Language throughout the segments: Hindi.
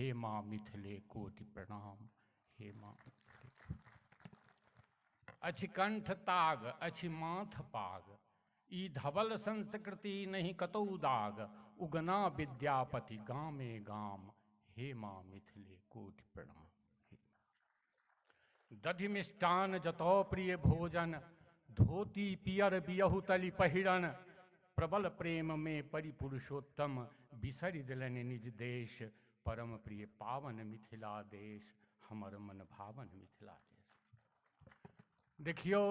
हे माँ मिथिले कोटि प्रणाम। हे माँ मिथिले अछि कंठ ताग अछि माथ पाग, ई धवल संस्कृति नहीं कतौ दाग, उगना विद्यापति गामे गाम, हे माँ मिथिले कोटि प्रणाम। दधि मिष्टान जतौ प्रिय भोजन, धोती पियर बियहु तलि पहिरन, प्रबल प्रेम में परिपुरुषोत्तम, बिसरि दिलनि निज देश, परम प्रिय पावन मिथिला देश, हमर मन भावन मिथिला देश। देखियो,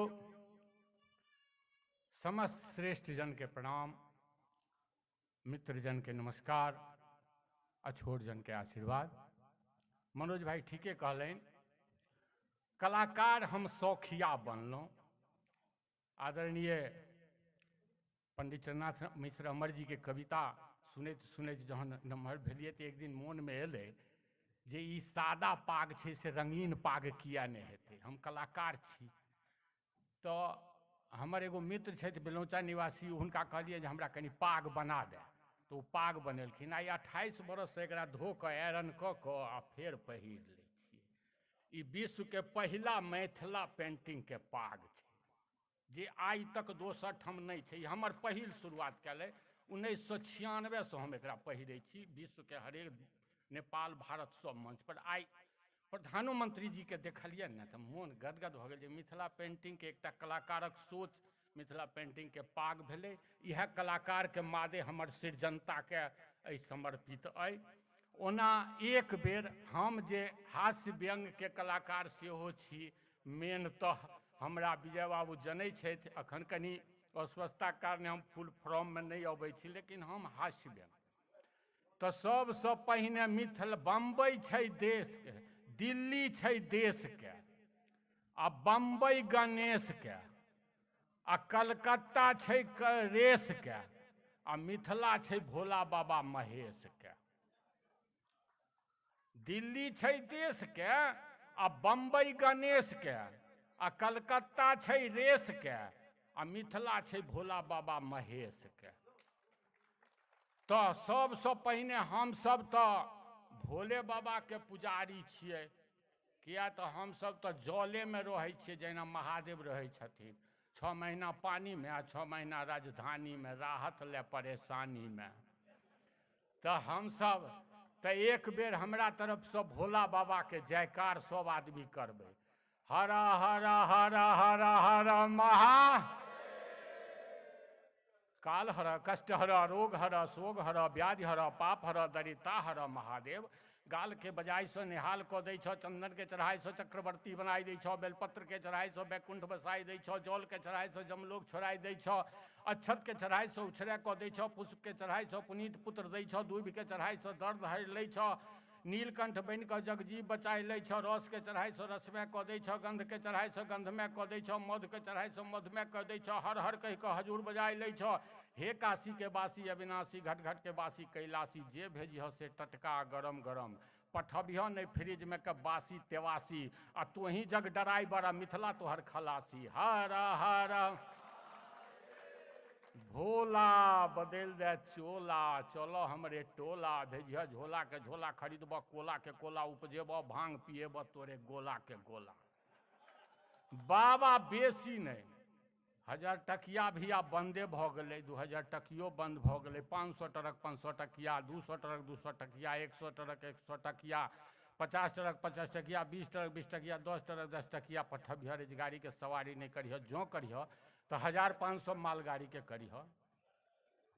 समस्त श्रेष्ठ जन के प्रणाम, मित्र जन के नमस्कार, अछोर जन के आशीर्वाद। मनोज भाई ठीके कहलें, कलाकार हम शौखिया बनलौं। आदरणीय पंडित चन्द्रनाथ मिश्र अमर जी के कविता सुनैत सुनैत जहन नमहर भेलियै तऽ एक दिन मोन में एलै जे ई सादा पाग छै से रंगीन पाग किया नहीं हेतै। हम कलाकार छी। तो हमर एगो मित्र छथि बेलौचा निवासी, हुनका कहलियै जे हमरा कनि पाग बना दे, तो पाग बनेलखिन। आई 28 बरस से एकरा धो कऽ आयरन कऽ कऽ आ फेर पहिर लै छियै। ई विश्व के पहिला मिथिला पेंटिंग के पाग छै जे आई तक दोसर ठाम नहीं छै। ई हमर पहिल शुरुआत कैले 1996 से हम एकरा पहिरै छी। विश्व के हरेक नेपाल भारत सब मंच पर। आई प्रधानमंत्री जी के देखलिए न तो मोन गदगद भऽ गेल जे मिथिला पेंटिंग के एकटा कलाकारक सोच मिथिला पेंटिंग के पाग भेलै। यह कलाकार के मादे हमर सृजनता के एहि समर्पित अइ। ओना एक बेर हम जे हास्य व्यंग के कलाकार सेहो छी, मेन तो हमरा विजय बाबू जनै छथि, अखन कनि अस्वस्थता कारणे हम फुल फॉर्म में नहीं अबै छी, लेकिन हम हास्य व्यंग तो सबसे पहिने मिथिल बम्बई छै देश के, दिल्ली छै देश के, आ बम्बई गणेश के, आ कलकत्ता छै रेस के, आ मिथिला छै भोला बाबा महेश के। दिल्ली छै देश के, आ बम्बई गणेश के, आ कलकत्ता छै रेस के, आ मिथिला छै भोला बाबा महेश के। तो सबसे पहिने हम सब तो भोले बाबा के पुजारी छियै, किया तो हम सब तो जले में रहै छियै जेना महादेव रहै छथिन। 6 महीना पानी में आ 6 महीना राजधानी में, राहत ले परेशानी में। तो हम सब तो एक बेर हमरा तरफ से भोला बाबा के जयकार सब आदमी करबै। हर हर हर हर हर महा काल हर कष्ट हर रोग हर शोग हर व्याधि हर पाप हर दरिता हर महादेव। गाल के बजाय से निहाल क दै छ, चंदन के चढ़ाई से चक्रवर्ती बनाई दै छ, बेलपत्र के चढ़ाई से बैकुंठ बसाई दै छ, जल के चढ़ाई से जमलोक छोड़ाई दै छ, अक्षत के चढ़ाई से उछरे क दै छ, पुष्प के चढ़ाई से पुनीत पुत्र दै छ, दूब के चढ़ाई से दर्द हरि लै छ, नीलकंठ बन कऽ जगजीव बचाई लै छ, रस के चढ़ाई से रसमय कऽ दै छ, गंध के चढ़ाई से गंधमय कऽ दै छ, मधु के चढ़ाई से मधुमय कऽ दै छ, हर हर कहि कऽ हजूर बजाई लै छ। हे काशी के बासी अविनाशी, घट घट के बासी कैलाशी, जे भेजिह से टटका गरम गरम, पठबिह नहीं फ्रिज में के बासी तेवासी, आ तोही जग डराई बड़ा मिथिला तोहर खलासी। हर हर भोला बदल दे चोला, चलो हमरे टोला, भेजिह झोला के झोला, खरीदब कोला के कोला, उपजेब भांग पिएब तोरे गोला के गोला। बाबा बेसी नहीं, 1000 टकिया भी आब बंदे भ गेलै, 2000 टकियो बंद भ गेलै, 500 टरक 500 टकिया, 200 टरक 200 टकिया, 100 टरक 100 टकिया, 50 टरक 50 टकिया, 20 टरक 20 टकिया, 10 टरक 10 टकिया। पठबिह रेजगाड़ी के सवारी नहीं करिह, जो करिह तो 1500 मालगाड़ी के करिह।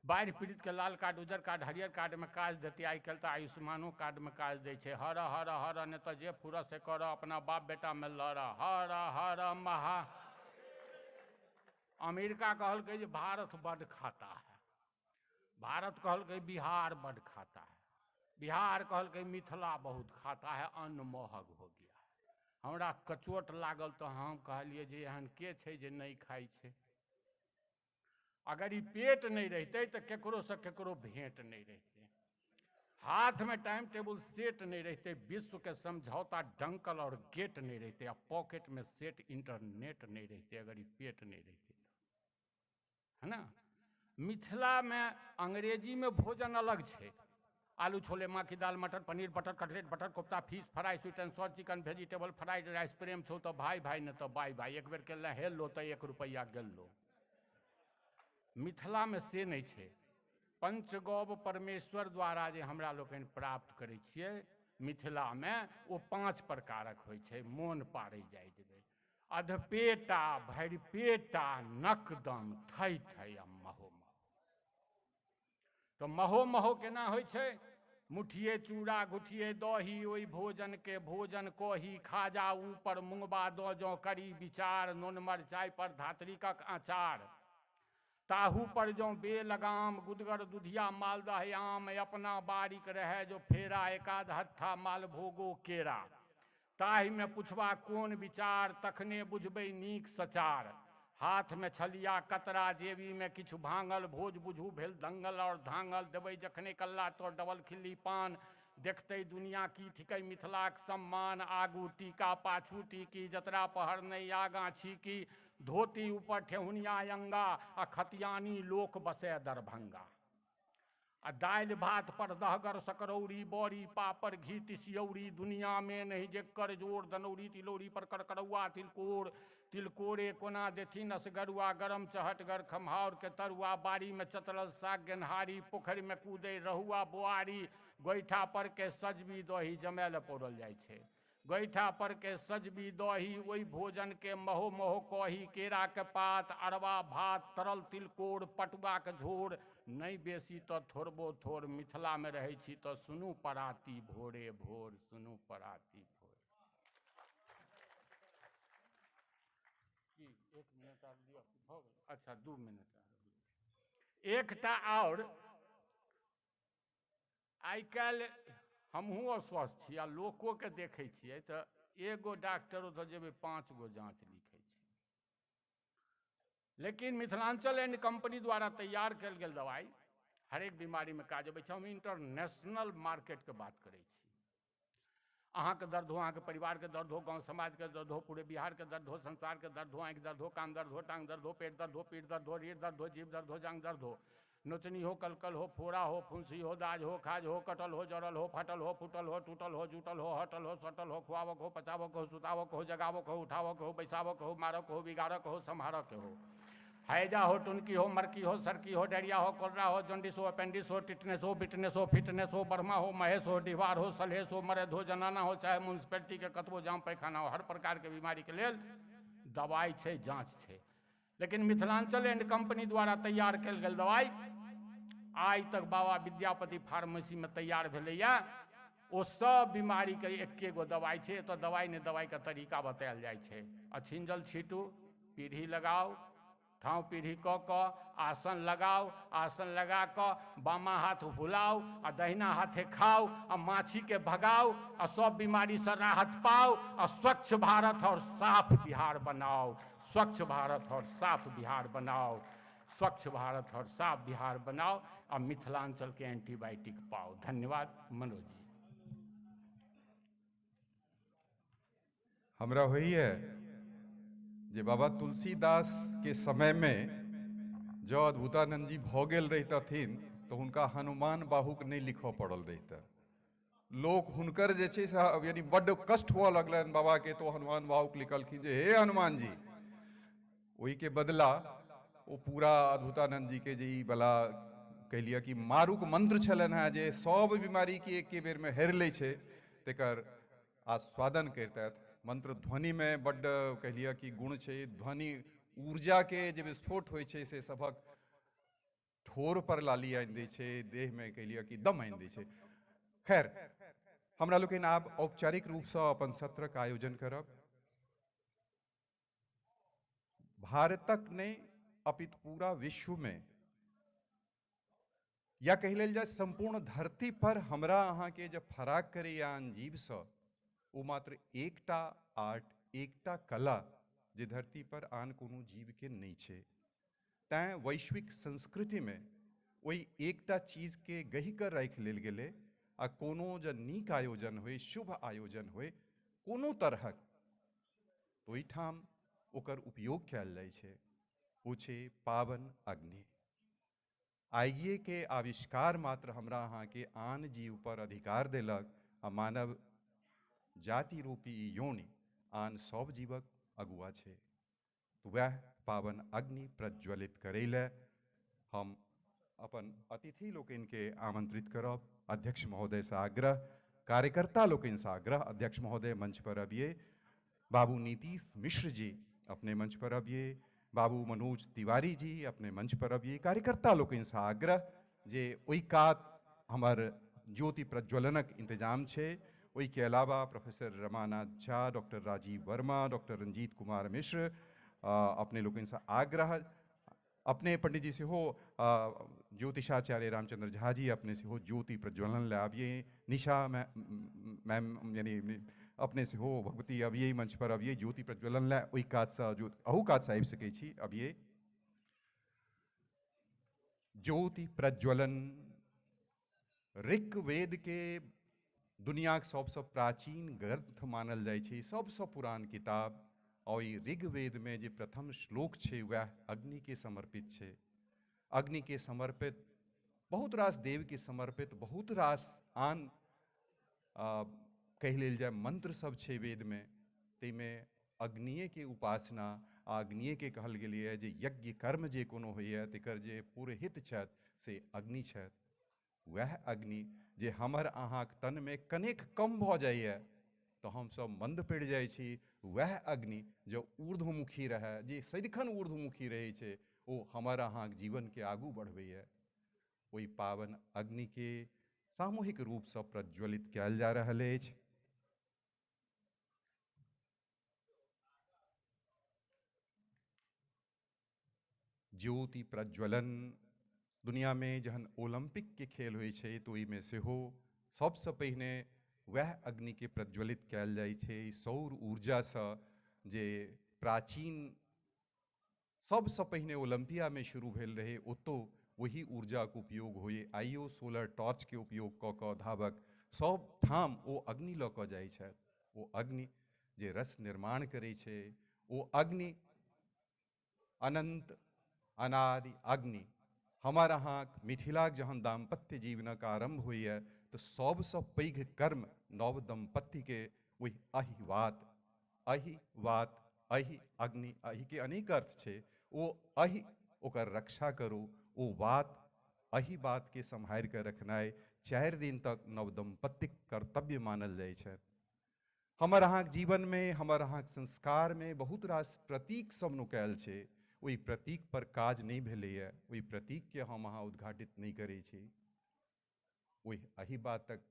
बाढ़ि पीड़ित के लाल कार्ड, उजर कार्ड, हरियर कार्ड में काज देते। आई कल तो आयुष्मानो कार्ड में काज दै छै। हर हर हर ने तो जे फुर से कर, अपना बाप बेटा में लड़। हर हर महा अमेरिका कहलकै जे भारत बड़ खाता है, भारत कहलकै बिहार बड़ खाता है, बिहार कहलकै मिथिला बहुत खाता है, अन्न महग हो गया है। हमरा कचोट लागल तो हम कहलिए जे एहन के छै जे नहीं खाई छै। अगर ई पेट नहीं रहते तो केकरो से केकरो भेंट नहीं रहते, हाथ में टाइम टेबल सेट नहीं रहते, विश्व के समझौता डंकल और गेट नहीं रहते, और पॉकेट में सेट इंटरनेट नहीं रहते, अगर ये पेट नहीं रहते तो, है ना। मिथिला में अंग्रेजी में भोजन अलग है, आलू छोले माँ की दाल matar paneer butter cutlet butter kofta fish fry sweet and sauce chicken vegetable fried rice प्रेम छो तो भाई भाई न तो बाई भाई एक बेर के हेल लो तो 1 रुपया गेल लो। मिथिला में से नहीं है। पंचगौव परमेश्वर द्वारा जे हमरा लोकनि प्राप्त करै छियै मिथिला में वो 5 प्रकारक होइ छै। मोन पारै जाइ जेबै अधपेटा भरिपेटा नकदम थै थै आ महो महो। तो महो महो केना होइ छै? मुठिए चूड़ा गुठिए दही ओहि भोजन के भोजन कही खाजा ऊपर मुंगबा दो जो करी विचार नून मरचाई पर धात्रिकक आचार ताहू पर जो बेलगाम गुदगर दुधिया मालदह आम अपना बारिक रहे जो फेरा एकाध हत्था मालभोगो केरा ताहि में पुछबा कोन विचार तखने बुझबै नीक सचार। हाथ में छलिया कतरा जेबी में किछु भांगल भोज बुझू भेल दंगल और धांगल देबै जखने कल्ला तो डबल खिल्ली पान देखते दुनिया की थिकै मिथिलाक सम्मान आगू टीका पाछू टीकी जतरा पहर नहीं आगाँ छीकी धोती ऊपर ठेहुनिया अंगा आ खतियानी लोक बसे दरभंगा। आ दालि भात पर दहगर सकरौरी बौरी पापड़ घी तिसियौरी दुनिया में नहीं जे कर जोर दनौरी तिलौरी पर करकरुआ तिलकोर तिलकोरे कोना देथिन असगरुआ गरम चहटगर खम्हाउर के तरुआ बाड़ी में चतरल साग गेनहारी पोखरि में कूदे रहुआ बोआरी गोईठा पर के सजबी दही जमायल पौरल जाइ छै। गोईठा पर के सजबी दही ओहि भोजन के महो महो कही केरा के पात अरवा भात तरल तिलकोर पटुआ के झोर नहीं बेसी तो थोड़बो थोड़ मिथिला में रहे छी तो सुनू पराती भोरे भोर सुनू पराती भोर। 1 मिनट आर लियो हो गेल? अच्छा 2 मिनट। एकटा और आई काल्हि हमहूँ अस्वस्थ छी आ लोको के देखै छियै तो एगो डॉक्टर ओतऽ जेबै 5 गो जांच लिखै छै। लेकिन मिथिलांचल एंड कंपनी द्वारा तैयार कल गेल दवाई हरेक बीमारी में काज अबै छै। हम इंटरनेशनल मार्केट के बात करै छी। अहाँ के दर्द हो अहाँ के परिवार के दर्द हो गांव समाज के दर्द हो पूरे बिहार के दर्द हो संसार के दर्द हो आँख दर्द हो कान दर्द हो टांग दर्द हो पेट दर्द हो पीठ दर्द हो रीढ़ दर्द हो जीभ दर्द हो जांग दर्द हो नोचनी हो कलकल हो फोड़ा हो फुंसी हो दाज हो खाज हो कटल हो जरल हो फटल हो फूटल हो टूटल हो जुटल हो हटल हो सटल हो खुआवक हो पचावक हो सुतावक हो जगावक हो उठावक हो बैसावक हो मारक हो बिगाड़क हो संहारक हो हैजा हो टुनकी हो मरकी हो सरकी हो डायरिया हो कोलरा हो जॉन्डिस हो अपेंडिस हो टिटनेस हो बिटनेस हो फिटनेस हो बर्मा हो महेश हो डिवार हो सलहेस हो मरद हो जनाना हो चाहे म्यूनसिपैलिटी के कतबो जाम पैखाना हो हर प्रकार के बीमारी के लेल दवाई छै जांच छै। लेकिन मिथिलांचल एंड कंपनी द्वारा तैयार कल गेल दवाई आज तक बाबा विद्यापति फार्मेसी में तैयार भेलैया ओ सब बीमारी के एके गो दवाई छै। तो दवाई ने दवाई का तरीका बतायल जाइ छै। अछिंजल छीटू पीढ़ी लगाओ ठाव पीढ़ी क आसन लगाओ आसन लगा क बामा हाथ हुलाओ आ दहिना हाथे खाओ आ माछी के भगाओ आ सब बीमारी से राहत पाओ आ स्वच्छ भारत और साफ बिहार बनाओ स्वच्छ भारत और साफ बिहार बनाओ स्वच्छ भारत और साफ बिहार बनाओ और मिथिलांचल के एंटीबायोटिक पाओ। धन्यवाद मनोज जी। हमरा होइए जे बाबा तुलसीदास के समय में जो अद्भुतानंद जी भ गेल रहितथिन तो हुनका हनुमान बाहुक नहीं लिखऽ पड़ल रहिते। लोक हुनकर जे छै से यानी बड्ड कष्ट हुआ लगलन बाबा के तो हनुमान बाहुक लिखलखिन जे हे हनुमान जी। वही के बदला वो पूरा अद्भुतानंद जी के जे ई वाला कह लिया कि मारुक मंत्र छलन है जे सब बीमारी के एक बेर में हेर ले छै तेकर आस्वादन करतैथ। मंत्र ध्वनि में बड्ड कह लिया कि गुण छै। ध्वनि ऊर्जा के जे विस्फोट होइ छै से सबक ठोर पर लाली आनि दै छै देह में कह लिया कि दम आनि दै छै। खैर हमरा लोकनि आब औपचारिक रूप से अपन सत्रक आयोजन करब। भारतक नहीं अपितु पूरा विश्व में या कह लेल जाए संपूर्ण धरती पर हमरा अहाँ के जब फराक करे आन जीव से वो मात्र एकटा आर्ट एकटा कला जे धरती पर आन कोनो जीव के नहीं छे। तैं वैश्विक संस्कृति में वही एकटा चीज के गही कर राख लेल गेले आ कोनो जे नीक आयोजन होय शुभ आयोजन होय कोनो तरहक तो ओहिठाम ओकर उपयोग कयल जाइ छै। ओ छै पावन अग्नि। आइए के आविष्कार मात्र हमरा अहाँ के आन जीव पर अधिकार देलक आ मानव जाति रूपी ई योनि आन सब जीवक अगुआ छै। तो वह पावन अग्नि प्रज्वलित करै लए हम अपन अतिथि लोकनि के आमंत्रित करब। अध्यक्ष महोदय से आग्रह, कार्यकर्ता लोकनि से आग्रह, अध्यक्ष महोदय मंच पर अबिए। बाबू नीतीश मिश्र जी अपने मंच पर अबिए। बाबू मनोज तिवारी जी अपने मंच पर अबिए। कार्यकर्ता लोकनि से आग्रह जे ओहि कात हमर ज्योति प्रज्वलनक इंतजाम छै। ओहि के अलावा professor Ramanath Jha, doctor Rajeev Verma, doctor Ranjit Kumar Mishra अपने लोकनि से आग्रह, अपने पंडित जी से हो ज्योतिषाचार्य रामचंद्र झा जी अपने से हो ज्योति प्रज्वलन ले आबिए। निशा मैम यानी अपने से हो भगवती अबिए मंच पर अबिए ज्योति प्रज्वलन ले। ओहि कात से अहू कात से आबि सकै छी, अबिए। ज्योति प्रज्वलन ऋग्वेद के दुनिया के सबसे प्राचीन ग्रंथ मानल जाय छै, सबसे पुरान किताब। और ई ऋग्वेद में जे प्रथम श्लोक छै वह अग्नि के समर्पित छै। अग्नि के समर्पित बहुत रास देव के समर्पित बहुत रास आन कहि लेल जाय मंत्र सब छै वेद में। तैमे अग्निये के उपासना, अग्निये के कहल गेलिए जे यज्ञ कर्म जे कोनो होइए तकर जे पुरोहित छथि से अग्नि छथि। वह अग्नि जे हमर अहाँक तन में कनेक कम भऽ जाइए तो हम सब मंद पड़ि जाइ छी, वह अग्नि जो ऊर्ध्वमुखी रहे, जे सदिखन ऊर्ध्वमुखी रहै छै, ओ हमर अहाँक जीवन के आगू बढ़बैए। ओहि पावन अग्नि के सामूहिक रूप से प्रज्वलित कयल जा रहल अछि। ज्योति प्रज्वलन दुनिया में जहन ओलंपिक के खेल होइ छै तो ओहिमे सेहो सबसे पहिने वह अग्नि के प्रज्वलित कयल जाइ छै। सौर ऊर्जा से जे प्राचीन सबसे पहिने ओलंपिया में शुरू भेल रहे, ओतो वही ऊर्जा के उपयोग होइए। आइयो सोलर टॉर्च के उपयोग कऽ कऽ धावक सब ठाम ओ अग्नि लऽ कऽ जाइ छथि। ओ अग्नि जे रस निर्माण करै छै, ओ अग्नि अनंत अनादि अग्नि हमर अहाँक मिथिलाक जहन दाम्पत्य जीवनक आरंभ होइए तो सबसँ पैघ कर्म नव दंपत्ति के ओहि अहिवात, अहिवात, अहि अग्नि, अहि के अनेक अर्थ छै। ओ अहि ओकर रक्षा करू, ओ वात अहि बात के सम्हारि के रखनाइ 4 दिन तक नव दंपत्तिक कर्तव्य मानल जाइ छै। हमर अहाँक जीवन में, हमर अहाँक संस्कार में बहुत रास प्रतीक सब नुकायल छै। ओहि प्रतीक पर काज नहीं भेलैए, ओहि प्रतीक के हम अहाँ उद्घाटित नहीं करै छी। ओहि अहि बातक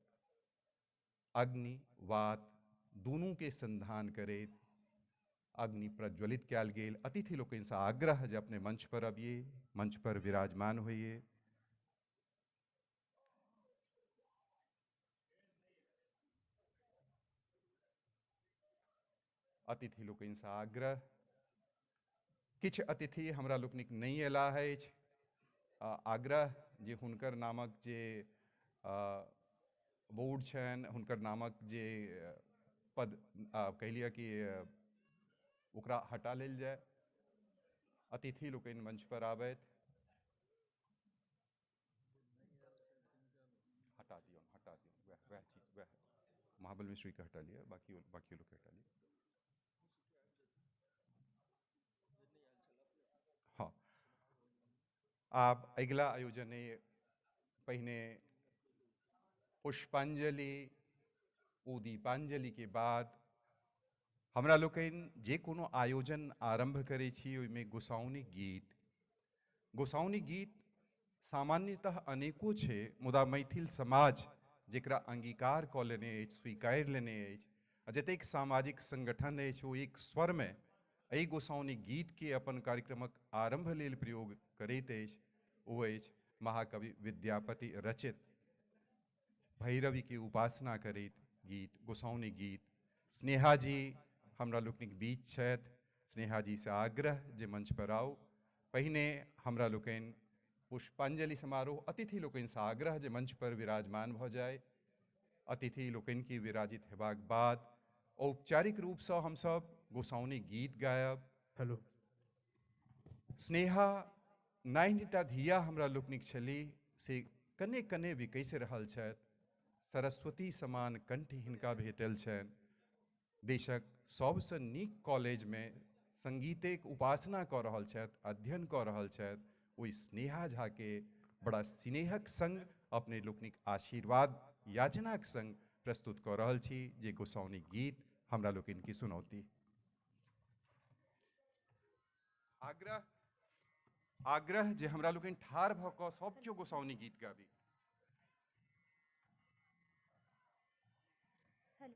अग्नि वात दुनू के संधान करैत अग्नि प्रज्वलित कयल गेल। अतिथि लोकनि से आग्रह जे अपने मंच पर अबिए, मंच पर विराजमान होइए। अतिथि लोकनि से आग्रह, किछ अतिथि हमरा लोकनिक नहीं अयला अछि। आग्रह जे हुनकर नामक जे बोर्ड छनि, हुनकर नामक जे पद कहि लिअ कि ओकरा हटा लेल जाय। अतिथि लोकनि मंच पर आबथि। हटा दियौ, वह चीज, वह महाबल मिश्री के हटा लिया, बाकी लोग के हटा लिया। हाँ, आप अगिला आयोजन पहिने पुष्पांजलि ओ दीपांजलि के बाद हमरा लोकनि जे कोनो आयोजन आरंभ करै छी ओहिमे गोसाउनी गीत सामान्यतः अनेको छै, मुदा मैथिल समाज जेकरा अंगीकार कऽ लेने अछि, स्वीकार लेने अछि, आ जतेक सामाजिक संगठन अछि ओ एक स्वर में एहि गोसाउनी गीत के अपन कार्यक्रमक आरंभ लेल प्रयोग करैत अछि। ओ अछि महाकवि विद्यापति रचित भैरवी के उपासना करैत गीत, गोसाउनी गीत। स्नेहा जी हमरा लोकनिक बीच छथि। स्नेहा जी से आग्रह जे मंच पर आउ। पहिने हमरा लोकनि पुष्पांजलि समारोह, अतिथि लोकनि से आग्रह जे मंच पर विराजमान भऽ जाय। अतिथि लोकनि की विराजित हेबाक बाद औपचारिक रूप से हम सब गोसाउनी गीत गायब। हेलो, स्नेहा 9टा धिया हमरा लोकनिक छली से कने कने विकैस रहल छथि। सरस्वती समान कंठ हिनका भेटल छनि। देशक सबसँ नीक कॉलेज में संगीतक उपासना कऽ रहल छथि, अध्ययन कऽ रहल छथि। ओहि स्नेहा झा के बड़ा स्नेहक संग अपने लोकनिक आशीर्वाद याचनाक संग प्रस्तुत कऽ रहल छी जे गोसाउनी गीत हमरा लोकनि की सुनौती। आग्रह जे हमरा लोकनि ठाढ़ भऽ कऽ सब केओ गोसाउनी गीत गाबी। Hello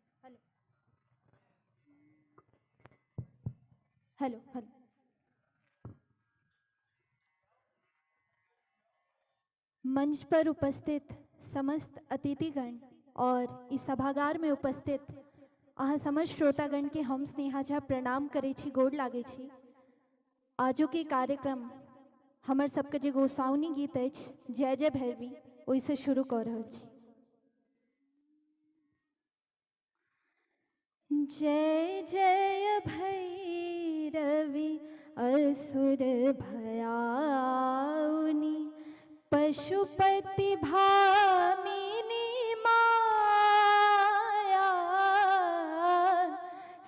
hello. मंच पर उपस्थित समस्त अतिथिगण और इस सभागार में उपस्थित अहाँ समस्त श्रोतागण के हम स्नेहा झा प्रणाम करै छी, गोड़ लागै छी। आजो के कार्यक्रम हमर सबके जे गोसाउनी गीत अछि जय जय भैरवी, ओहिसँ शुरू कऽ रहल छी। जय जय भैरवी असुर भयाउनी, पशुपति भामिनी माया,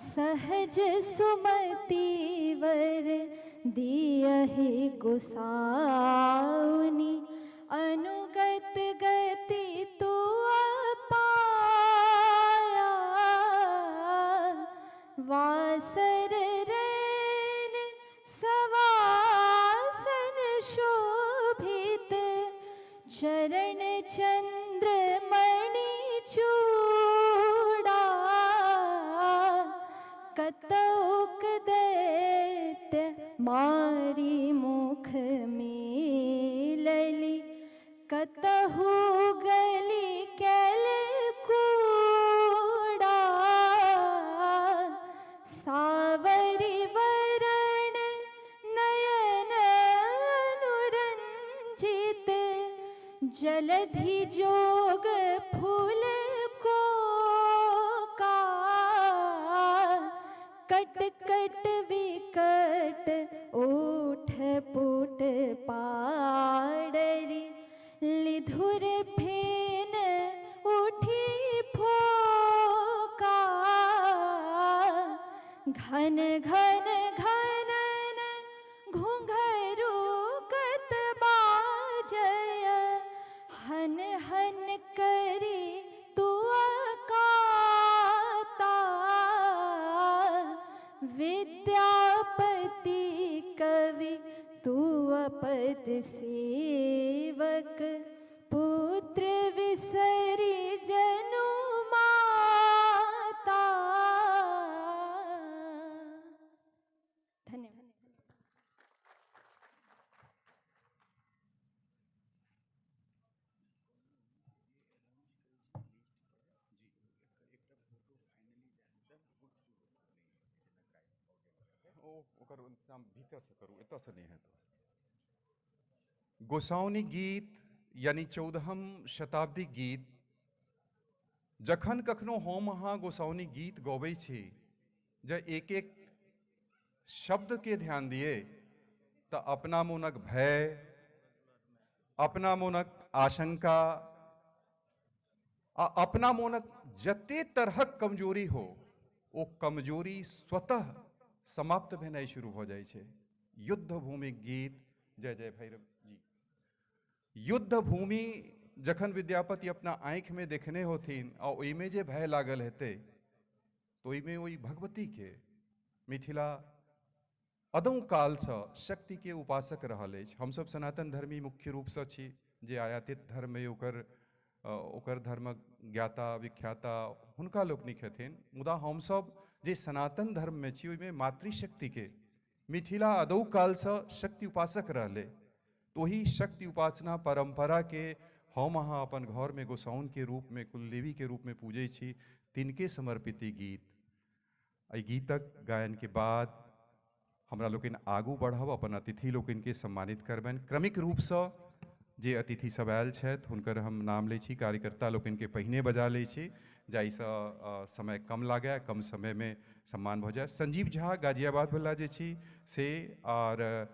सहज सुमति वर दियहि गोसाउनी, अनुगत गति तू पाया, वासर रैन सवासन शोभित, चरण चंद्र मणि चूड़ा, कतौक दैत्य मारी मुख मेलली, कतहु गली कैल कूड़ा, सावरी वरण नयन अनुरंजित, जलधि जोग फूल को का, कट कट विकट ओठ पुट पाडरी, लिधुर फेन उठी फोका, घन घन घनन घुंघरू कत बाजय, हन हन करी तू अकाता, विद्यापति कवि तू अपद सेवक, पुत्र विसरी जनु माता। धन्यवाद। ओकर इंतजाम भीतर से करू, एतऽ से नहीं है तो। गोसाउनी गीत यानी 14वीं शताब्दी गीत जखन कखनो हम अहाँ गोसाउनी गीत गबै छी, जे एक एक शब्द के ध्यान दिए तो अपना मोनक भय, अपना मोनक आशंका आ अपना मोनक जते तरहक कमजोरी हो, ओ कमजोरी स्वतः समाप्त भेनाइ शुरू हो जाए छे। युद्ध भूमि गीत जय जय भैरव जी। युद्ध भूमि जखन विद्यापति अपना आँख में देखने होथिन आ ओइमे जे भय लागल हेते, तो ओइमे ओइ भगवती के मिथिला अदौ काल से शक्ति के उपासक रहल अछि। हम सब सनातन धर्मी मुख्य रूप से छी, जे आयातित धर्म में ओकर धर्मक ज्ञाता विख्याता हुनका लोकनिक हेथिन, मुदा हम सब जे सनातन धर्म में छी, ओइमे मातृशक्ति के मिथिला अदौ काल से शक्ति उपासक रहले। तो ही शक्ति उपासना परंपरा के हम अहाँ अपन घर में गोसाउन के रूप में, कुलदेवी के रूप में पूजे छी, तिनके समर्पित ई गीत। एहि गीतक गायन के बाद हमरा लोकनि आगू बढ़ब, अपन अतिथि लोकनि के सम्मानित करबनि। क्रमिक रूप से जे अतिथि सब आयल छथि हुनकर हम नाम लै छी, कार्यकर्ता लोकनि के पहिने बजा लै छी, जाहिसँ समय कम लागे, कम समय में सम्मान भऽ जाए। संजीव झा गाजियाबाद वाला जे छी से, और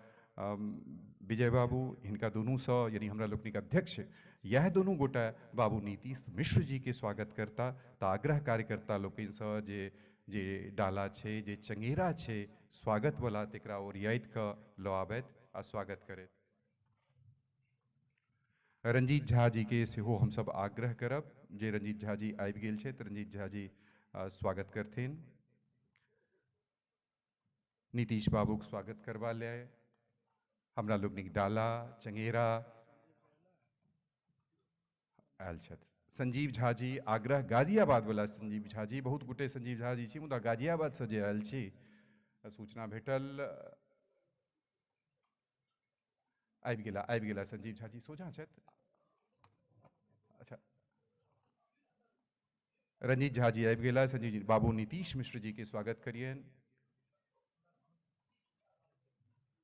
विजय बाबू हिनका दुनू सँ यानी हमरा लोकनिक अध्यक्ष यह दुनू गोटा बाबू नीतीश मिश्र जी के स्वागत करता तऽ आग्रह कार्यकर्ता लोकनि सँ जे डाला छै जे चंगेरा छै स्वागत वाला तकरा ओरियाइत कऽ लऽ आबैत आ स्वागत करैत। रंजीत झा जी के सेहो हमसब आग्रह करब जे रंजीत झा जी आबि गेल छै तऽ रंजीत झा जी स्वागत करथिन। नीतीश बाबूक स्वागत करबा लेल हमरा लोकनिक डाला चंगेरा आयल छथि। संजीव झा जी आग्रह गाजियाबाद वाला संजीव झा जी, बहुत गोटे संजीव झा जी छी मुदा गाजियाबाद से जे आयल छी सूचना भेटल आबि गेला संजीव झा जी सोझा छथि। अच्छा रंजीत झा जी आबि गेला। संजीव जी बाबू नीतीश मिश्र जी के स्वागत करियन।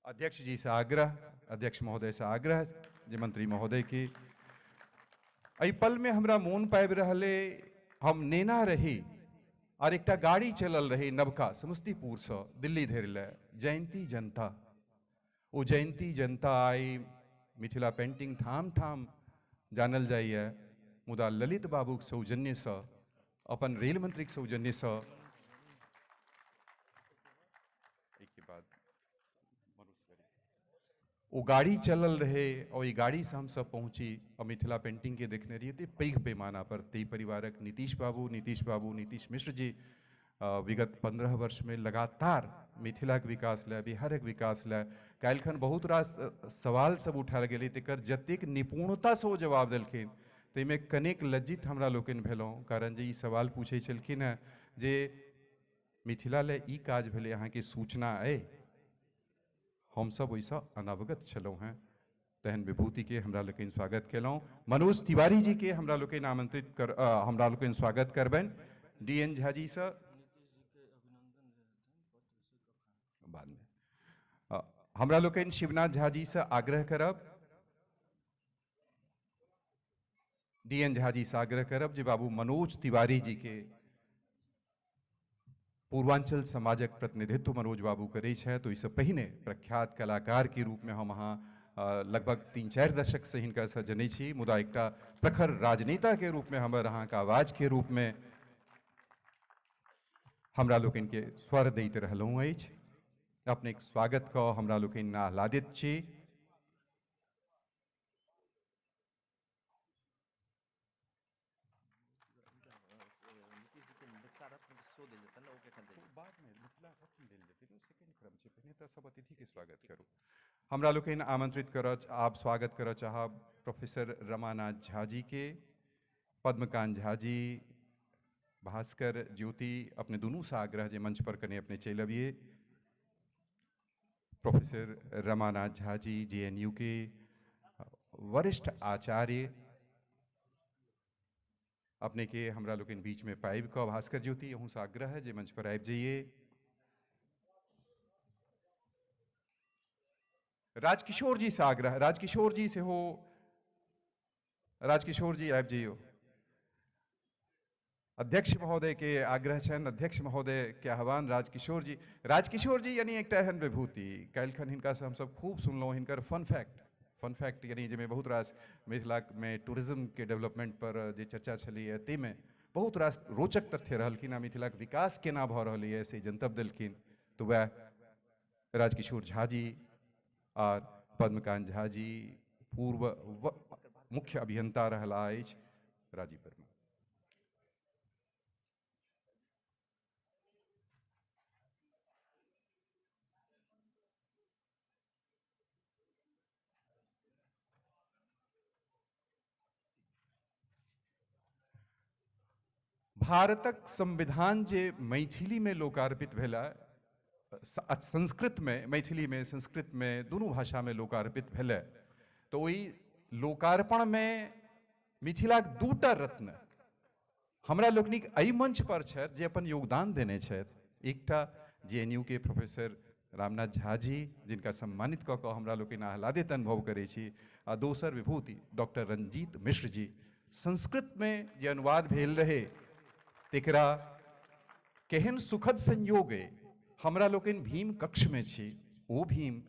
अध्यक्ष जी से आग्रह, अध्यक्ष महोदय से आग्रह जे मंत्री महोदय के एहि पल में हमरा मोन पाबि रहले हम नेना रही और एकटा गाड़ी चलल रही नवका समस्तीपुर से दिल्ली धरि ले जयंती जनता। ओ जयंती जनता आई मिथिला पेंटिंग ठाम ठाम जानल जाइए मुदा ललित बाबूक सौजन्य से अपन रेल मंत्री के सौजन्य से वो गाड़ी चलल रहे और ये गाड़ी से हम सब पहुंची और मिथिला पेंटिंग के देखने रहिए थे पैघ पैमाना पर ते परिवारक नीतीश बाबू नीतीश मिश्र जी विगत 15 वर्ष में लगातार मिथिला के विकास ले बिहारक विकास ले काल्हिखन बहुत रास सवाल सब उठायल गेलै तकर जतेक निपुणता से वो जवाब देलखिन ताहिमे कनेक लज्जित हमरा लोकनि भेलहुँ कारण जे ई सवाल पूछै छलखिन हेँ जे मिथिला ले ई काज भेलै अहाँके सूचना अइ हम सब ओहिसँ अनवगत छलहुँ हैं। तहन विभूति के हमरा लोकनि स्वागत केलहुँ। मनोज तिवारी जी के हमरा लोकनि आमंत्रित कर हमरा लोकनि स्वागत करबनि। DN झा जी से बाद में हमरा लोकनि शिवनाथ झा जी से आग्रह करब DN झा जी से आग्रह करब जे बाबू मनोज तिवारी जी के पूर्वांचल समाजक प्रतिनिधित्व मनोज बाबू करे तो इससे पहिने प्रख्यात कलाकार के रूप में हम अहाँ लगभग 3-4 दशक से हिनका से जनै छी मुदा एकटा प्रखर राजनेता के रूप में हमर अहाँ के आवाज के रूप में हमरा लोकनि के स्वर दैत रहलहुँ अछि। अपने स्वागत क हमरा लोकनि आह्लादित छी। सब अतिथि के स्वागत करूँ। हमरा लोकनि आमंत्रित कर आप स्वागत कर चाहब प्रोफेसर रमानाथ झा जी के, पद्मकांत झा जी, भास्कर ज्योति अपने दोनों से आग्रह जे मंच पर कने अपने चल अबिए। प्रोफेसर रमानाथ झा जी JNU के वरिष्ठ आचार्य अपने के हमरा लोकनि बीच में पाइब क भास्कर ज्योति अहूँ से आग्रह है जे मंच पर आबि जाइए। राजकिशोर जी से आग्रह, राजकिशोर जी से हो, राजकिशोर जी आबि जाइयो। अध्यक्ष महोदय के आग्रह छन, अध्यक्ष महोदय के आह्वान राजकिशोर जी यानी एकटा एहन विभूति काल्हिखन हिनका से हम सब खूब सुनलहुँ। हिनकर फन फैक्ट यानी जैमे बहुत रास मिथिला में टूरिज्म के डेवलपमेंट पर जे चर्चा छलैए ताहिमे बहुत रास रोचक तथ्य रहलखिन आ मिथिला के विकास केना भऽ रहलैए से जनतब देलखिन। तो वह राजकिशोर झा जी और पद्मकांत झा जी पूर्व मुख्य अभियंता रहला अछि राजीव वर्मा। भारतक संविधान जे मैथिली में लोकार्पित भेला, संस्कृत में मैथिली में संस्कृत में दोनों भाषा में लोकार्पित भेले तो वही लोकार्पण में मिथिला के 2टा रत्न हमरा लोकनिक एहि मंच पर छथि जे अपन योगदान देने छथि। एकटा JNU के प्रोफेसर रामनाथ झा जी जिनका सम्मानित कऽ कऽ हमरा लोकनि आह्लादित अनुभव करै छी, आ दोसर विभूति डॉक्टर रंजीत मिश्र जी संस्कृत में जे अनुवाद भेल रहे तेकरा केहन सुखद संयोग है हमरा लोकनि भीम कक्ष में छी। ओ भीम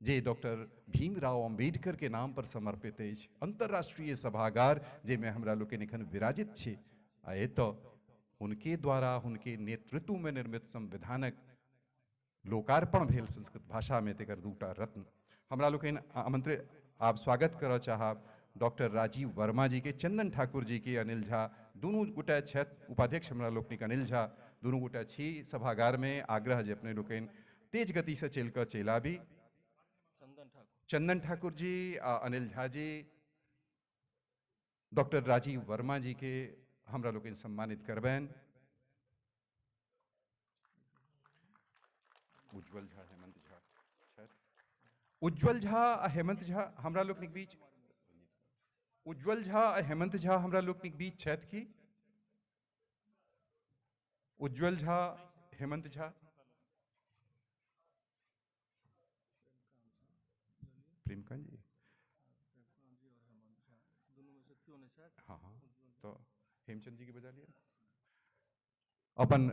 जे डॉक्टर भीमराव अम्बेडकर के नाम पर समर्पित अछि, अंतर्राष्ट्रीय सभागार जाहिमे हमरा लोकनि एखन विराजित छी, आ एतऽ हुनके द्वारा हुनके नेतृत्व में निर्मित संविधानक लोकार्पण भेल संस्कृत भाषा में, तेकर दूटा रत्न हमरा लोकनि आमंत्रित आप स्वागत करऽ चाहब डॉक्टर राजीव वर्मा जी के, चंदन ठाकुर जी के, अनिल झा दुनू गोटा छथि, उपाध्यक्ष हमरा लोकनिक अनिल झा दुनू गोटा छी सभागार में। आग्रह जे अपने लोकनि तेज गति से चलि कऽ चलि आबी। चंदन ठाकुर जी आ अनिल झा जी डॉक्टर राजीव वर्मा जी के हमरा लोकनि सम्मानित करबनि। उज्जवल झा, हेमंत झा छथि। उज्जवल झा आ हेमंत झा हमरा लोकनिक बीच, उज्जवल झा आ हेमंत झा हमरा लोकनिक बीच छथि कि? उज्जवल झा, हेमंत झा, प्रेमकांत जी, हाँ हाँ, तो हेमचंद जी की बजा लिया अपन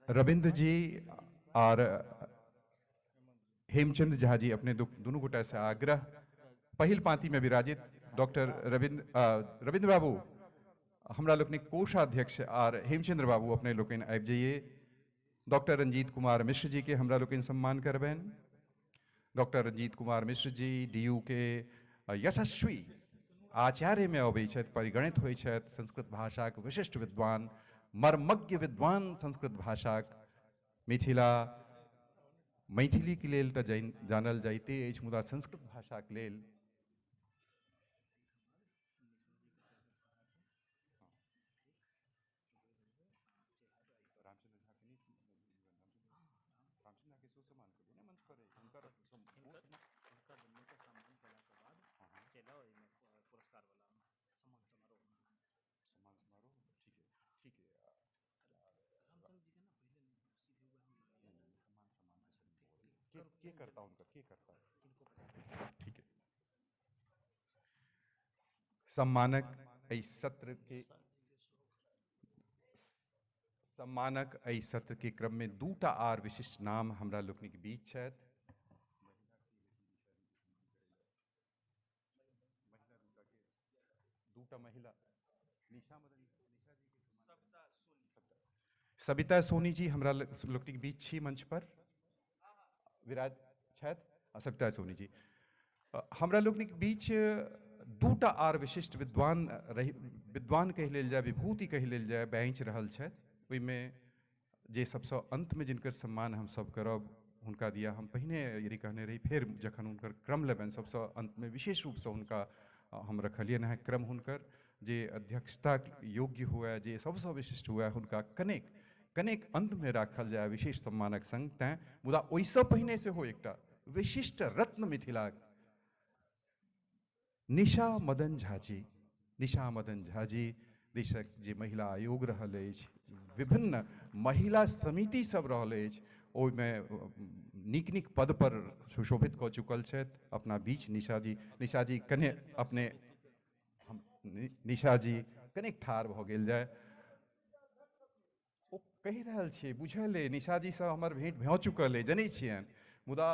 रविंद्र जी और हेमचंद झा जी अपने दोनों गोटा से आग्रह, पहिल पांति में विराजित डॉक्टर रविंद्र बाबू हमरा लोकनिक कोषाध्यक्ष और हेमचंद्र बाबू अपने लोकनि आबि जाइए। डॉक्टर रंजीत कुमार मिश्र जी के हमरा लोकनि सम्मान करबनि। डॉक्टर रंजीत कुमार मिश्र जी DU के यशस्वी आचार्य में अबै छथि, परिगणित होइ छथि, संस्कृत भाषाक विशिष्ट विद्वान, मर्मज्ञ विद्वान संस्कृत भाषाक। मैथिली के लेल तऽ जानल जाइते अछि, मुदा संस्कृत भाषाक लेल के करता उनका, के करता है, ठीक है। सम्मानक एहि सत्र के क्रम में दूटा आर विशिष्ट नाम हमरा लोकनिक बीच छथि। दूटा महिला, सविता सोनी जी हमरा लोकनिक बीच छी, मंच पर विराज छथि। सविता सोनी जी हमरा लोकनिक बीच दूटा आर विशिष्ट विद्वान कहि लेल जाय, विभूति कहि लेल जाय, बाँचि रहल छथि। ओहिमे जे सबसँ अंत में जिनकर सम्मान हम सब करब हुनका दिया हम पहिने यदि कहने रही, फेर जखन हुनकर क्रम लेबनि सबसँ अंत में विशेष रूप से हुनका हम रखलियनि हैं क्रम हुनकर, जे अध्यक्षता योग्य हुए, जे सबसँ विशिष्ट हुए, हुनका कनेक अंत में राखल जाए विशेष सम्मानक संग। तैं मुदा ओहिसँ पहिने सेहो एकटा विशिष्ट रत्न मिथिलाक निशा मदन झा जी देशक जे महिला आयोग रहल अछि, विभिन्न महिला समिति सब रहल अछि, ओहिमे नीक पद पर सुशोभित कऽ चुकल छथि। अपना बीच निशा जी कने अपने निशा जी कनेक ठाढ़ भऽ गेल जाय। ओ कहि रहल छियै, बुझल अइ, निशा जी से हमर भेंट भऽ चुकल अइ, जनै छियनि। मुदा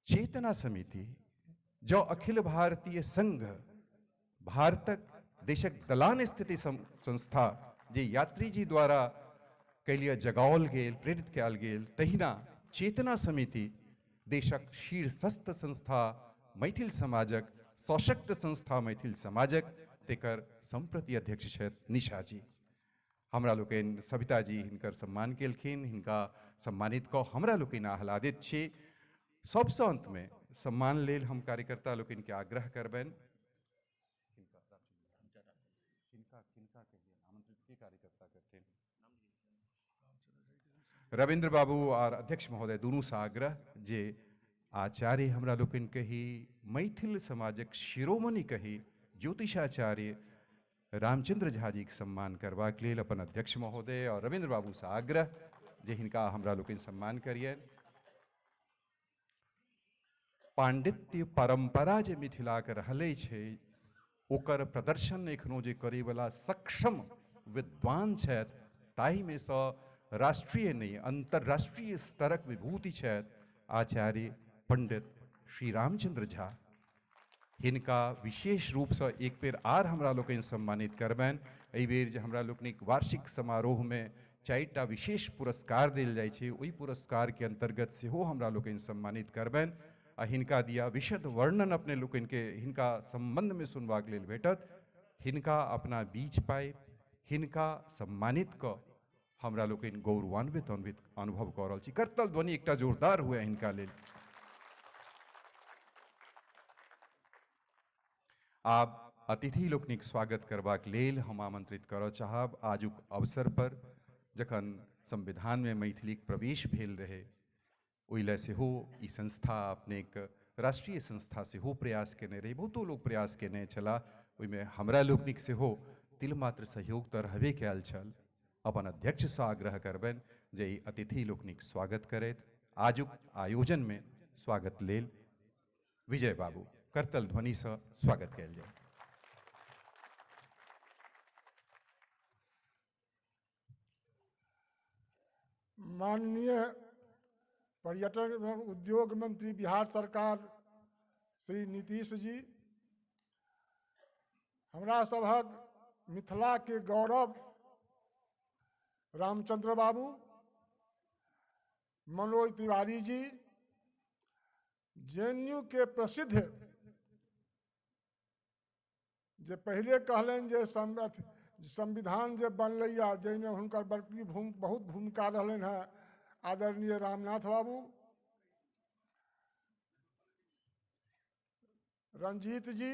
चेतना समिति जो अखिल भारतीय संघ भारतक देशक दलान स्थिति संस्था जे यात्री जी द्वारा कैलिए जगाओल गेल, प्रेरित कयल गेल, तहिना चेतना समिति देशक शीर्षस्थ संस्था मैथिल समाजक, सशक्त संस्था मैथिल समाजक, तेकर संप्रति अध्यक्ष छथि निशा जी। हमरा लोकनि सविता जी हिनकर सम्मान केलखिन, हिनका सम्मानित कऽ हमरा लोकनि आह्लादित छी। सबसँ अंत में सम्मान लेल हम कार्यकर्ता लोकनि के आग्रह करबनि। रविंद्र बाबू और अध्यक्ष महोदय दोनों से आग्रह जे आचार्य हमरा लोकनि कही, मैथिल समाजक शिरोमणि कही, ज्योतिषाचार्य रामचंद्र झा जी के सम्मान करबाक लेल अपन अध्यक्ष महोदय और रविंद्र बाबू से आग्रह जे हिनका हमरा लोकनि सम्मान करियनि। पांडित्य परंपरा जे मिथिला के रहले छै, ओकर प्रदर्शन एखनो जे करे वाला सक्षम विद्वान छथि, ताहि में सँ राष्ट्रीय नहीं अंतर्राष्ट्रीय स्तरक विभूति छथि आचार्य पंडित श्री रामचंद्र झा, हिनका विशेष रूप से एक बेर आर हमरा लोकनि सम्मानित करबनि। एहि बेर जे हमरा लोकनिक वार्षिक समारोह में 4टा विशेष पुरस्कार देल जाइ छै, ओहि पुरस्कार के अंतर्गत सेहो हमरा लोकनि सम्मानित करबनि। आ हिनका दिया विशद वर्णन अपने लोकनि के हिनका संबंध में सुनबाक लेल भेटत। हिनका अपना बीच पाइ, हिनका सम्मानित क हमरा लोकनि गौरवान्वित अनुभव कऽ रहल छी। करतल ध्वनि एकटा जोरदार हुए हिनका लेल। आब अतिथि लोकनिक स्वागत करबाक लेल हम आमंत्रित करऽ चाहब। आजुक अवसर पर जखन संविधान में मैथिलीक प्रवेश भेल रहे, ओहि लए सेहो ई संस्था अपनेक राष्ट्रीय संस्था सेहो प्रयास केने रही, बहुतो लोक प्रयास केने छला। ओहिमे हमरा लोकनिक सेहो तिलमात्र सहयोग तऽ रहबे कयल छल। अपन अध्यक्ष से आग्रह करबनि जे ई अतिथि लोकनिक स्वागत करथि। आजुक आयोजन में स्वागत लेल विजय बाबू करतल ध्वनि से स्वागत कयल जाय। माननीय पर्यटन एवं उद्योग मंत्री बिहार सरकार श्री नीतीश जी, हमरा सभक मिथिला के गौरव रामचंद्र बाबू, मनोज तिवारी जी, जेएनयू के प्रसिद्ध जे पहले कहलन जे संविधान जे बनलैया जाहिमे हुनकर बड़की बहुत भूमिका रहलन है, आदरणीय रामनाथ बाबू, रंजीत जी,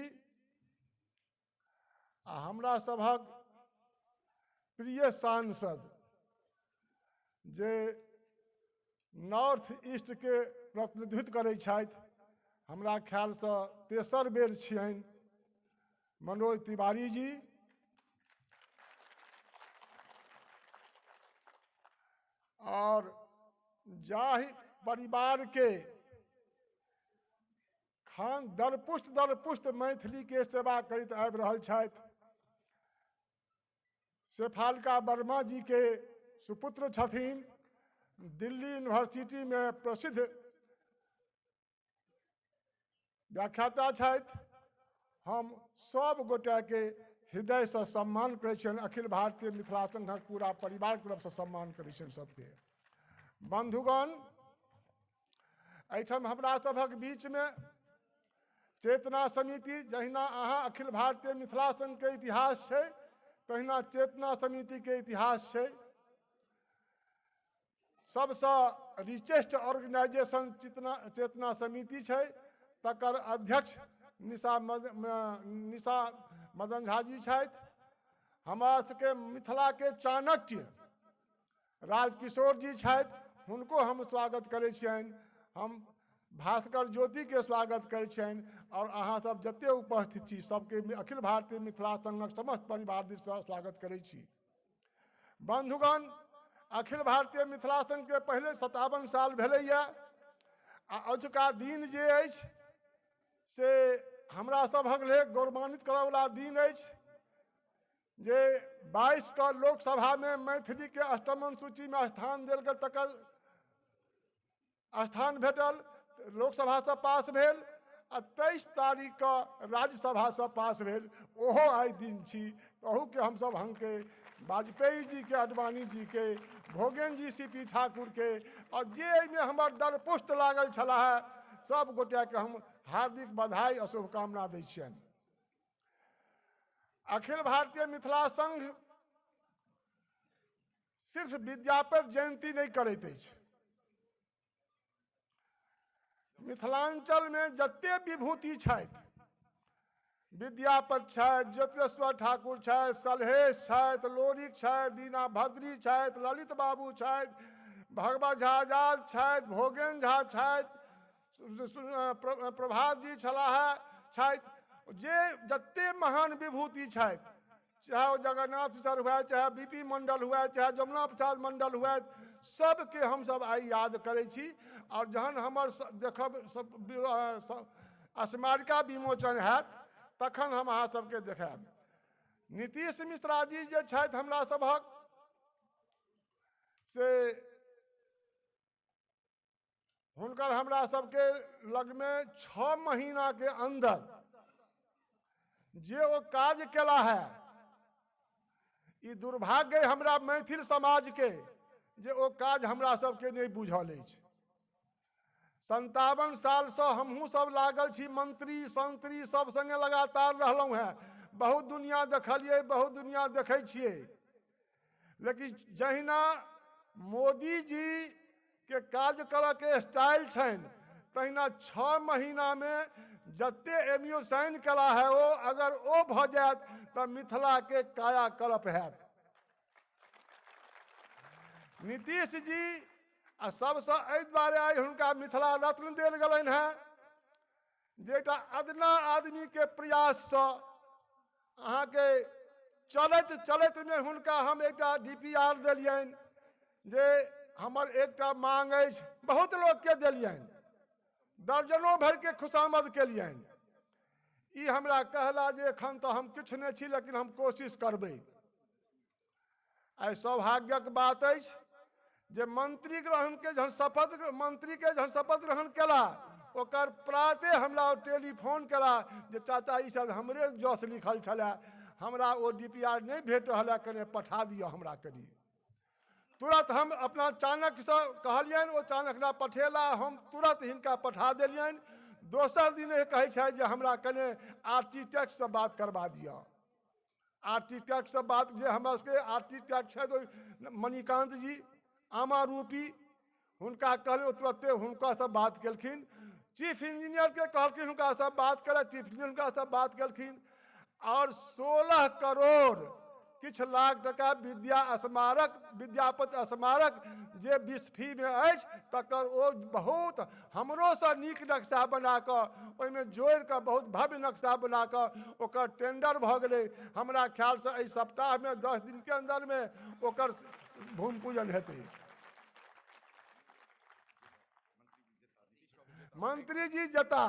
आ हमरा सभक प्रिय सांसद जे नॉर्थ ईस्ट के प्रतिनिधित्व करै छथि, हमरा ख्याल से तेसर बेर छियनि, मनोज तिवारी जी, और जाहि परिवार के खान दरपुष्ट मैथिली के सेवा करैत आबि रहल छथि, शेफालिका वर्मा जी के सुपुत्र छथिन, दिल्ली यूनिवर्सिटी में प्रसिद्ध व्याख्याता छथि। हम सब गोटा के हृदय से सम्मान करै छियनि, अखिल भारतीय मिथिला संघक पूरा परिवार के तरफ से सम्मान करै छियनि सबके। बंधुगण, एहिठाम हमरा सभक बीच में चेतना समिति, जहिना अहाँ अखिल भारतीय मिथिला संघ के इतिहास छै, तहिना चेतना समिति के इतिहास छै। सबसे रिचेस्ट ऑर्गेनाइजेशन चेतना समिति छै, तकर अध्यक्ष निशा मदन झा जी छथि। हमरा सबके मिथिला के चाणक्य राजकिशोर जी छथि, हुनको हम स्वागत करै छियनि। हम भास्कर ज्योति के स्वागत करै छियनि, और अहाँ सब जते उपस्थित छी सबके अखिल भारतीय मिथिला संघक समस्त परिवार दिस से स्वागत करै छी। बंधुगण, अखिल भारतीय मिथिला संघ के पहले 57 साल भेलैया, आ अजुका दिन जे अछि से हमरा सभक लेल गौरवान्वित करय वाला दिन अछि जे 22 के लोकसभा में मैथिली के अष्टम सूची में स्थान देल गेल, तकर स्थान भेटल, लोकसभा से पास भेल, आ 23 तारीख के राज्यसभा से पास भेल। ओहो आइ दिन छी, अहू के हम सब हंग के वाजपेयी जी के, अडवाणी जी के, भोगेन जी, सीपी ठाकुर के, और जे में हमर दरपुष्ट लागल छला है, सब गोटा के हम हार्दिक बधाई और शुभकामना दै छियनि। अखिल भारतीय मिथिला संघ सिर्फ विद्यापति जयंती नहीं करैत अछि। मिथिलांचल में जते विभूति छथि, विद्यापति छथि, ज्योतिषवर ठाकुर छथि, सलहेश छथि, लोरिक छथि, दीना भद्री छथि, ललित बाबू छथि, भगवत झा आजाद छथि, भोगेन झा छथि, प्रभात जी छलाह छथि, जे जते महान विभूति छथि, चाहे वो जगन्नाथ सर हुए, चाहे बीपी मंडल हुए, चाहे जमुना प्रसाद मंडल हुए, सबके हम सब आई याद करै छी। और जहन हमर देखब स्मारिका विमोचन हैत तखन हम अहाँ सबके देखायब। नीतीश मिश्रा जी जे छथि हमरा सभक से हुनकर हमरा सबके लग में 6 महीना के अंदर जे वो काज केला है, ई दुर्भाग्य हमरा मैथिल समाज के जे वो काज हमरा सबके नहीं बुझल अछि। 57 साल से हमहूँ सब लागल छी, मंत्री संतरी सब संगे लगातार रहलहुँ हैं, बहुत दुनिया देखलिए, बहुत दुनिया देखै छियै, लेकिन जहिना मोदी जी के काज करऽ के स्टाइल छनि, तहिना 6 महीना में जते एमयू साइन कला है वो अगर वो भ जायत तो मिथिला के कायाकल्प हैत। नीतीश जी आ सबसे एहि दुआरे आइ हुनका मिथिला रत्न देल गेलनि हैं जे एकटा अदना आदमी के प्रयास से अहाँ के चलत चलत में हुनका हम एकटा डीपीआर देलियनि जे हमर एकटा मांग अछि, बहुत लोग के देलियनि, दर्जनों भर के खुशामद केलियनि। ई हमरा कहला जे एखन तो हम किछु नहीं छी, लेकिन हम कोशिश करबै। आइ सौभाग्यक बात अछि जे मंत्री ग्रहण के जहन शपथ ग्रहण केला, ओकर प्राते हमरा टेलीफोन केला जे चाचा ई सब हमरे जस लिखल छलै, हमरा वो डीपीआर नहीं भेट रहल है, कने पठा दियो हमरा करी। तुरंत हम अपना चाणक्य से कहलियनि, वो चाणक्य पठेला, हम तुरंत हिनका पठा देलियनि। दोसर दिन कहै छै जे हमरा कने आर्किटेक्ट से बात करवा दिया। आर्किटेक्ट से बात जे हमरा सबके आर्किटेक्ट छै मणिकांत जी आमारूपी, हुनका कहलियनि, तुरंते हुनका से बात केलखिन। चीफ इंजीनियर के कहलखिन हुनका से बात करे, चीफ इंजीनियर हुनका से बात केलखिन और 16 करोड़ किछ लाख टका विद्यापति स्मारक जे बिस्फी में अछि तकर ओ बहुत हमरो से नीक नक्शा बना कऽ ओहिमे जोड़ि कऽ बहुत भव्य नक्शा बना कऽ ओकर टेंडर भऽ गेलै। हमरा ख्याल से एहि सप्ताह में 10 दिन के अंदर में ओकर भूमि पूजन हेतै। मंत्री जी जता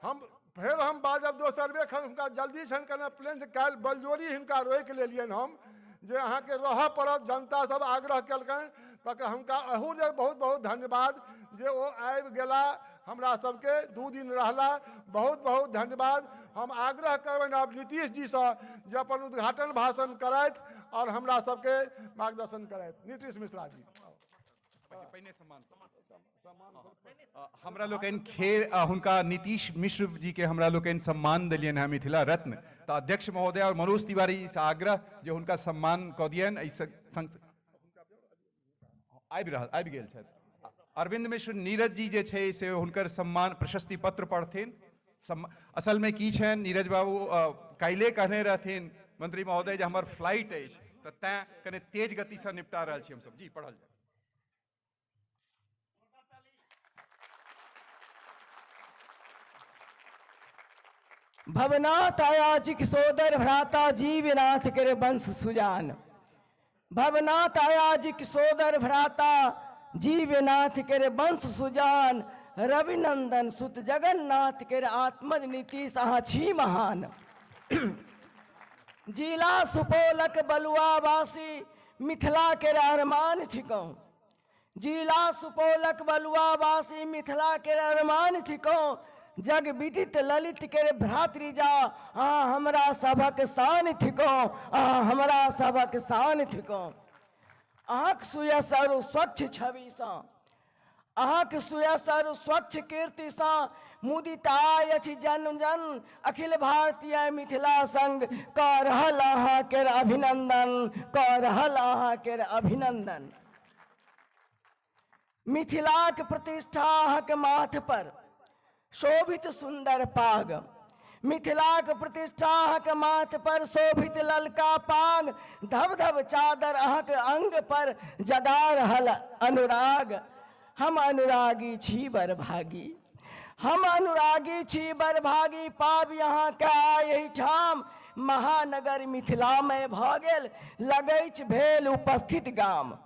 हम फिर हम बाजब दोसर बेर हुनका जल्दी छनि कने प्लेन से काल्हि बलजोरी हिनका रोकि लेलियनि हम जे अहाँके रहऽ पड़त, जनता सब आग्रह केलकनि, तक हुनका अहू जे बहुत बहुत धन्यवाद जे ओ आबि गेला, हमरा सबके 2 दिन रहला, बहुत बहुत धन्यवाद। हम आग्रह करबनि आब नीतीश जी से जे अपन उद्घाटन भाषण करथि और हमरा सबके मार्गदर्शन करथि। नीतीश मिश्रा जी हमरा लोकनि खेर हुनका नीतीश मिश्र जी के हमरा लोकनि सम्मान दिलियनि हैं मिथिला रत्न, तो अध्यक्ष महोदय और मनोज तिवारी से आग्रह जे हुनका सम्मान कऽ दियनि। आबि गेल छथि अरविंद मिश्र नीरज जी जे छै से हुनकर सम्मान प्रशस्ति पत्र पढ़थिन। असल में की छनि नीरज बाबू काल्हि कहने रहथिन मंत्री महोदय जे हमर फ्लाइट अछि, तो तैं कने तेज गति से निपटा रहल छी हमसब। जी पढ़ल जाए। भवनाथ आयाजिक सोदर भ्राता जीवनाथ के वंश सुजान। भवनाथ आयाजिक सोदर भ्राता जीवनाथ के वंश सुजान। रविनंदन सुत जगन्नाथ के आत्मज नीतीश अहाँ छी महान। जिला सुपौलक बलुआवासी मिथिला के अरमान थिकौ। जिला सुपौलक बलुआवासी मिथिला के अरमान थिकौ। जग विदित ललित के भ्रातृजा हमरा सभक शान थिको। हमरा सभक शान थिको। अहाँक सुयसर स्वच्छ छवि सा, अहाँक सुयसर स्वच्छ कीर्ति सा मुदिताय अछि जन जन। अखिल भारतीय मिथिला संघ कऽ रहल अहाँ के अभिनंदन, कऽ रहल अहाँ के अभिनंदन। मिथिलाक प्रतिष्ठा अहाँक माथ पर शोभित सुंदर पाग। मिथिलाक प्रतिष्ठा अहाँक माथ पर शोभित ललका पाग। धब धब चादर अहाँक अंग पर जगा रहल अनुराग। हम अनुरागी छी बर भागी, हम अनुरागी छी बर भागी। पाब यहाँ का यही ठाम महानगर मिथिला में भऽ गेल लगैछ भेल उपस्थित गाम।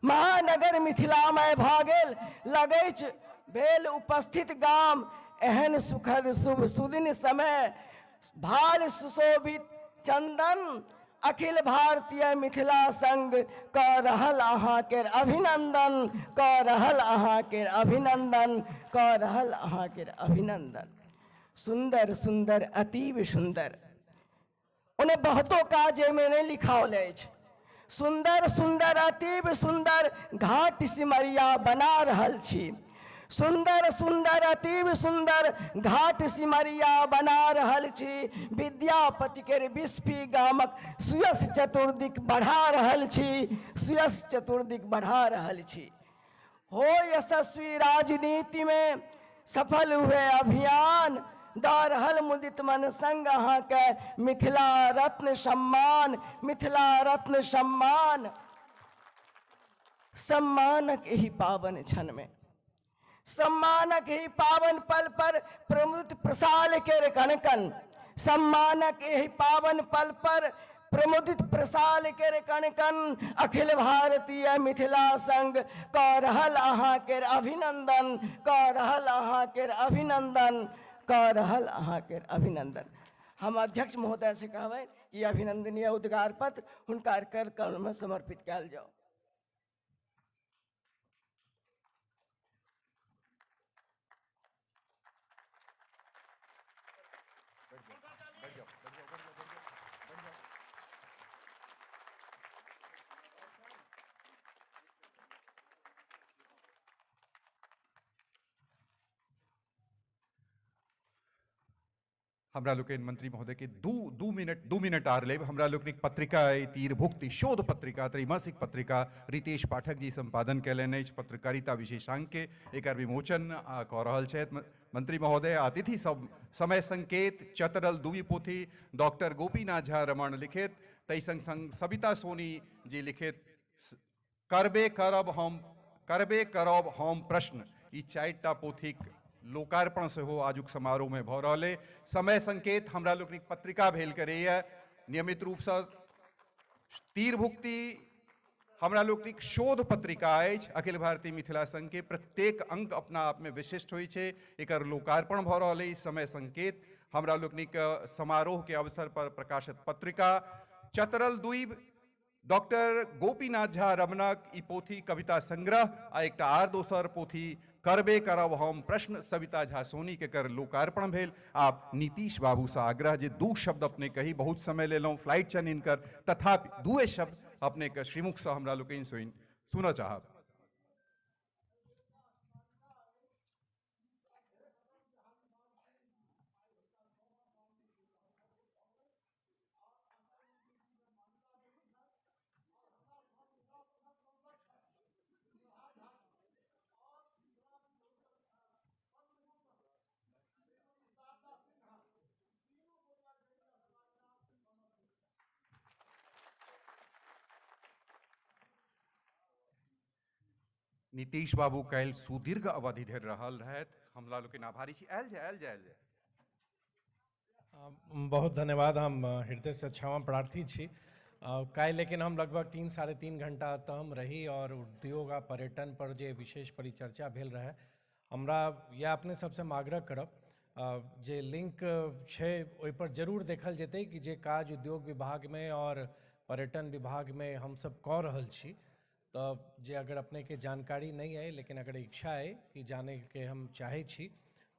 महानगर मिथिला में भऽ गेल लगैछ भेल उपस्थित गाम। एहन सुखद शुभ सुदिन समय भाल सुशोभित चंदन अखिल भारतीय मिथिला संघ कऽ रहल अहाँ के अभिनंदन, कऽ रहल अहाँ के अभिनंदन, कऽ रहल अहाँ के अभिनंदन। सुंदर सुंदर अतीब सुंदर, उन्हें बहुतों का जे मैंने लिखा है। सुंदर सुंदर अतीब सुंदर घाट सिमरिया बना रहल छी। सुंदर सुंदर अतीब सुंदर घाट सिमरिया बना रहल छी। विद्यापति के बिस्फी गामक सुयस चतुर्दिक बढ़ा रहल छी, सुयस चतुर्दिक बढ़ा रहल छी। हो यशस्वी राजनीति में सफल हुए अभियान, द रहल मुदित मन संग अहाँ के मिथिला रत्न सम्मान, मिथिला रत्न सम्मान। सम्मानक ही पावन क्षण में, सम्मानक ही पावन पल पर प्रमुख प्रसाल के कणकन, सम्मानक ही पावन पल पर प्रमुदित प्रसाल के कणकन। अखिल भारतीय मिथिला संघ कऽ रहल अहाँ के अभिनंदन, कऽ रहल अहाँ के अभिनंदन, कऽ रहल अहाँ के अभिनंदन। हम अध्यक्ष महोदय से कहबै कि अभिनंदनीय उद्गार पत्र हुनकर कर में समर्पित कयल जाओ। हमरा लोग मंत्री महोदय के दू मिनट आर लेब। हमरा लोग पत्रिका तीर भुक्ति शोध पत्रिका त्रैमासिक पत्रिका रितेश पाठक जी संपादन कैलन पत्रकारिता विशेषांक के एकर विमोचन कऽ रहल छथि। मंत्री महोदय अतिथि सब समय संकेत चतरल दुई पोथी डॉक्टर गोपीनाथ झा रमण लिखित, तै संग संग सविता सोनी जी लिखित करबे करब हम प्रश्न, ई 4टा पोथीक लोकार्पण से हो आजुक समारोह में भऽ रहल। समय संकेत हमरा लोग पत्रिका भेल करैया नियमित रूप से। तीर भुक्ति हमरा लोग शोध पत्रिका अछि अखिल भारतीय मिथिला संघ के। प्रत्येक अंक अपना आप में विशिष्ट होइ छै, एकर लोकार्पण भऽ रहल अछि। समय संकेत हमरा लोग समारोह के अवसर पर प्रकाशित पत्रिका। चतरल द्वीप डॉक्टर गोपीनाथ झा रमणक ई पोथी कविता संग्रह आ एकटा आर दोसर पोथी करबे करब हम प्रश्न सविता झा सोनी के कर लोकार्पण भेल। आप नीतीश बाबू से आग्रह जे 2 शब्द अपने कही, बहुत समय लेलौं, फ्लाइट छन इनकर, तथापि 2 शब्द अपने के श्रीमुख से हमरा लोग सुन चाहब। नीतीश बाबू काल्हि सुदीर्घ अवधि धरि रहल रहथि, हमरा लोग आभारी छी। आयल जाय। बहुत धन्यवाद। हम हृदय से क्षमा प्रार्थी छी। काल्हि लेकिन हम लगभग 3-3.5 घंटा तऽ हम रही और उद्योग आ पर्यटन पर जे विशेष परिचर्चा भेल रहे, हमरा यह अपने सबसे आग्रह करब जे लिंक छै ओहि पर जरूर देखल जेतै कि जे काज उद्योग विभाग में और पर्यटन विभाग में हम सब कऽ रहल छी, तो जे अगर अपने के जानकारी नहीं है लेकिन अगर इच्छा है कि जाने के हम चाहे छी,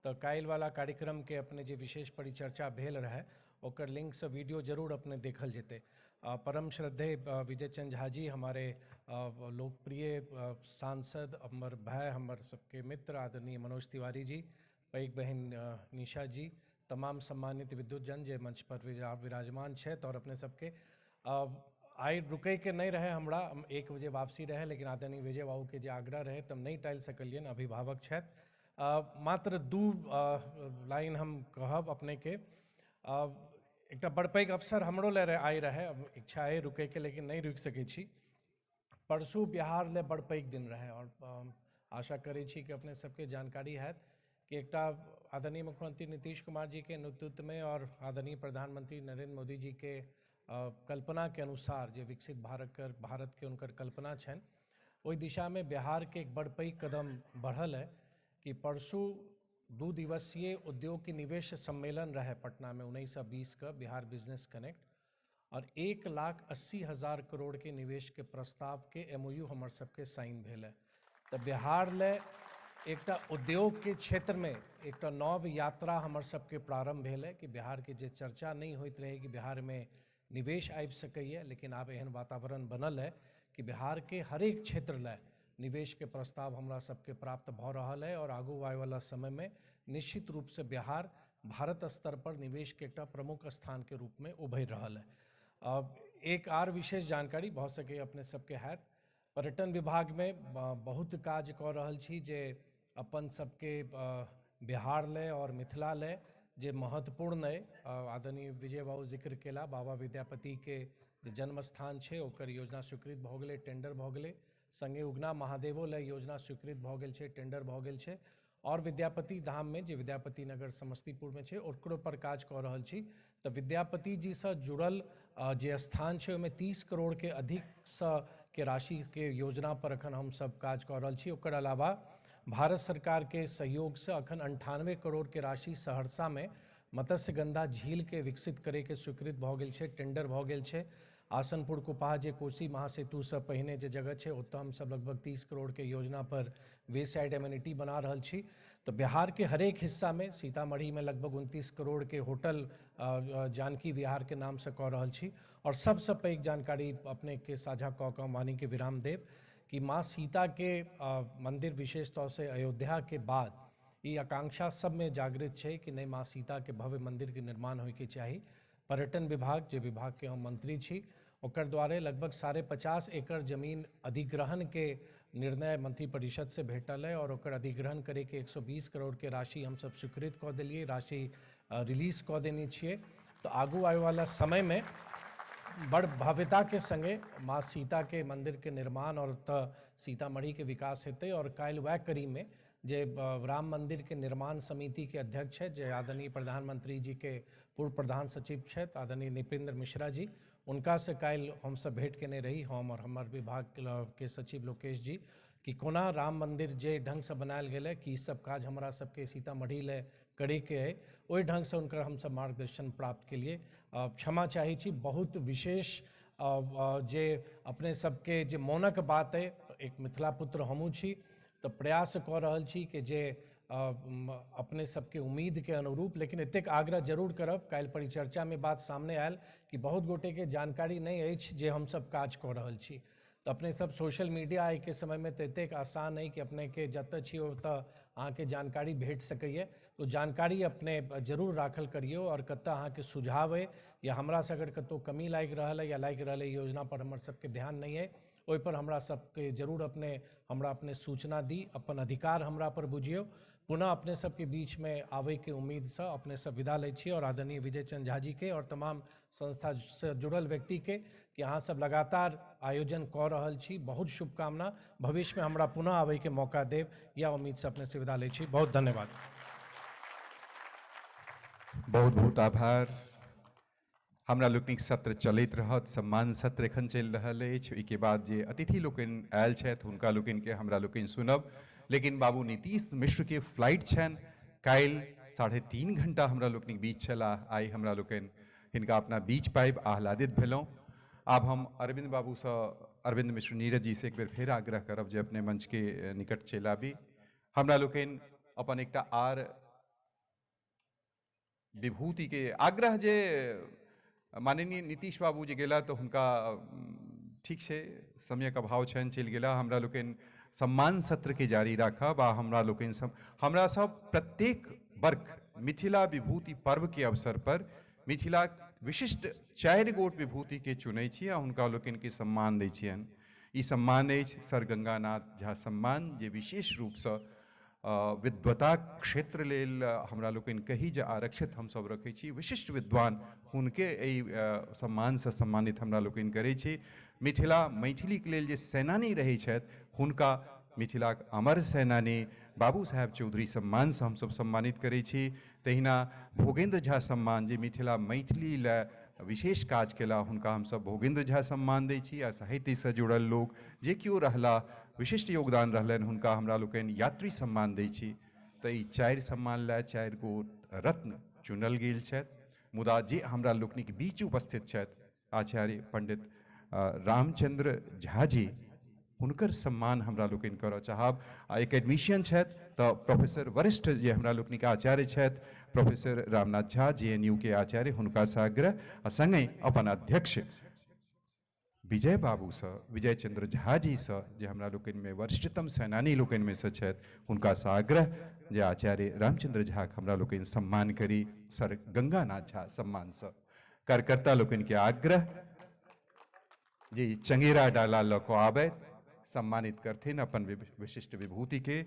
तो काल्हि वाला कार्यक्रम के अपने जे विशेष परिचर्चा भेल रहे ओकर लिंक से वीडियो जरूर अपने देखल जेते। परम श्रद्धेय विजय चंद्र झा जी, हमारे लोकप्रिय सांसद, हमर भाई, हमर सबके मित्र आदरणीय मनोज तिवारी जी, पैघ बहन निशा जी, तमाम सम्मानित विद्युत जन जे मंच पर विराजमान छथि और अपने सबके आई रुकै के नहीं रहे। हमरा 1 बजे वापसी रहे, लेकिन आदरणीय विजय बाबू के जे आग्रह रहे तब नहीं टालि सकलियन। अभिभावक छथि। मात्र 2 लाइन हम कहब अपने के। एक बड़ पैघ अवसर हमरो ले आई रहे, इच्छा है रुकै के लेकिन नहीं रुकि सकै छी। परसू बिहार ले बड़ पैघ दिन रहे और आशा करै छी कि अपने सबके जानकारी है कि एक आदरणीय मुख्यमंत्री नीतीश कुमार जी के नेतृत्व में और आदरणीय प्रधानमंत्री नरेंद्र मोदी जी के कल्पना के अनुसार जो विकसित भारत के उनकर कल्पना छन, ओहि दिशा में बिहार के एक बड़ पैघ कदम बढ़ल है कि परसू 2 दिवसीय उद्योग की निवेश सम्मेलन रहे पटना में 19 से 20 का बिहार बिजनेस कनेक्ट, और 1,80,000 करोड़ के निवेश के प्रस्ताव के MOU हमर सबके साइन भेल है। तो बिहार ले एकटा उद्योग के क्षेत्र में एकटा नव यात्रा हमर सबके प्रारंभ भेल है कि बिहार के जे चर्चा नहीं होइत रहे कि बिहार में निवेश आबि सकैए, लेकिन आब एहन वातावरण बनल है कि बिहार के हरेक क्षेत्र ले निवेश के प्रस्ताव हमरा सबके प्राप्त भ रहल है और आगू आए वाला समय में निश्चित रूप से बिहार भारत स्तर पर निवेश के एकटा प्रमुख स्थान के रूप में उभरि रहल है। अब एक आर विशेष जानकारी भऽ सके अपने सबके हैत, पर्यटन विभाग में बहुत काज कऽ रहल छी जे अपन सबके बिहार ले और मिथिला ले जे महत्वपूर्ण है। आदरणीय विजय बाबू जिक्र केला, बाबा विद्यापति के जे जन्म स्थान छै ओकर योजना स्वीकृत भऽ गेलै, टेंडर भऽ गेलै, संगे उगना महादेवो ले योजना स्वीकृत भऽ गेल छै, टेंडर भऽ गेल छै, और विद्यापति धाम में जे विद्यापति नगर समस्तीपुर में छै ओकरो पर काज कऽ रहल छी। तो विद्यापति जी से जुड़ल जे स्थान छै ओहिमे 30 करोड़ के अधिक के राशि के योजना पर अखन हम सब काज कऽ रहल छी। ओकर अलावा भारत सरकार के सहयोग से अखन 98 करोड़ के राशि सहरसा में मत्स्यगंधा झील के विकसित करे के स्वीकृत भऽ गेल छै, टेंडर भऽ गेल छै। आसनपुर कुपाह जे कोसी महासेतु से पहिने जे जगह छै ओतऽ हम सब लगभग 30 करोड़ के योजना पर वे साइड एम्यूनिटी बना रहल छी। तो बिहार के हरेक हिस्सा में सीतामढ़ी में लगभग 29 करोड़ के होटल जानकी विहार के नाम से कऽ रहल छी। और सबसे पैघ जानकारी अपने के साझा कऽ कऽ वाणी के विराम देव कि माँ सीता के मंदिर विशेष तौर से अयोध्या के बाद ये आकांक्षा सब में जागृत है कि नहीं माँ सीता के भव्य मंदिर के निर्माण होय के चाहिए। पर्यटन विभाग जे विभाग के हम मंत्री छी ओकर द्वारे लगभग 50.5 एकड़ जमीन अधिग्रहण के निर्णय मंत्री परिषद से भेटल है और ओकर अधिग्रहण करे के 120 करोड़ के राशि हम सब स्वीकृत कऽ देलिए, राशि रिलीज कऽ देने छिए। तो आगू आए वाला समय में बड़ भव्यता के संगे माँ सीता के मंदिर के निर्माण और सीतामढ़ी के विकास हेतै। और काल्हि वएह कड़ी में जे राम मंदिर के निर्माण समिति के अध्यक्ष है जे आदरणीय प्रधानमंत्री जी के पूर्व प्रधान सचिव छथि आदरणीय नृपेंद्र मिश्रा जी, उनका से काल्हि हम सब भेंट केने रही, हम और हमर विभाग के सचिव लोकेश जी, कि कोना राम मंदिर जे ढंग से बनायल गेल है कि सब काज हमरा सबके सीतामढ़ी ले करे के है, ओहि ढंग से उनकर हम सब मार्गदर्शन प्राप्त के लिए क्षमा चाही छी। बहुत विशेष जे अपने सबके जे मोनक बात है, एक मिथिला पुत्र हमहूँ छी तो प्रयास कऽ रहल छी कि जे अपने सबके उम्मीद के अनुरूप, लेकिन एतेक आग्रह जरूर करब, काल्हि परिचर्चा में बात सामने आयल कि बहुत गोटे के जानकारी नहीं अछि जे हम सब काज कऽ रहल छी। तो अपने सब सोशल मीडिया आइ के समय में तो एतेक आसान है कि अपने के जतऽ छी ओतऽ अहाँके जानकारी भेट सकैए। तो जानकारी अपने जरूर राखल करियो और कतऽ अहाँके सुझाव है या हमरा से अगर कतौ कमी लागि रहल है या लागि रहल है योजना पर हमर सबके ध्यान नहीं है, ओहि पर हमरा सबके जरूर अपने सूचना दी, अपन अधिकार हमरा पर बुझियो। पुनः अपने सबके बीच में आवे के उम्मीद से अपने सब विदा लै छी और आदरणीय विजय चंद्र झा जी के और तमाम संस्था से जुड़ल व्यक्ति के कि अहाँ सब लगातार आयोजन कऽ रहल छी, बहुत शुभकामना, भविष्य में हमरा पुनः आवे के मौका देव, यह उम्मीद से अपने से विदा लै छी। बहुत धन्यवाद। बहुत बहुत आभार। हमरा लोकनिक सत्र चलैत रहत, सम्मान सत्र एखन चलि रहल अछि, ओहिके बाद जे अतिथि लोकनि आयल छथि हुनका लोकनि के हमरा लोकनि सुनब, लेकिन बाबू नीतीश मिश्र के फ्लाइट छनि, काल्हि 3.5 घंटा हमरा लोकनिक बीच छलाह, आइ हमरा लोकनि हिनका अपना बीच पाबि आह्लादित भेलहुँ। आब हम अरविंद मिश्र नीरज जी से एक बेर फेर आग्रह करब जे अपने मंच के निकट चलि आबी। हमरा लोकनि अपन एकटा आर विभूति के आग्रह जे माननीय नीतीश बाबू जी गेला तो हुनका ठीक छै, समयक अभाव छनि, चलि गेला। हमरा लोकनि सम्मान सत्र के जारी राखब आ हमरा सब प्रत्येक वर्ष मिथिला विभूति पर्व के अवसर पर मिथिला विशिष्ट 4 गोट विभूति के चुनै छी आ हुनका लोकनि के सम्मान दै छियनि। ई सम्मान अछि सर गंगानाथ झा सम्मान, जे विशेष रूप से विद्वता क्षेत्र लेल हमरा लोकनि कही जे आरक्षित हम सब रखै छी, विशिष्ट विद्वान हुनके एहि सम्मान से सम्मानित हमरा लोकनि करै छी। मिथिला मैथिली के लेल जे सेनानी रहै छथि हुनका मिथिलाक अमर सेनानी बाबू साहेब चौधरी सम्मान से हम सब सम्मानित करै छी। तहिना भोगेंद्र झा सम्मान जे मिथिला मैथिली ले विशेष काज केला, हुनका हम सब भोगेंद्र झा सम्मान दै छी। आ साहित्य से जुड़ल लोग जे केओ रहला, विशिष्ट योगदान रहलनि, हुनका हमरा लोकनि यात्री सम्मान दै छी। तऽ ई 4 सम्मान ले 4 गो रत्न चुनल गेल छथि, मुदा जे हमरा लोकनिक बीच उपस्थित छथि आचार्य पंडित रामचंद्र झा जी, हुनकर सम्मान हमरा लोकनि करऽ चाहब। एकेडमिशियन छथि तऽ प्रोफेसर वरिष्ठ जे हमरा लोकनिक आचार्य छथि प्रोफेसर रामनाथ झा JNU के आचार्य, हुनकासँ आग्रह आ संगे अपन अध्यक्ष विजय बाबूसँ, विजय चंद्र झा जीसँ जे हमरा लोकनिमे वरिष्ठतम सेनानी लोकनिमे सँ छथि, हुनकासँ आग्रह जे आचार्य रामचंद्र झा हमरा लोकनि सम्मान करी सर गंगानाथ झा सम्मानसँ। कार्यकर्ता लोकनिके आग्रह जी चंगेरा डाला लऽ कऽ आबैत सम्मानित करथिन अपन विशिष्ट विभूति के।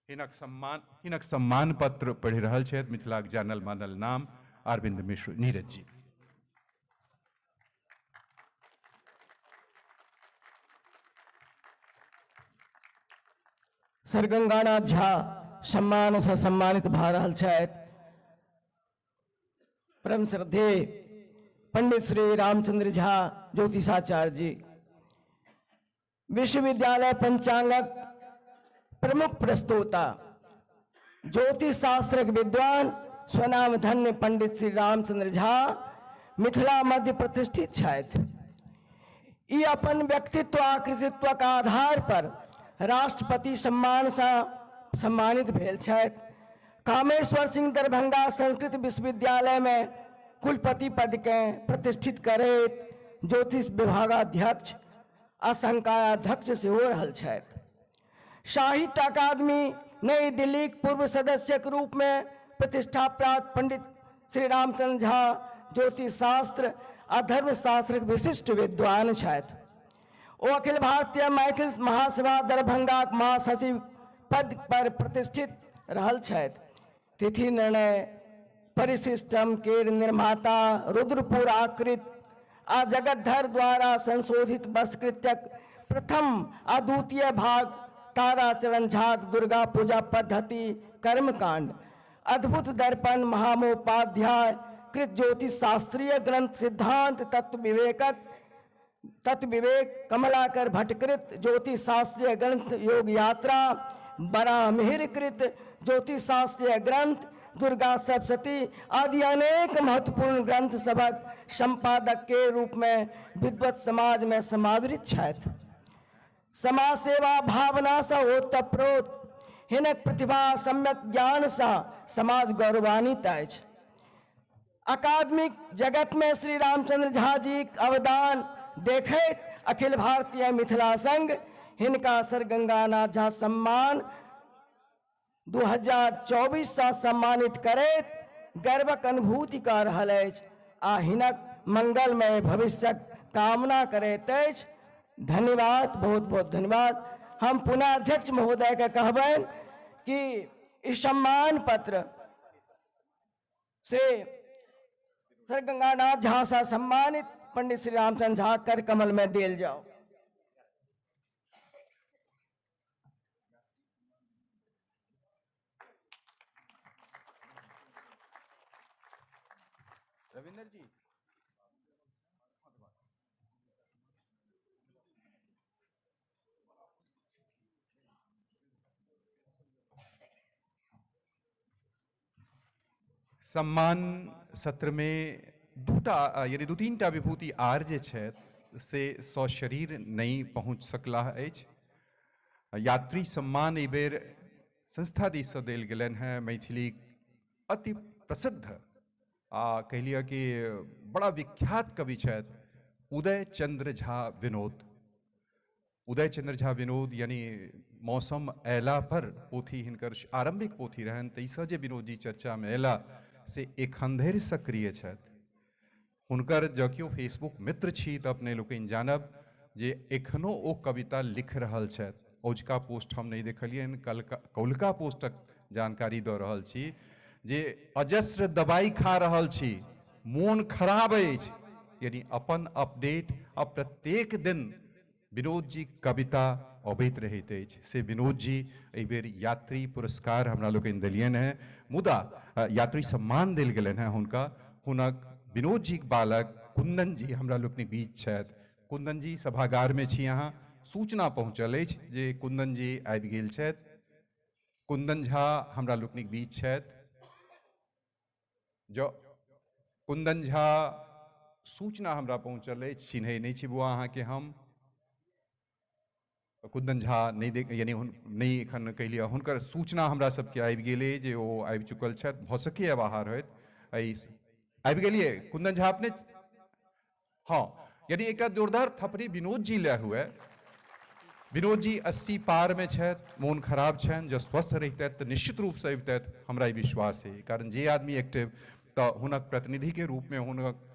हिनक सम्मान पत्र पढ़ि रहल छथि मिथिलाक जानल मानल नाम अरविंद मिश्र नीरज जी। सर गंगानाथ झा सम्मान से सम्मानित भऽ रहल छथि। परम श्रद्धेय पंडित श्री रामचंद्र झा ज्योतिषाचार्य जी, विश्वविद्यालय पंचांगक प्रमुख प्रस्तोता, ज्योतिष शास्त्रक विद्वान स्वनाम धन्य पंडित श्री रामचंद्र झा मिथिला मध्य प्रतिष्ठित छथि। ई अपन व्यक्तित्व आ कृतित्वक आधार पर राष्ट्रपति सम्मान से सम्मानित भेल छथि। कामेश्वर सिंह दरभंगा संस्कृत विश्वविद्यालय में कुलपति पद के प्रतिष्ठित करैत ज्योतिष विभागाध्यक्ष आ संकायाध्यक्ष सेहो रहल छथि। साहित्य अकादमी नई दिल्ली पूर्व सदस्य के रूप में प्रतिष्ठा प्राप्त पंडित श्री रामचंद्र झा ज्योतिष शास्त्र आ धर्मशास्त्र विशिष्ट विद्वान छथि। ओ अखिल भारतीय मैथिल महासभा दरभंगा महासचिव पद पर प्रतिष्ठित रहल छथि। तिथि निर्णय परिशिष्टम के निर्माता रुद्रपुर आकृत आ जगतधर द्वारा संशोधित बसकृत्यक प्रथम आ द्वितीय भाग ताराचरण झा दुर्गा पूजा पद्धति कर्मकांड अद्भुत दर्पण महामोपाध्याय कृत ज्योतिष शास्त्रीय ग्रंथ सिद्धांत तत्व विवेक कमलाकर भट्टकृत ज्योतिष शास्त्रीय ग्रंथ योग यात्रा बरामिहिर कृत ज्योतिष शास्त्रीय ग्रंथ दुर्गा सप्तशती आदि अनेक महत्वपूर्ण ग्रंथ सबक संपादक के रूप में विद्वत समाज में समादृत छथि। समाज सेवा भावना से ओतप्रोत हिनक प्रतिभा सम्यक ज्ञान से समाज गौरवान्वित अछि। अकादमिक जगत में श्री रामचंद्र झा जी अवदान देखैत अखिल भारतीय मिथिला संघ हिनका सर गंगानाथ झा सम्मान 2024 से सम्मानित करैत गर्वक अनुभूति कऽ रहल अछि आ हिनक मंगलमय भविष्यक कामना करैत अछि। धन्यवाद, बहुत बहुत धन्यवाद। हम पुनः अध्यक्ष महोदय के कहबनि कि इस सम्मान पत्र से सर गंगानाथ झा से सम्मानित पंडित श्री रामचंद्र झा कर कमल में देल जाओ। रविंदर जी सम्मान सत्र में यानी दू तीन टा विभूति आर जे छथि से सशरीर नहीं पहुँच सकला अछि। यात्री सम्मान एहि बेर संस्था दिससँ देल गेलनि हैं। मैथिली अति प्रसिद्ध आ कहलिए कि बड़ा विख्यात कवि छथि उदय चंद्र झा विनोद। उदय चंद्र झा विनोद यानी मौसम अयला पर पोथी हिनकर आरंभिक पोथी रहनि, ताहिसँ जे विनोद जी चर्चा में अयला से एखन धरि सक्रिय छथि। हुनकर जँ केओ फेसबुक मित्र छी तऽ अपने लोकनि जानब जे एखनो ओ कविता लिख रहल छथि। औजका पोस्ट हम नहीं देखलियनि, कौलका पोस्टक जानकारी दऽ रहल छी जे अजस्र दवाई खा रहल छी, मोन खराब अछि, यानी अपन अपडेट अब प्रत्येक दिन विनोद जी कविता अबैत रहैत अछि। से विनोद जी एहि बेर यात्री पुरस्कार हमरा लोकनि देलियनि हैं, मुदा यात्री सम्मान देल गेलनि हैं हुनका। हुनक विनोद जी बालक कुंदन जी हमरा लोकनिक बीच छथि। कुंदन जी सभागार में छी अहाँ, सूचना पहुँचल अछि जे कुंदन जी आबि गेल छथि। कुंदन झा हमरा लोकनिक बीच छथि। जो कुंदन झा सूचना हमरा पहुँचल अछि, चिन्है नहीं छी बुआ अहाँ के हम। कुंदन झा नहीं देख यानी नहीं एखन कहलिए हुनकर सूचना हमरा सबके आबि गेलै जे ओ आबि चुकल छथि, भऽ सकैए बाहर होइत। आबि गेलिए कुंदन झा अपने? हाँ, यानी एक जोरदार थपड़ी विनोद जी ले हुए। विनोद जी 80 पार में छथि, मोन खराब छनि, जब स्वस्थ रहितथि तऽ निश्चित रूप से अबितथि, हमरा ई विश्वास है। कारण जे आदमी एक्टिव तऽ हुनक प्रतिनिधि के रूप में हुनक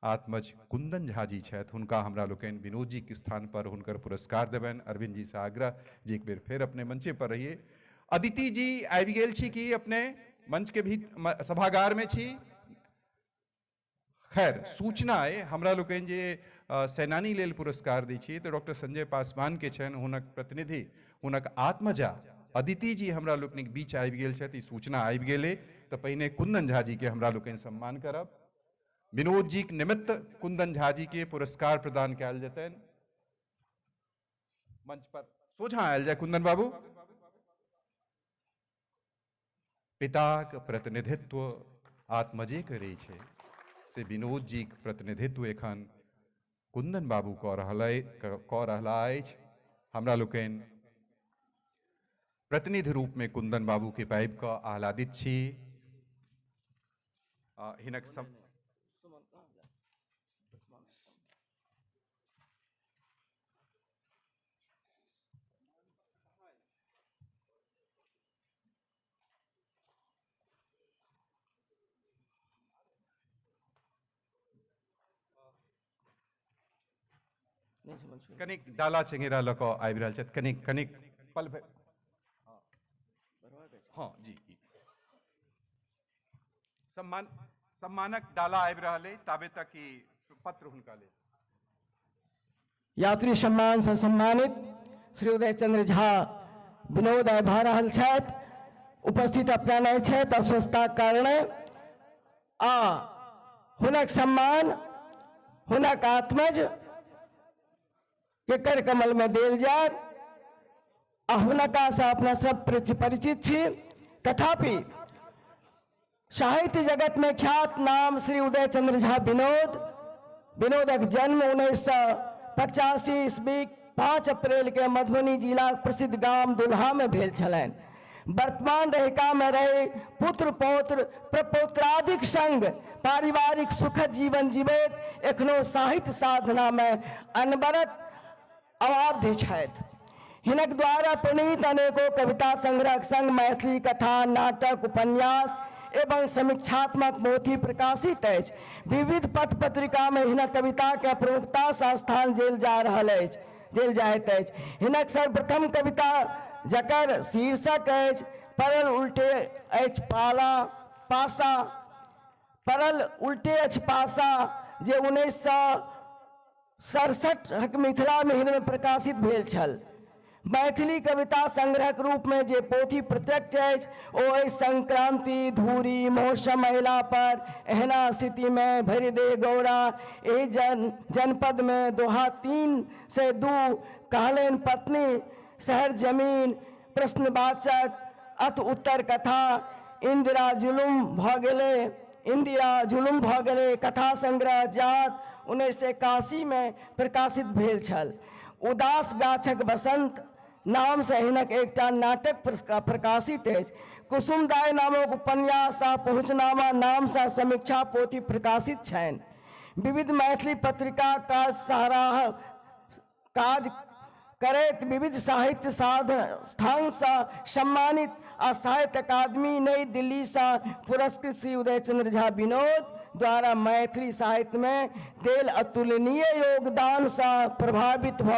आत्मज कुंदन झा जी छथि, हुनका हमरा लोकनि विनोद जी के स्थान पर हुनकर पुरस्कार देबनि। अरविंद जी से आग्रह जी एक बेर फिर अपने मंचे पर रहिए। अदिति जी आबि गेल छी कि अपने मंच के भी सभागार में छी? खैर सूचना है हमरा लोकनि जे सेनानी लेल पुरस्कार दै छी तऽ डॉक्टर संजय पासवान के छनि, हुनक प्रतिनिधि हुनक आत्मजा अदिति जी हमरा लोकनिक बीच आबि गेल छथि। ई सूचना आबि गेलै तऽ पहिने कुंदन झा जी के हमरा लोकनि सम्मान करब। विनोद जी के निमित्त कुंदन झा जी के पुरस्कार प्रदान कयल जेतनि। मंच पर सोझा आयल जाय कुंदन बाबू। पिताक प्रतिनिधित्व आत्मजे करै छै, से विनोद जी के प्रतिनिधित्व एखन कुंदन बाबू कऽ रहला अछि। हमरा लोकनि प्रतिनिधि रूप में कुंदन बाबू के पाबि कऽ आह्लादित छी। हिनक कनिक डाला चंगेरा लऽ कऽ आबि रहल छथि, कनिक पल भरि। हाँ जी, सम्मानक डाला आबि रहल है, ताबे तक कि पत्र हुनका ले। यात्री सम्मान से सम्मानित श्री उदय चंद्र झा विनोद आइ भऽ रहल छथि। उपस्थित अपना नहीं छथि अस्वस्थता कारणे, आ हुनक सम्मान हुनक आत्मज के कर कमल में देल जाय। आ हुनका से अपना सब परिचित छी, तथापि साहित्य जगत में ख्यात नाम श्री उदय चंद्र झा विनोदक जन्म 1985 ईस्वी 5 अप्रैल के मधुबनी जिला प्रसिद्ध गाम दुल्हा में भेल छलनि। वर्तमान रहिका में रहे पुत्र पौत्र प्रपौत्रादिक संग पारिवारिक सुखद जीवन जीवैत एखनो साहित्य साधना में अनवरत अवाध्य छथि। हिनक द्वारा प्रणीत अनेकों कविता संग्रह संग मैथिली कथा, नाटक, उपन्यास एवं समीक्षात्मक पोथी प्रकाशित अछि। विविध पत्र पत्रिका में हिनक कविता के प्रमुखता से स्थान देल जाइत अछि। हिनक सर्वप्रथम कविता जकर शीर्षक अछि परल उल्टे अछि पासा, जे 1967 मिथिला में प्रकाशित भेल छल। मैथिली कविता संग्रह के रूप में जे पोथी प्रत्यक्ष अछि ओ संक्रांति, धूरी, मौसम महिला पर, एहना स्थिति में भरि दे गौरा, एहि जनपद में दोहा 3 से 2, कहलेन पत्नी, शहर जमीन, प्रश्नवाचक, अथ उत्तर कथा, इंदिरा जुलुम भऽ गेलै, कथा संग्रह जात 1981 में प्रकाशित भेल छल। उदास गाछक बसंत नाम से हिनक एकटा नाटक प्रकाशित अछि। कुसुमदाय नामक उपन्यास आ पहुँचनामा नाम से समीक्षा पोथी प्रकाशित छनि। विविध मैथिली पत्रिका काज करैत विविध साहित्य संस्थान से सम्मानित आ साहित्य अकादमी नई दिल्ली से पुरस्कृत श्री उदय चंद्र झा विनोद द्वारा मैथिली साहित्य में देल अतुलनीय योगदान से प्रभावित भ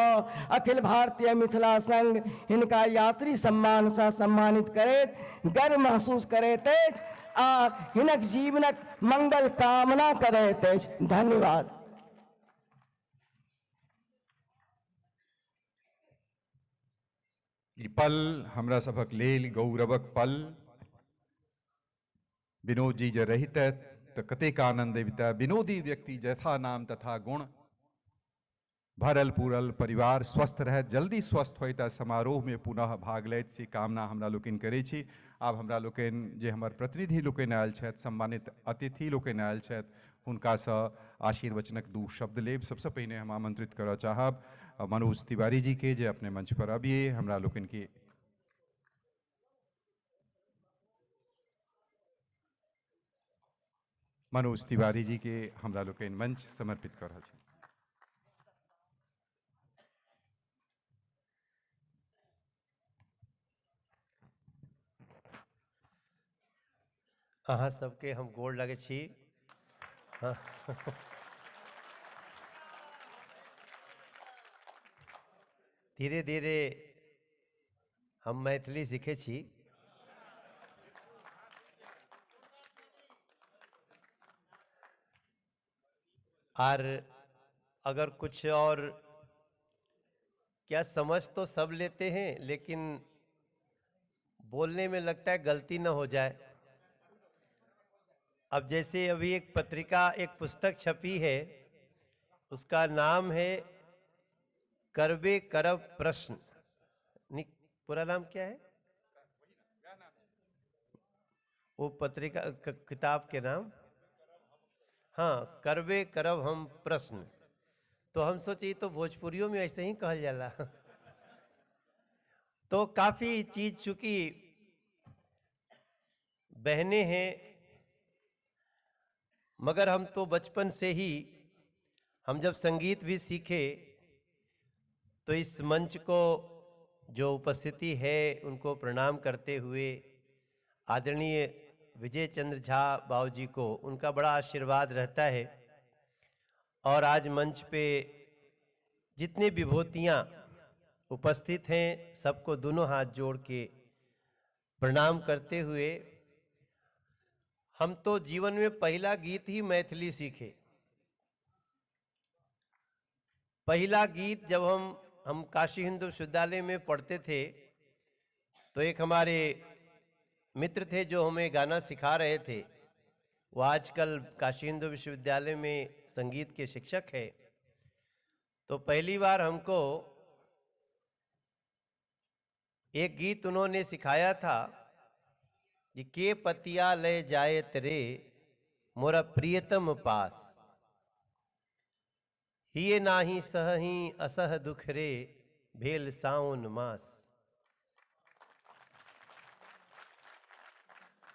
अखिल भारतीय मिथिला संघ हिनका यात्री सम्मान से सम्मानित करैत गर्व महसूस करैत अछि आ हिनक जीवनक मंगल कामना करैत अछि। धन्यवाद। ई पल हमरा सभक लेल गौरवक पल। विनोद जी जे रहिते तो कतेक आनंद अबिता। विनोदी व्यक्ति जैसा नाम तथा गुण, भरल पूरल परिवार स्वस्थ रहे, जल्दी स्वस्थ होय तऽ समारोह में पुनः भाग लैत सी कामना हमरा लोकनि करै छी। आब हमरा लोकनि जे हमर प्रतिनिधि लोकनि आयल छथि, सम्मानित अतिथि लोकनि आयल छथि, हुनकासँ आशीर्वचनक दू शब्द लेब। सबसँ पहिने हम आमंत्रित करऽ चाहब मनोज तिवारी जी के, जे अपने मंच पर अबिए हमरा लोकनि के मनोज तिवारी जी के हमरा लोकनि मंच समर्पित कर रहल छी। अहाँ सबके हम गोड़ लगे छी। हाँ। धीरे धीरे हम मैथिली सीखे छी। और अगर कुछ और क्या समझ तो सब लेते हैं, लेकिन बोलने में लगता है गलती न हो जाए। अब जैसे अभी एक पत्रिका, एक पुस्तक छपी है, उसका नाम है करबे करब प्रश्न। पूरा नाम क्या है वो पत्रिका किताब के नाम? हाँ, करबे करब हम प्रश्न। तो हम सोचे तो भोजपुरियों में ऐसे ही कहल जाला। तो काफी चीज चूंकि बहने हैं, मगर हम तो बचपन से ही, हम जब संगीत भी सीखे तो इस मंच को जो उपस्थिति है उनको प्रणाम करते हुए आदरणीय विजय चंद्र झा बाबूजी को उनका बड़ा आशीर्वाद रहता है। और आज मंच पे जितने विभूतियाँ उपस्थित हैं सबको दोनों हाथ जोड़ के प्रणाम करते हुए, हम तो जीवन में पहला गीत ही मैथिली सीखे। पहला गीत जब हम काशी हिंदू विश्वविद्यालय में पढ़ते थे तो एक हमारे मित्र थे जो हमें गाना सिखा रहे थे। वो आजकल काशी हिंदू विश्वविद्यालय में संगीत के शिक्षक है। तो पहली बार हमको एक गीत उन्होंने सिखाया था कि के पतिया ले जाए तेरे मोरा प्रियतम पास, हिये नाही सहही असह दुख रे भेल साउन मास।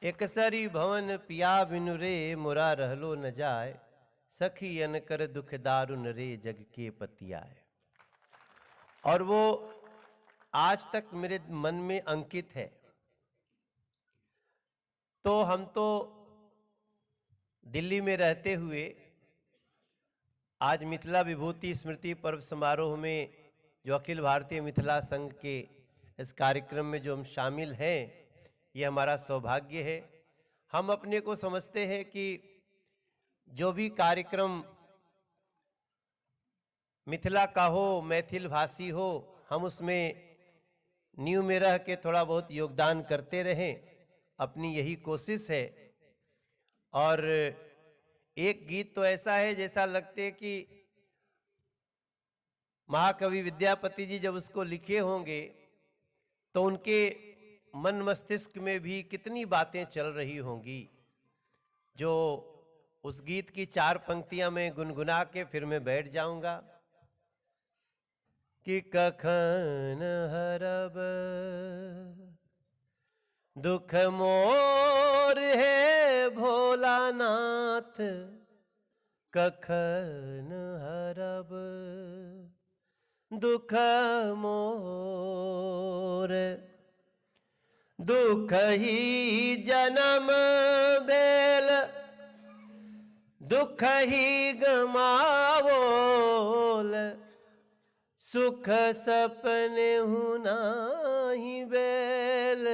एकसरी भवन पिया बिनु रे मोरा रहलो न जाए, सखी अन कर दुख दारुन रे जग के पतियाए। और वो आज तक मेरे मन में अंकित है। तो हम तो दिल्ली में रहते हुए आज मिथिला विभूति स्मृति पर्व समारोह में जो अखिल भारतीय मिथिला संघ के इस कार्यक्रम में जो हम शामिल हैं, ये हमारा सौभाग्य है। हम अपने को समझते हैं कि जो भी कार्यक्रम मिथिला का हो, मैथिल भाषी हो, हम उसमें नींव में रह के थोड़ा बहुत योगदान करते रहें, अपनी यही कोशिश है। और एक गीत तो ऐसा है जैसा लगते कि महाकवि विद्यापति जी जब उसको लिखे होंगे तो उनके मन मस्तिष्क में भी कितनी बातें चल रही होंगी। जो उस गीत की 4 पंक्तियां मैं गुनगुना के फिर मैं बैठ जाऊंगा कि कखन हरब दुख मोर है भोलानाथ, कखन हरब दुख मोर, दुख ही जन्म बेल दुख ही गमावोल, सुख सपने हुनाही बेल,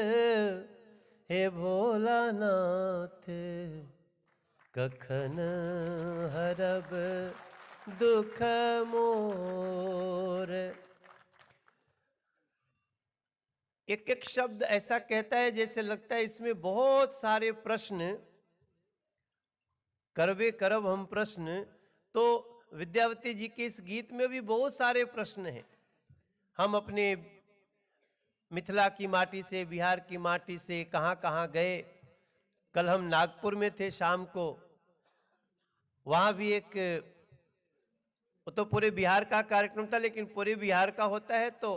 हे भोलानाथ कखन हरब दुख मोर। एक एक शब्द ऐसा कहता है जैसे लगता है इसमें बहुत सारे प्रश्न, करबे करब हम प्रश्न। तो विद्यावती जी के इस गीत में भी बहुत सारे प्रश्न हैं। हम अपने मिथिला की माटी से, बिहार की माटी से कहाँ कहाँ गए। कल हम नागपुर में थे शाम को, वहाँ भी एक, वो तो पूरे बिहार का कार्यक्रम था, लेकिन पूरे बिहार का होता है तो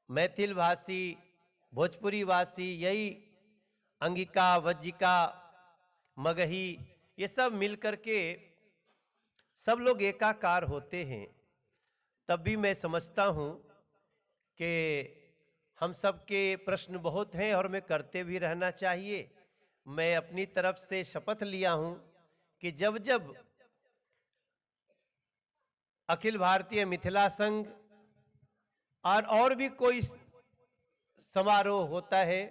मैथिल भाषी, भोजपुरी भाषी, यही अंगिका, वज्जिका, मगही, ये सब मिल करके सब लोग एकाकार होते हैं। तब भी मैं समझता हूँ कि हम सबके प्रश्न बहुत हैं और हमें करते भी रहना चाहिए। मैं अपनी तरफ से शपथ लिया हूँ कि जब जब अखिल भारतीय मिथिला संघ और भी कोई समारोह होता है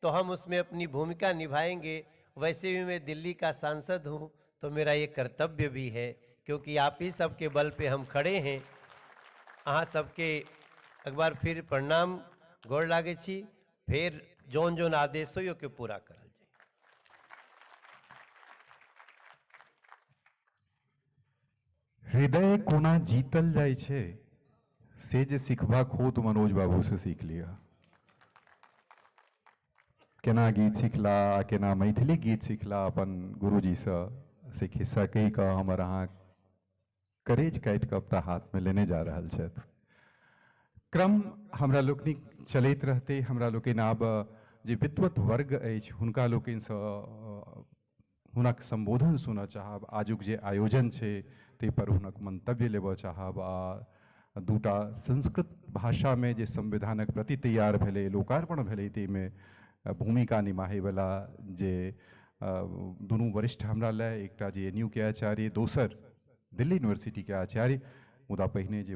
तो हम उसमें अपनी भूमिका निभाएंगे। वैसे भी मैं दिल्ली का सांसद हूँ तो मेरा ये कर्तव्य भी है, क्योंकि आप ही सबके बल पे हम खड़े हैं। अहाँ सबके एक बार फिर प्रणाम, गोड़ लागे छी। फिर जोन जोन आदेश हो के पूरा करल जाए। हृदय कोना जीतल जाय छे से जे सिखबाक हो तो मनोज बाबू से सीख लिया। केना गीत सीखला, केना मैथिली गीत सीखला, अपन गुरुजी से खिस्सा कही का हमर अहाँ करेज काटि कऽ अपना हाथ में लेने जा रहल छथि। क्रम हमरा लोकनिक चलैत रहते। हमरा लोकनि आब जे विद्वत वर्ग अछि हुनका लोकनिसँ हुनक संबोधन सुनऽ चाहब। आजुक जे आयोजन छै ताहि पर हुनक मंतव्य लेबऽ चाहब। आ दूटा संस्कृत भाषा में जे संविधानक प्रति तैयार भेलै, लोकार्पण भेलै, ताहिमे भूमिका निभाबैवला जे दुनू वरिष्ठ हमरा लए, एकटा JNU के आचार्य, दोसर दिल्ली यूनिवर्सिटी के आचार्य, मुदा पहिने जे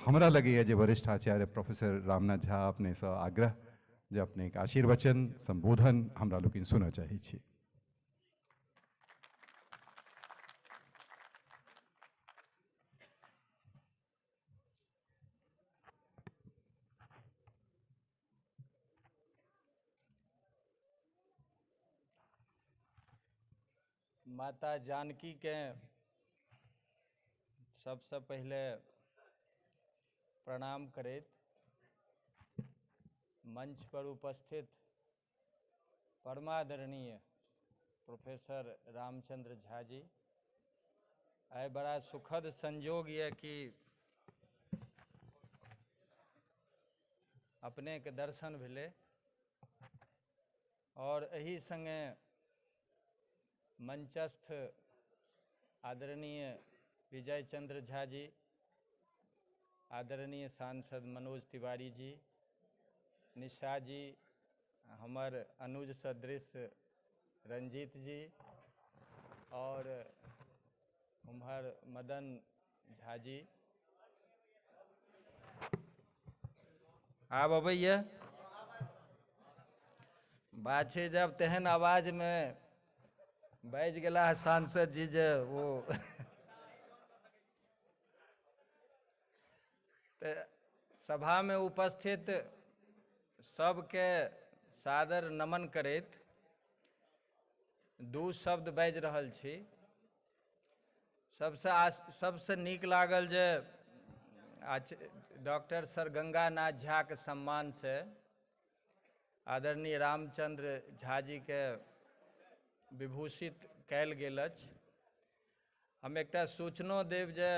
हमरा लगैए जे वरिष्ठ आचार्य प्रोफेसर रामनाथ झा अपने से आग्रह जे अपने एक आशीर्वचन संबोधन हमरा लोकनि सुनऽ चाहै छी। माता जानकी के सबसे पहले प्रणाम करैत मंच पर उपस्थित परमादरणीय प्रोफेसर रामचंद्र झा जी, आइ बड़ा सुखद संयोग ये कि अपने के दर्शन भेले और एही संगे मंचस्थ आदरणीय विजय चंद्र झा जी, आदरणीय सांसद मनोज तिवारी जी, निशा जी, हमर अनुज सदृश रंजीत जी और उम्हर मदन झा जी। आब अबैया बात छै जब तेहन आवाज में बाजि गेला है सांसद जी जे वो तो सभा में उपस्थित सबके सादर नमन करैत दू शब्द बाजि रहल छी। सबसे नीक लागल जे डॉक्टर सर गंगानाथ झा के सम्मान से आदरणीय रामचंद्र झा जी के विभूषित कयल गेल अछि। हम एकटा सूचनो देब जे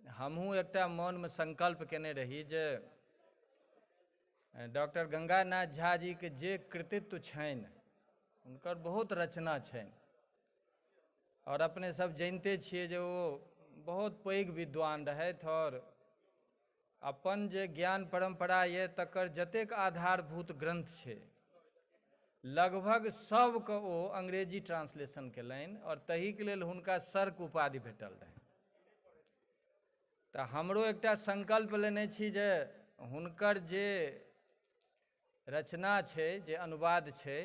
हमहूँ एकटा मन में संकल्प केने रही जे डॉक्टर गंगानाथ झा जी के जे कृतित्व छनि, हुनकर बहुत रचना छनि और अपने सब जानते छियै जे वो बहुत पैघ विद्वान रहथि और अपन जे ज्ञान परंपरा ये तकर जतेक आधारभूत ग्रंथ छै लगभग सबके ओ अंग्रेजी ट्रांसलेशन केलनि और तहीके लेल हुनका सर्क उपाधि भेटल रहनि। तऽ हमरो एकटा संकल्प लेने छी जे हुनकर जे रचना छै, जे अनुवाद छै,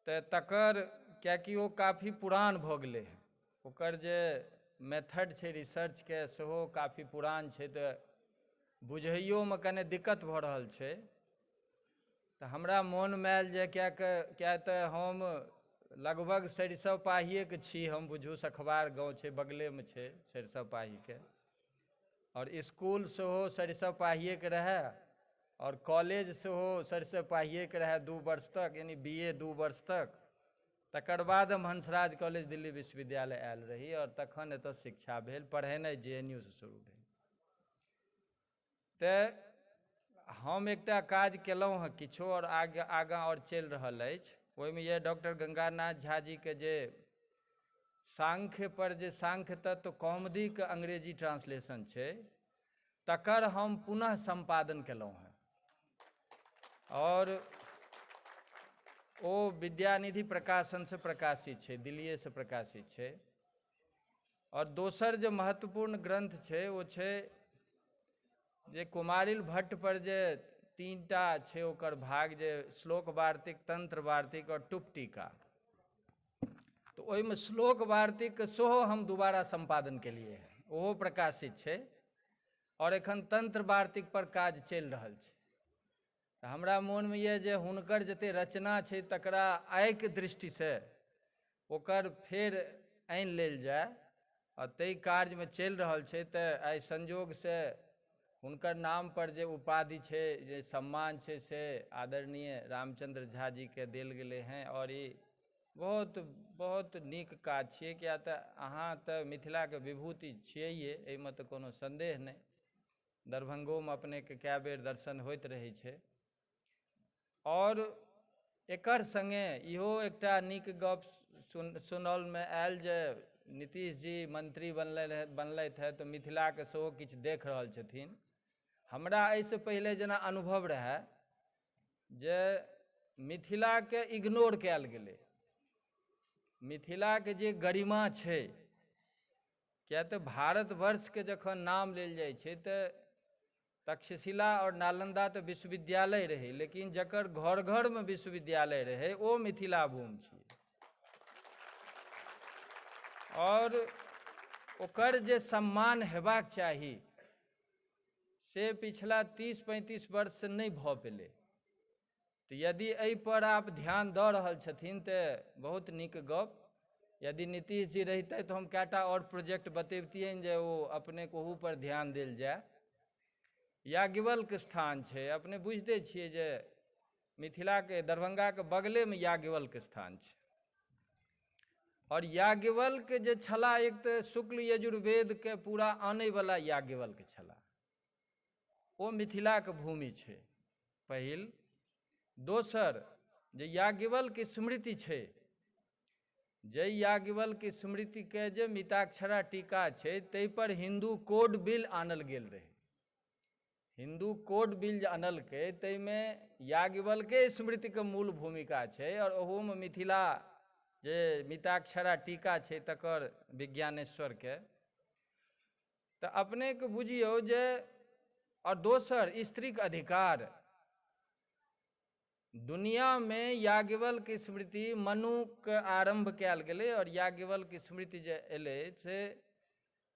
तऽ तकर कियाकि ओ काफी पुरान भऽ गेलै है, ओकर जे मेथड छै रिसर्च के सेहो काफी पुरान छै, तऽ बुझैयोमे कने दिक्कत भऽ रहल छै। तऽ हमरा मोन मायल जे क्या तऽ हम लगभग सरिसव पाहिएके छी हम, बुझू सखबार गाँव छै बगलेमे छै सरिसव पाहीके, और स्कूल सेहो सरिसव पाहिएके रहए और कॉलेज सेहो सरिसव पाहिएके रहए 2 वर्ष तक, यानी BA 2 वर्ष तक। तकर बाद हम हंसराज कॉलेज दिल्ली विश्वविद्यालय आयल रही और तखन एतऽ शिक्षा भेल, पढ़ेनाइ JNU से शुरू भेल। तऽ हम एकटा काज केलहुँ हँ किछो और आगाँ और चलि रहल अछि। ओहिमे ये डॉक्टर गंगानाथ झा जी के जे सांख्य पर जे सांख्य तत्व कौमुदी के अंग्रेजी ट्रांसलेशन छै, तकर हम पुनः संपादन केलहुँ हँ और ओ विद्यानिधि प्रकाशन से प्रकाशित छै, दिल्लीए से प्रकाशित छै। और दोसर जो महत्वपूर्ण ग्रंथ छै वो छै जे कुमारिल भट्ट पर जे 3टा छै ओकर भाग, जे श्लोक वार्तिक, तंत्र वार्तिक और टुप टीका। तो ओहिमे श्लोक वार्तिक सेहो हम दोबारा संपादन केलिए हैं, ओहो प्रकाशित छै और एखन तंत्र वार्तिक पर काज चलि रहल छै। तऽ हमरा मोनमे ये जे हुनकर जते रचना छै तकरा आइके दृष्टिसँ ओकर फेर आनि लेल जाय और ताहि कार्यमे चलि रहल छै। तऽ आइ संयोगसँ हुनकर नाम पर जे उपाधि छै, जे सम्मान छै, से आदरणीय रामचंद्र झा जी के देल गेलै हैं। और ई बहुत बहुत नीक काज छियै, किया तऽ अहाँ तऽ मिथिलाके विभूति छियैहे, एहिमे तऽ कोनो संदेह नहि। दरभंगोमे अपनेके कए बेर दर्शन होइत रहै छै। और एकर संगे इहो एकटा नीक गप सुनलमे आयल जे नीतीश जी मंत्री बनलथि है, तो मिथिलाके सेहो किछु देख रहल छथिन। हमरा एहिसँ पहिले जेना अनुभव रहए जे मिथिलाके इग्नोर कयल गेलै, मिथिलाके जे गरिमा छै, किया तऽ भारतवर्षके जखन नाम लेल जाइ छै तऽ तक्षशिला और नालंदा तऽ विश्वविद्यालय रहै, लेकिन जकर घर घरमे विश्वविद्यालय रहै ओ मिथिला भूमि छी। और ओकर जे सम्मान हेबाक चाही से पिछला 30-35 वर्ष से नहीं भऽ पेलै। तो यदि एहि पर आप ध्यान दऽ रहल छथिन तऽ बहुत नीक गप। यदि नीतीश जी रहितै तो हम कएटा और प्रोजेक्ट बतैबतियनि जे ओ अपने ओहू पर ध्यान देल जाय। याज्ञवल्क्य स्थान छै, अपने बुझिते छियै जे मिथिलाके दरभंगाके बगलेमे याज्ञवल्क्य स्थान छै। और याज्ञवल्क्य जे छलाह, एक तऽ शुक्ल यजुर्वेदके पूरा आनैवला याज्ञवल्क्य छलाह, ओ मिथिलाके भूमि छै पहिल। दोसर जे याज्ञवल्क्य स्मृति छै, जै याज्ञवल्क्य स्मृतिके जे मिताक्षरा टीका छै ताहि पर हिंदू कोड बिल आनल गेल रहै। हिंदू कोड बिल जे आनलकै ताहिमे याज्ञवल्क्य स्मृतिके मूल भूमिका छै और ओहूमे मिथिला जे मिताक्षरा टीका छै तकर विज्ञानेश्वरके। तऽ अपनेके बुझियौ जे, और दोसर स्त्रीक अधिकार, दुनिया में याज्ञवल्क्य स्मृति मनुके आरंभ कयल गेलै और याज्ञवल्क्य स्मृति जे एलै से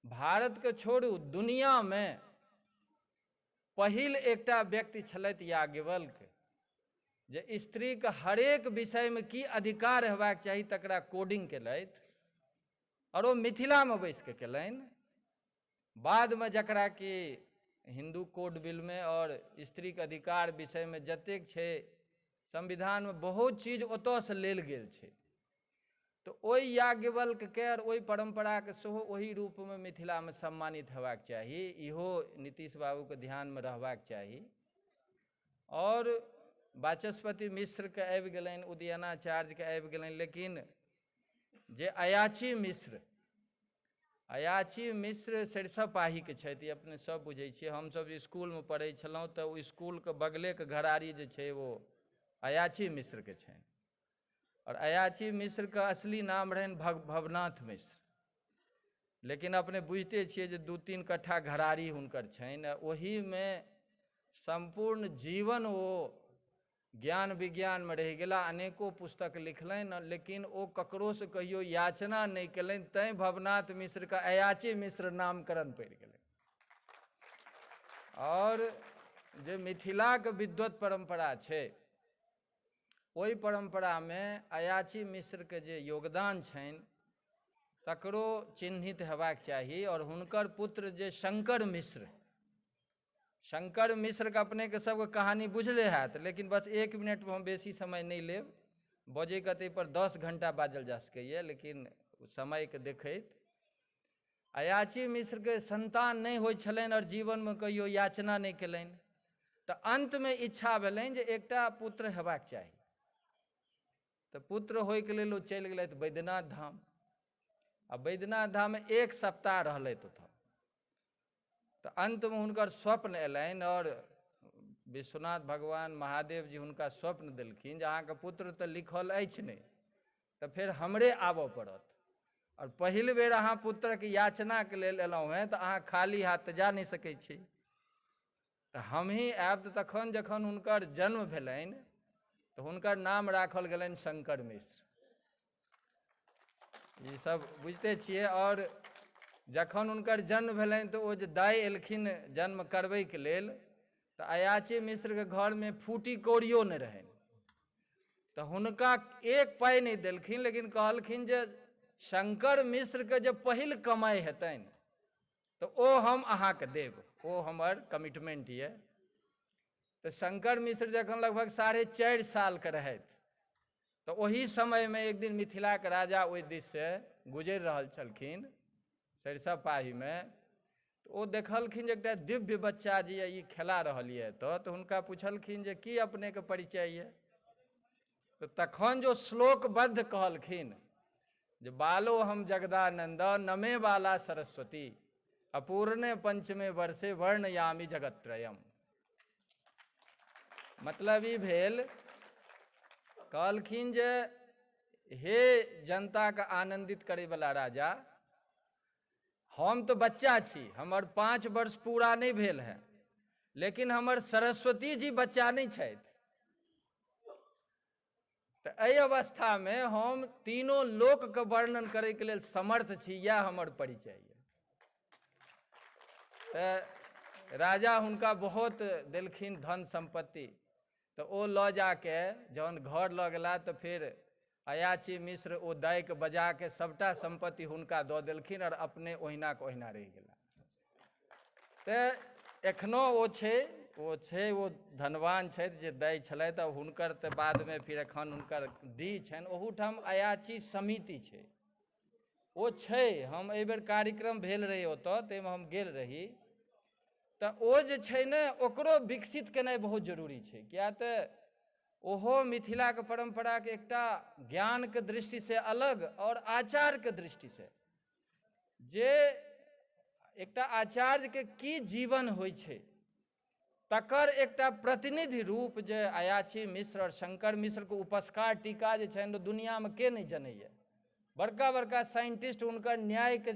भारतके छोड़ू दुनिया में पहिल एकटा व्यक्ति छलथि याज्ञवल्क्य, जे स्त्रीके हरेक विषयमे की अधिकार हेबाक चाही तकरा कोडिंग केलथि और ओ मिथिलामे बैस कऽ केलनि। बादमे जकरा कि हिंदू कोड बिलमे और स्त्रीके अधिकार विषयमे जतेक छै संविधानमे बहुत चीज ओतऽसँ लेल गेल छै। तो ओहि याज्ञवल्क्यके और ओहि परम्पराके सेहो ओही रूपमे मिथिलामे सम्मानित हेबाक चाही, इहो नीतीश बाबूके ध्यानमे रहबाक चाही। और वाचस्पति मिश्रके आबि गेलनि, उदयनाचार्यके आबि गेलनि, लेकिन जे अयाची मिश्र सरिसव पाहीके छथि, ई अपने सब बुझै छियै। हमसब इसकुलमे पढ़ै छलहुँ तऽ ओ इसकुलके बगलेके घरारी जे छै वो अयाची मिश्रके छनि। और अयाची मिश्रके असली नाम रहनि भवनाथ मिश्र, लेकिन अपने बुझिते छियै जे 2-3 कट्ठा घरारी हुनकर छनि। ओहीमे संपूर्ण जीवन ओ ज्ञान विज्ञानमे रहि गेला, अनेको पुस्तक लिखलनि, लेकिन ओ ककरोसँ कहियो याचना नहि केलनि, तैँ भवनाथ मिश्रके अयाची मिश्र नामकरण पड़ि गेलै। और जे मिथिलाके विद्वत परम्परा छै ओहि परम्परामे अयाची मिश्रके जे योगदान छनि तकरो चिन्हित हेबाक चाही। और हुनकर पुत्र जे शंकर मिश्रके अपनेके सबके कहानी बुझले हैत, लेकिन बस 1 मिनटमे हम बेसी समय नहीं लेब। बजैके ताहि पर 10 घंटा बाजल जा सकैए, लेकिन समयके देखैत अयाची मिश्रके संतान नहीं होइ छलनि और जीवनमे कहियो याचना नहीं केलनि, तऽ अंतमे इच्छा भेलनि जे एकटा पुत्र हेबाक चाही। तऽ पुत्र होइके लेल ओ चलि गेलथि बैद्यनाथ धाम। आ बैद्यनाथ धाममे 1 सप्ताह रहलथि ओतऽ। तऽ अंतमे हुनकर स्वप्न अयलनि और विश्वनाथ भगवान महादेव जी हुनका स्वप्न देलखिन जे अहाँके पुत्र तऽ लिखल अछि नहि, तऽ फेर हमरे आबऽ पड़त। और पहिल बेर अहाँ पुत्रके याचनाके लेल एलहुँ हेँ तऽ अहाँ खाली हाथ तऽ जा नहि सकै छी। तऽ हमही आयब। तऽ तखन जखन हुनकर जन्म भेलनि तऽ हुनकर नाम राखल गेलनि शंकर मिश्र। ई सब बुझिते छियै। और जखन हुनकर जन्म भेलनि तऽ ओ जे दाइ एलखिन जन्म करबैके लेल, तऽ अयाची मिश्रके घरमे फूटी कौड़ियो नहि रहनि। तऽ हुनका 1 पाइ नहि देलखिन, लेकिन कहलखिन जे शंकर मिश्रके जे पहिल कमाइ हेतनि तऽ ओ हम अहाँके देब, ओ हमर कमिटमेंट यऽ। तऽ शंकर मिश्र जखन लगभग 4.5 सालके रहथि तऽ ओही समयमे एक दिन मिथिलाके राजा ओहि दिससँ गुजरि रहल छलखिन सरिसब पाहीमे। तऽ ओ देखलखिन जे एकटा दिव्य बच्चा जे ई खेला रहल यऽ तऽ हुनका पुछलखिन जे की अपनेके परिचय यऽ। तऽ तखन जो श्लोकबद्ध कहलखिन जे बालो हम जगदानंद नमे बाला सरस्वती अपूर्णे पंचमे वर्षे वर्णयामि जगत्त्रयम्। मतलब ई भेल, कहलखिन जे हे जनताके आनंदित करैवला राजा, हम तो बच्चा छी, हमर 5 वर्ष पूरा नहीं भेल है, लेकिन हमर सरस्वती जी बच्चा नहीं छथि। तऽ एहि अवस्थामे हम तीनों लोकके वर्णन करैके लेल समर्थ छी, यह हमर परिचय है। तऽ राजा हुनका बहुत देलखिन धन संपत्ति। तऽ ओ लऽ जाके जहन घर लऽ गेला तऽ फिर अयाची मिश्र ओ दाइके बजा के सबटा संपत्ति हुनका दऽ देलखिन और अपने ओहिना के ओहिना रहि गेला। तऽ एखनो ओ छै ओ धनवान छथि जे दाइ छलथि। आ हुनकर तऽ बादमे फिर एखन हुनकर डी छनि, ओहूठाम अयाची समिति छै, ओ छै। हम एहि बेर कार्यक्रम भेल रही ओतऽ, ताहिमे हम गेल रही। तऽ ओ जे छै ने, ओकरो विकसित केनाइ बहुत जरूरी छै। किया तऽ ओहो मिथिलाके परम्पराके एकटा ज्ञानके दृष्टिसे अलग और आचारके दृष्टिसे, जे एकटा आचार्यके की जीवन होइ छै तकर एकटा प्रतिनिधि रूप जे अयाची मिश्र और शंकर मिश्रके उपस्कार टीका जे छनि दुनियामे के नहीं जनैए। बड़का बड़का साइंटिस्ट हुनकर न्यायके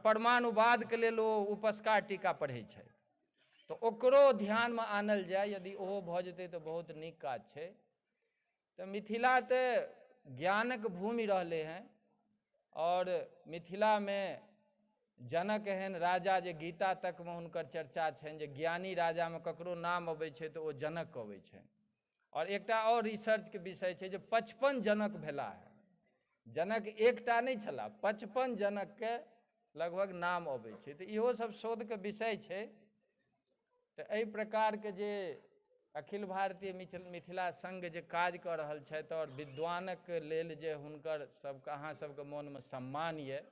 परमाणुवादके लेल ओ उपस्कार टीका पढ़ै छै। तऽ ओकरो ध्यानमे आनल जाय, यदि ओहो भऽ जेतै तऽ बहुत नीक काज छै। तऽ मिथिला तऽ ज्ञानक भूमि रहलै हैं। और मिथिलामे जनक एहन राजा जे गीता तकमे हुनकर चर्चा छनि, जे ज्ञानी राजामे ककरो नाम अबै छै तऽ ओ जनक अबै छनि। और एकटा और रिसर्चके विषय छै जे 55 जनक भेला है। जनक एकटा नहीं छला, 55 जनकके लगभग नाम अबै छै। तऽ इहो सब शोधके विषय छै। तऽ एहि प्रकारके जे अखिल भारतीय मिथिला संघ जे काज कऽ रहल छथि और विद्वानक लेल जे हुनकर सबके अहाँ सबके मोनमे सम्मान यऽ।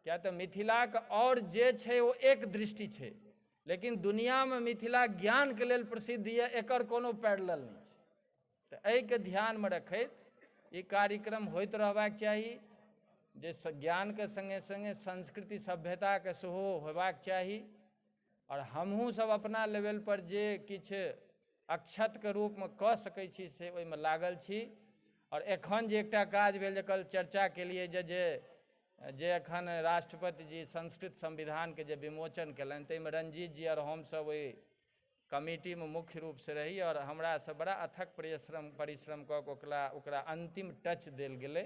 क्या तऽ मिथिलाके और जे छै ओ एक दृष्टि छै, लेकिन दुनियामे मिथिला ज्ञानके लेल प्रसिद्ध यऽ, एकर कोनो पैरेलल नहीं छै। तऽ एहिके ध्यानमे रखैत ई कार्यक्रम होइत रहबाक चाही, जे ज्ञानके संगे संगे संस्कृति सभ्यताके सेहो होयबाक चाही। और हमहूँ सब अपना लेवल पर जे किछु अक्षतके रूपमे कऽ सकै छी से ओहिमे लागल छी। और एखन जे एकटा काज भेल जकर चर्चा केलिए जे एखन राष्ट्रपति जी संस्कृत संविधानके जे विमोचन कयलनि, ताहिमे रंजीत जी और हमसब ओहि कमिटीमे मुख्य रूपसँ रही। और हमरासँ बड़ा अथक परिश्रम कऽ कऽ ओकरा अंतिम टच देल गेलै।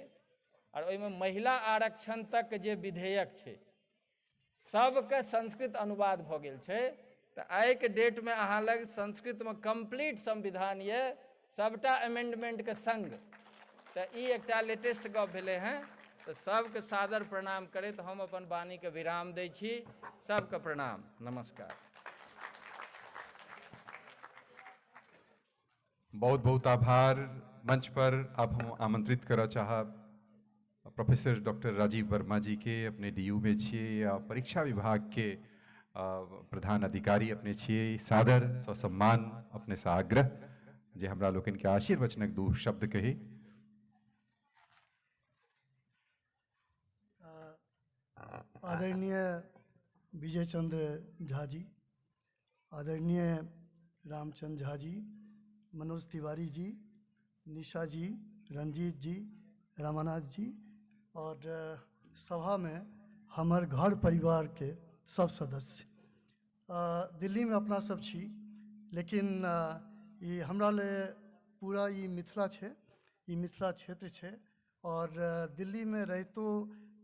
और ओहिमे महिला आरक्षण तक जे विधेयक छै सबके संस्कृत अनुवाद भऽ गेल छै। तऽ आइके डेटमे अहाँ लग संस्कृतमे कंप्लीट संविधान यऽ, सबटा अमेंडमेंट के संग। तो ई एकटा लेटेस्ट गप भेलै हैं। तो सबके सादर प्रणाम करैत हम अपन वाणी के विराम दै छी। सबके प्रणाम, नमस्कार। बहुत बहुत आभार। मंच पर अब हम आमंत्रित करना चाहब प्रोफेसर डॉक्टर राजीव वर्मा जी के, अपने डीयू में छिए या परीक्षा विभाग के प्रधान अधिकारी अपने छिए। सादर ससम्मान अपने से आग्रह जे हमरा लोकन के आशीर्वचनक दू शब्द कही। आदरणीय विजय चंद्र झा जी, आदरणीय रामचंद्र झा जी, मनोज तिवारी जी, निशा जी, रंजीत जी, रामानाथ जी और सभा में हमर घर परिवार के सब सदस्य। दिल्ली में अपना सब छी, लेकिन ये हमरा ले पूरा ये मिथिला छे, ये मिथिला क्षेत्र छे और दिल्ली में रहितो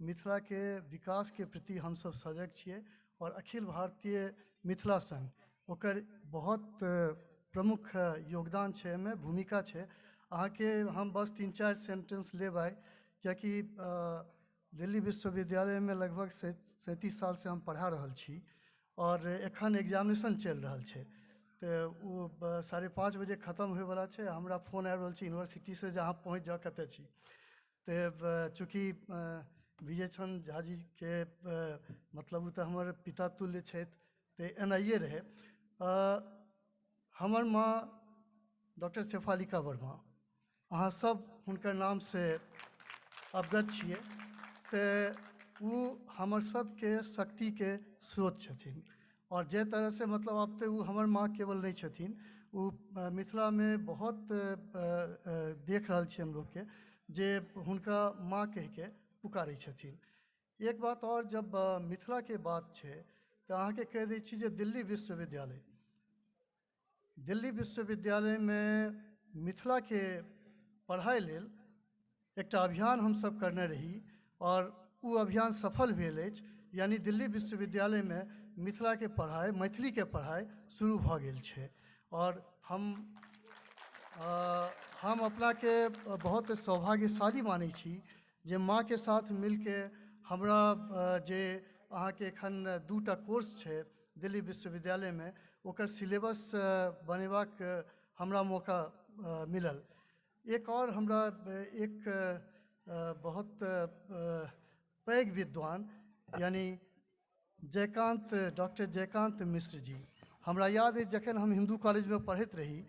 मिथिला के विकास के प्रति हम सब सजग छिए और अखिल भारतीय मिथिला संघ ओकर बहुत प्रमुख योगदान छे, में भूमिका छे। अहाँ के हम बस 3-4 सेंटेंस लेब आए, कियाकि दिल्ली विश्वविद्यालय में लगभग 37 साल से हम पढ़ा रहल छी और एखन एग्जामिनेशन चल रहल छे। तो वो 5:30 बजे खत्म होए वाला छे। हमरा फोन आबि रहल छै यूनिवर्सिटी से जे अहाँ पहुँच जाओ कतऽ छी। तो चूँकि विजय चंद्र झा जी के मतलब वो तो हमर पिता तुल्य छथि, तो एनाहिए रहे। हमर माँ डॉक्टर शेफालिका वर्मा, अहाँ सब हुनकर नाम से अवगत छिए। तो वो हमर सबके शक्ति के स्रोत छथिन और जे तरह से मतलब अब तो वो हमर माँ केवल नहीं छथिन, वो मिथिला में बहुत देख रहल छी हम लोग के जे हुनका माँ कह के पुकारे छथिन। एक बात और, जब मिथिला के बात छे तो अहाँ के कह दै छी जे दिल्ली विश्वविद्यालय में मिथिला के पढ़ाई लेल एकटा अभियान हम सब करने रही और वो अभियान सफल भेल अछि। यानी दिल्ली विश्वविद्यालय में मिथिला के पढ़ाई, मैथिली के पढ़ाई शुरू भ गेल छे और हम अपना के बहुत सौभाग्यशाली मानी छी जे माँ के साथ मिल के हमरा जे अहाँ के एखन 2टा कोर्स छे दिल्ली विश्वविद्यालय में, ओकर सिलेबस बनेबाक हमरा मौका मिलल। एक और हमरा एक बहुत पैघ विद्वान यानी डॉक्टर जयकांत मिश्र जी, हमरा याद है जखन हम हिंदू कॉलेज में पढ़ैत रही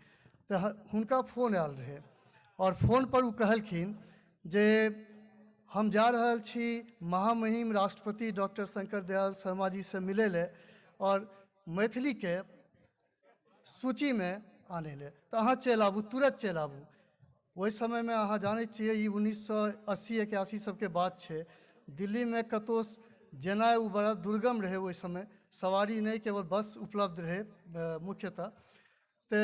तो हुनका फोन आयल रहे और फोन पर वो कहलखिन जे हम जा रहल छी महामहिम राष्ट्रपति डॉक्टर शंकर दयाल शर्मा जी से मिले ले और मैथिली के सूची में आने ले, तो अहाँ चल आबू, तुरंत चल आबू। वही समय में अहाँ जाने छिए ये 1980-81 सबके बात छे। दिल्ली में कतो जेनाइ वो बड़ा दुर्गम रहे, वही समय सवारी नहीं केवल बस उपलब्ध रहे मुख्यतः। तो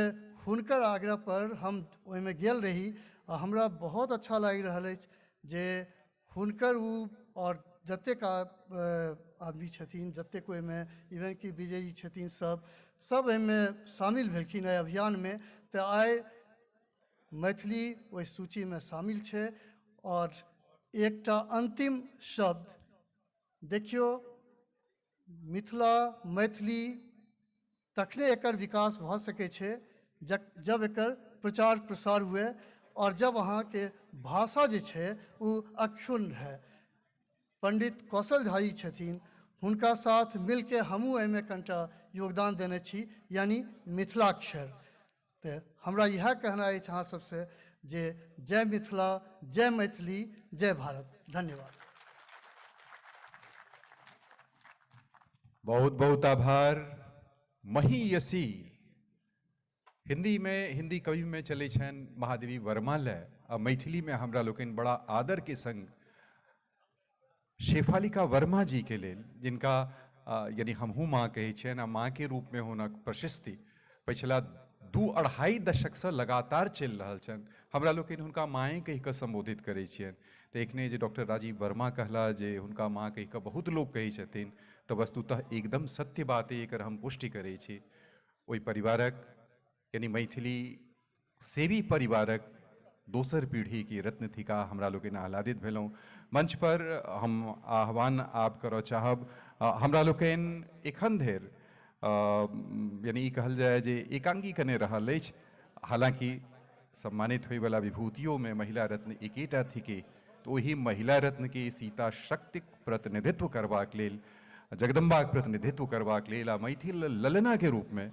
हुनकर आग्रह पर हम ओहिमे गेल रही आ हमरा बहुत अच्छा लागि रहल अछि जे हुनकर वो और जतेक आदमी छथिन, जतेक ओहिमे इवन कि विजय जी छथिन, सब एहिमे शामिल भेलखिन एहि अभियान में। तो आइ मैथिली ओहि सूची में शामिल छे और एकटा अंतिम शब्द देखियो, मिथिला मैथिली तखने एकर विकास भ सकै छे जब एकर प्रचार प्रसार हुए और जब अहाँ के भाषा जे छे वो अक्षुण्ण है। पंडित कौशल झा जी छथिन, हुनका साथ मिल के हमहूँ एहिमे कनिटा योगदान देने छी, यानी मिथिलाक्षर। तो हमरा यह कहना है अहाँ सबसे जे जय मिथिला, जय मैथिली, जय भारत। धन्यवाद। बहुत बहुत आभार। महीयसी हिंदी में, हिंदी कवि में चले छन महादेवी वर्मा ले, आ मैथिली में हमरा लोकन बड़ा आदर के संग शेफालिका वर्मा जी के लेल, जिनका यानी हमहू माँ कहे छन, आ माँ के रूप में होना प्रशस्ति पिछला 2-2.5 दशक से लगातार चल रहा छन। हमरा लोकन हुनका माए कह के संबोधित करे छियन। तो एकने जे डॉक्टर राजीव वर्मा कहला जे हुनका माँ कह के बहुत लोग कहे छथिन, तो वस्तुतः एकदम सत्य बात है, एकर हम पुष्टि करे छी। ओई परिवारक यानी मैथिली सेवी परिवारक दोसर पीढ़ी की रत्न थिका हमरा लोग आह्लादित भेलौं। मंच पर हम आह्वान आप करऽ चाहब हमरा लोग एखन धरि यानी ई कहल जाए जे एकांगी कने रहल अछि। हालांकि सम्मानित होय वाला विभूतियों में महिला रत्न एकेटा थिके, तो वही महिला रत्न के सीता शक्तिक प्रतिनिधित्व करबाक लेल, जगदम्बाक प्रतिनिधित्व करबाक लेल आ मैथिल ललना के रूप में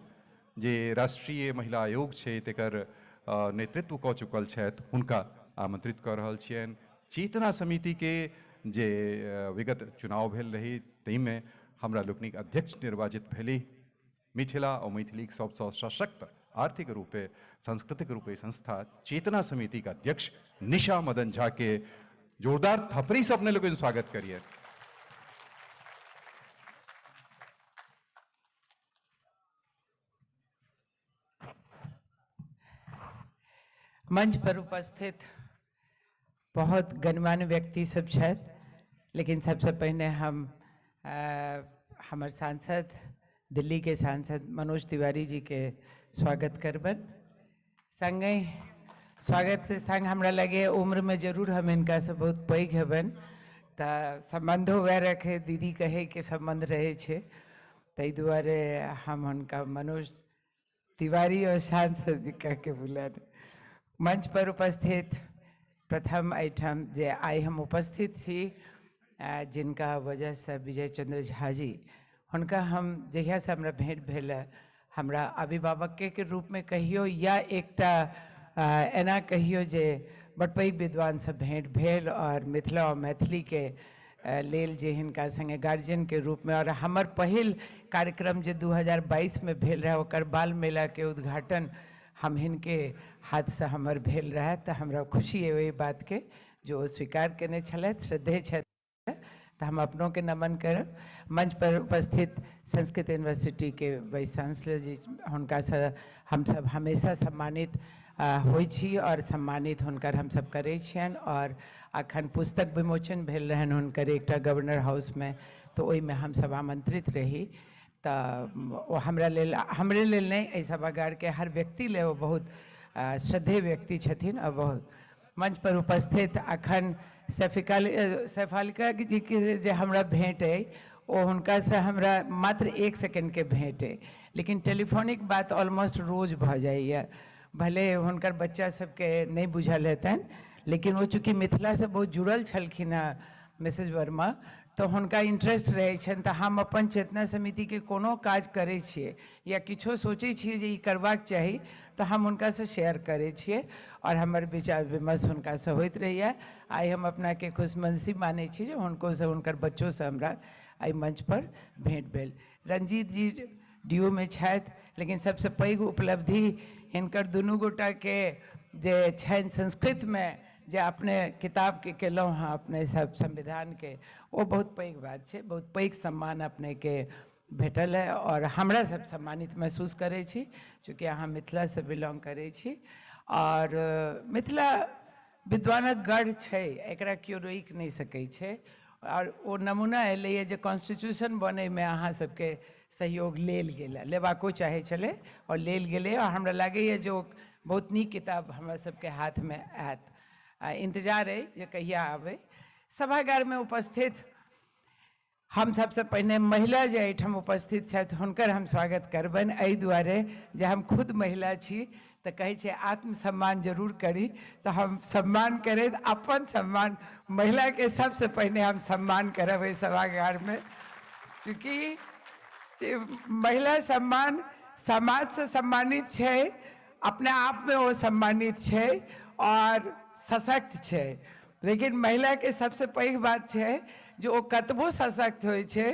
जे राष्ट्रीय महिला आयोग छे तेकर नेतृत्व कऽ चुकल छथि, हुनका आमंत्रित कऽ रहल छियनि। चेतना समिति के जे विगत चुनाव भेल रही ताहिमे हमरा लोकनिक अध्यक्ष निर्वाचित भेली। मिथिला और मैथिलीक सबसँ सशक्त आर्थिक रूपे सांस्कृतिक रूपे संस्था चेतना समिति का अध्यक्ष निशा मदन झा के जोरदार थपड़ी से अपने लोगों स्वागत करिए। मंच पर उपस्थित बहुत गणमान्य व्यक्ति सब छथि, लेकिन सबसे पहले हम हमार सांसद दिल्ली के सांसद मनोज तिवारी जी के स्वागत करबन। संगे स्वागत से संग हमरा लगे उम्र में जरूर हम इनका से बहुत पैघ हेबन, तो संबंधो वह रखे दीदी कहे के संबंध रहे छे, ताहि दुआरे हम उनका मनोज तिवारी और सांसद जी कह के बुलान। मंच पर उपस्थित प्रथम आइटम जे आई हम उपस्थित थी, जिनका वजह से विजय चंद्र झा जी, उनका हम जहिया से हमरा भेंट भेल, हमरा अभिभावक के रूप में कहियो या एकटा एना कहियो जे बड़ पैघ विद्वान से भेंट भेल और मिथिला और मैथिली के लेल जे हिनका संगे गार्जियन के रूप में, और हमर पहिल कार्यक्रम जे 2022 में भेल रहे ओकर बाल मेला के उद्घाटन हम हिनके हाथ से हमर भेल रहे, तो हमरा खुशी है वही बात के जो स्वीकार केने छलथि, श्रद्धेय छथि, तो हम अपनों के नमन करब। मंच पर उपस्थित संस्कृत यूनिवर्सिटी के वाइस चांसलर जी, हुनका से हम सब हमेशा सम्मानित होइ छी और सम्मानित हुनकर हम सब करै छियनि। और अखन पुस्तक विमोचन भेल रहन हुनकर एकटा गवर्नर हाउस में, तो ओहि में हम सब आमंत्रित रही। तो हमरा लेल, हमरे लेल नहीं, एहि सभागार के हर व्यक्ति ले वो बहुत श्रद्धेय व्यक्ति छथिन। और बहुत मंच पर उपस्थित अखन सैफालिका जी के जे हमरा भेंट है, वो हुनका से हमरा मात्र 1 सेकंड के भेंट है, लेकिन टेलीफोनिक बात ऑलमोस्ट रोज भ जाइए। भले हुनकर बच्चा सबके नहीं बुझल हेतन, लेकिन वो चूँकि मिथिला से बहुत जुड़ल छलखिन हैं मिसेज वर्मा, तो हुनका इंटरेस्ट रहे छन। तो हम अपन चेतना समिति के कोनो काज करे छिए या किछो सोचे छिए जे ई करबाक चाही, तो हम उनका से शेयर करे छिए और हमर विचार विमर्श उनका से होइत रहिए। आई हम अपना के खुशमनसी माने छी जे उनको से उनकर बच्चों से हमरा आई मंच पर भेंट भेल। रंजीत जी डीओ में छथि, लेकिन सबसे पैघ उपलब्धि हिनकर दुनू गोटा के जे छनि संस्कृत में जे अपने किताब के केलहुँ हाँ अपने सब संविधान के, वो बहुत पैघ बात है, बहुत पैघ सम्मान अपने के भेटल है। और हमरा सब सम्मानित महसूस करे छी, चूँकि अहाँ मिथिला से बिलोंग करे छी। और मिथिला विद्वानक गढ़ छै, एकरा केओ रोकि नहीं सकै छै। और वो नमूना एलैए जे कॉन्स्टिट्यूशन बने में अहाँ सबके सहयोग लेल गेल, लेबाको चाहे चले और लेल गेले। और हमरा लागैए जो बहुत नीक किताब हमरा सबके हाथ में आयत, इंतजार है जे कहिया आवे। सभागार में उपस्थित हम सबसे पहले महिला जे एहिठाम उपस्थित छथि हुनकर हम स्वागत करबन, एहि दुआरे जे हम खुद महिला छी, तो कहे छे आत्मसम्मान जरूर करी। तो हम सम्मान करें, अपन सम्मान महिला के सबसे पहले हम सम्मान करब एहि सभागार में, क्योंकि महिला सम्मान समाज से सम्मानित है, अपने आप में वो सम्मानित है और सशक्त है। लेकिन महिला के सबसे पैघ बात है जो वो कतबो सशक्त होइ छै,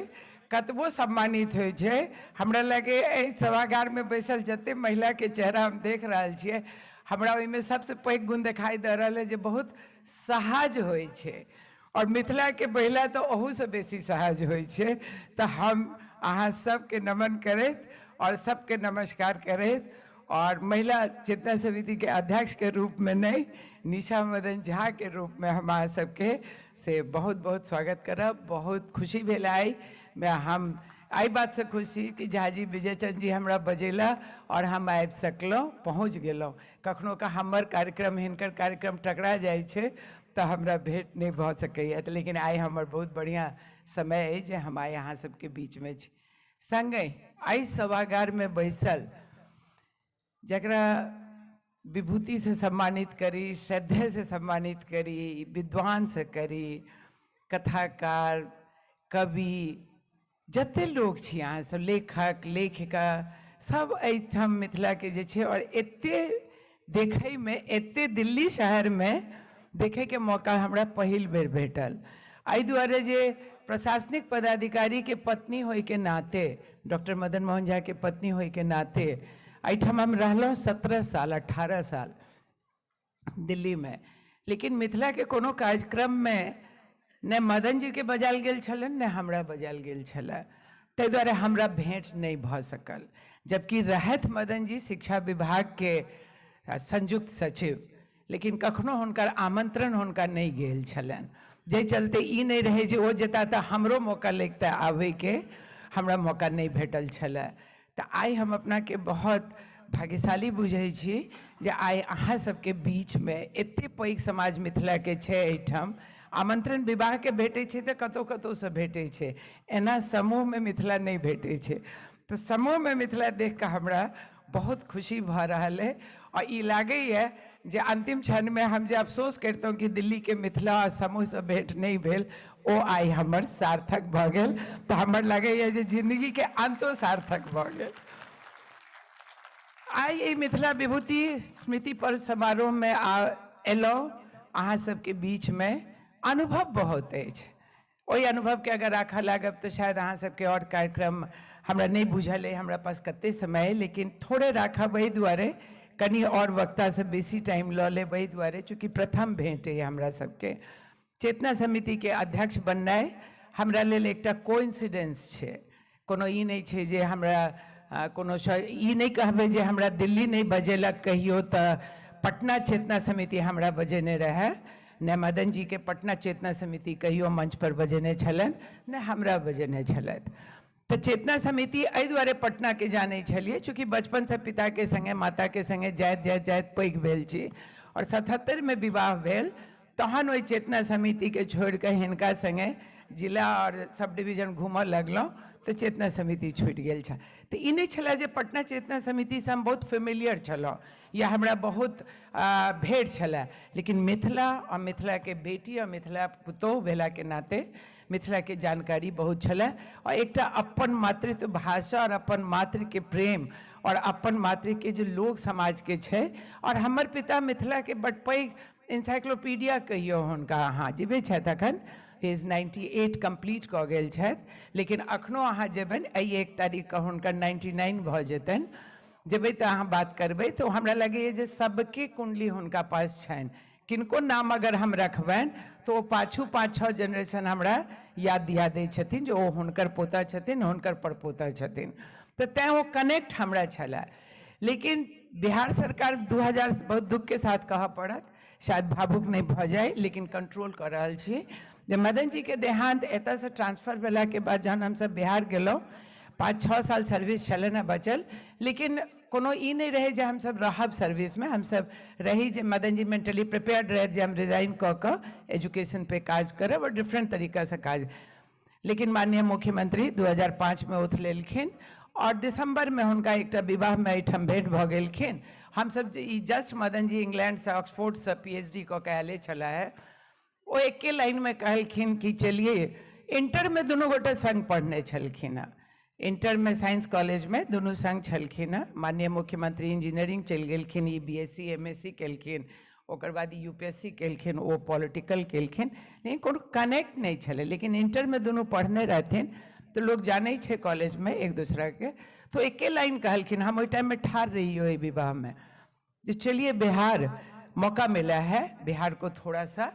कतबो सम्मानित होइ छै। हमरा लगे एहि सभागार में बैसल जते महिला के चेहरा हम देख रहल छियै, हमरा ओहिमे सबसे पैघ गुण दिखाई दे रहल है जे बहुत सहज होइ छै। और मिथिला के महिला तो ओहू से बेसी सहज होइ छै। तो हम अहाँ सबके नमन करैत और सबके नमस्कार करैत, और महिला चेतना समिति के अध्यक्ष के रूप में नहीं, निशा मदन झा के रूप में हम सबके से बहुत बहुत स्वागत करब। बहुत खुशी भेल आई मैं हम आई बात से खुशी कि झाजी विजय चंद जी हमरा बजेला और हम आबि सकलहुँ, पहुँच गेलहुँ। कखनो का हमर कार्यक्रम हिनकर कार्यक्रम टकरा जाइ छै तो हमरा भेंट नहीं भऽ सकैए, तो लेकिन आइ हमर बहुत बढ़िया समय है जे हम आइ अहाँ सबके बीच में छी। संगे आइ सभागार में बैसल जकरा विभूति से सम्मानित करी, श्रद्धे से सम्मानित करी, विद्वान से करी, कथाकार, कवि, जते लोग छी अहाँ सब, लेखक लेखिका सब एहिठाम मिथिला के जे छै, और एते देखै में, एते दिल्ली शहर में देखे के मौका हमरा पहिल बेर भेटल। एहि दुआरे जे प्रशासनिक पदाधिकारी के पत्नी होय के नाते, डॉक्टर मदन मोहन झा के पत्नी होय के नाते एहिठाम हम रहलहुँ 17 साल 18 साल दिल्ली में, लेकिन मिथिला के कोनो कार्यक्रम में ने मदन जी के बजाल गेल छलन ने हमरा बजाल गेल छलै, ताहि दुआरे हमरा भेंट नहीं भऽ सकल। जबकि रहत मदन जी शिक्षा विभाग के संयुक्त सचिव, लेकिन कखनो हुनकर आमंत्रण हुनका नहीं गेल छलन, जे चलते ई नहीं रहे जे ओ जेता तऽ हमरो मौका लगता आवे के, हमरा मौका नहीं भेटल छलै। तो आइ हम अपना के बहुत भाग्यशाली बुझै छी जे आइ अहाँ सबके बीच में एते पैघ समाज मिथिला के छै। एहिठाम आमंत्रण विवाह के भेटै छै तऽ कतौ कतौ से भेटै छै, एना समूह में मिथिला नहीं भेटै छै। तो समूह में मिथिला देख के हमरा बहुत खुशी भऽ रहल है, और ई लागैए जे अंतिम क्षण में हम जे अफसोस करतहुँ कि दिल्ली के मिथिला और समूह से भेंट नहीं भेल, ओ आइ हमर सार्थक भऽ गेल। तो हमर लगैए जे जिंदगी के अंतो सार्थक भऽ गेल। आइ ई मिथिला विभूति स्मृति पर्व समारोह में एलहुँ अहाँ सबके बीच में, अनुभव बहुत अछि। ओहि अनुभव के अगर राखऽ लागब तो शायद अहाँ सबके और कार्यक्रम हमरा नहीं बुझल है, हमरा पास कते समय है, लेकिन थोड़े राखब एहि दुआरे, कनी और वक्ता से बेसी टाइम लऽ लेब एहि दुआरे, चूँकि प्रथम भेंट है हमरा सबके। चेतना समिति के अध्यक्ष बननाइ हमरा लेल एकटा कोइंसिडेंस छै, कोनो ई नहीं छै जे हमरा कोनो ई नहीं कहबै जे हमरा दिल्ली नहीं बजेलक कहियो तऽ पटना चेतना समिति हमरा बजेने रहे, ने मदन जी के पटना चेतना समिति कहियो मंच पर बजेने छलन, ने हमरा बजेने छलथि। तो चेतना समिति एहि दुआरे पटना के जाने छलिए चूँकि बचपन से पिता के संगे माता के संगे जाइत पैघ भेल छी, और 77 में विवाह भेल, तहन ओहि चेतना समिति के छोड़ के हिनका संगे जिला और सब डिवीजन घूमऽ लगलहुँ, तो चेतना समिति छूटि गेल छल। तो ई नहीं छला जे पटना चेतना समिति से हम बहुत फेमिलियर छलहुँ या हमरा बहुत भेंट छला, लेकिन मिथिला और मिथिला के बेटी और मिथिला पुतोह भेला के नाते मिथिला के जानकारी बहुत छला, और एकटा अपन मातृत्व भाषा और अपन मातृ के प्रेम और अपन मातृ के जो लोक समाज के छै, और हमर पिता मिथिला के बड़ पैघ इंसाइक्लोपीडिया कहियो हुनका अहाँ जेबे छथि अखन, इज 98 कंप्लीट कऽ गेल छथि, लेकिन अखनो अहाँ जेबनि एहि 1 तारीख के हुनकर 99 भऽ जेतनि, जेबै तऽ अहाँ बात करबै तो हमरा लगैए जे सबके कुंडली हुनका पास छनि। किनको नाम अगर हम रखबनि तो ओ पाछू 5-6 जनरेशन हमरा याद दिया दै छथिन जे ओ हुनकर पोता छथिन, हुनकर परपोता छथिन, तो तैं ओ कनेक्ट हमरा छला। लेकिन बिहार सरकार 2000 बहुत दुख के साथ कहऽ पड़त, शायद भावुक नहीं भऽ जाए, लेकिन कंट्रोल कर रहल छी, जे मदन जी के देहांत एतऽ से ट्रांसफर भेला के बाद जहन हमसब बिहार गेलहुँ, 5-6 साल सर्विस छलै ने बचल, लेकिन कोनो ई नहीं रहे जे हम सब रहब सर्विस में, हम सब रही जे मदन जी मेंटली प्रिपेयर्ड रहे जे हम रिजाइन कऽ कऽ एजुकेशन पे काज करब और डिफरेंट तरीका से काज। लेकिन माननीय मुख्यमंत्री 2005 में उठ लेलखिन, और दिसंबर में हुनका एकटा विवाह में एहिठाम भेंट भऽ गेलखिन। हम सब ई जस्ट मदन जी इंग्लैंड से ऑक्सफोर्ड से PhD कऽ के आयले छला है, वो एके लाइन में कहलखिन कि चलिए, इंटर में दुनू गोटे संग पढ़ने छलखिन हैं, इंटर में साइंस कॉलेज में दुनू संग छलखिन हैं। माननीय मुख्यमंत्री इंजीनियरिंग चलि गेलखिन, ई BSc MSc केलखिन, ओकर बाद UPSC केलखिन, ओ पॉलिटिकल केलखिन, लेकिन कोनो कनेक्ट नहीं छले, लेकिन इंटर में दुनू पढ़ने रहथिन तो लोग जाने छे कॉलेज में एक दूसरा के, तो एके लाइन कहलखिन, हम ओहि टाइम में ठार रही हो विवाह में, जो चलिए बिहार मौका मिला है, बिहार को थोड़ा सा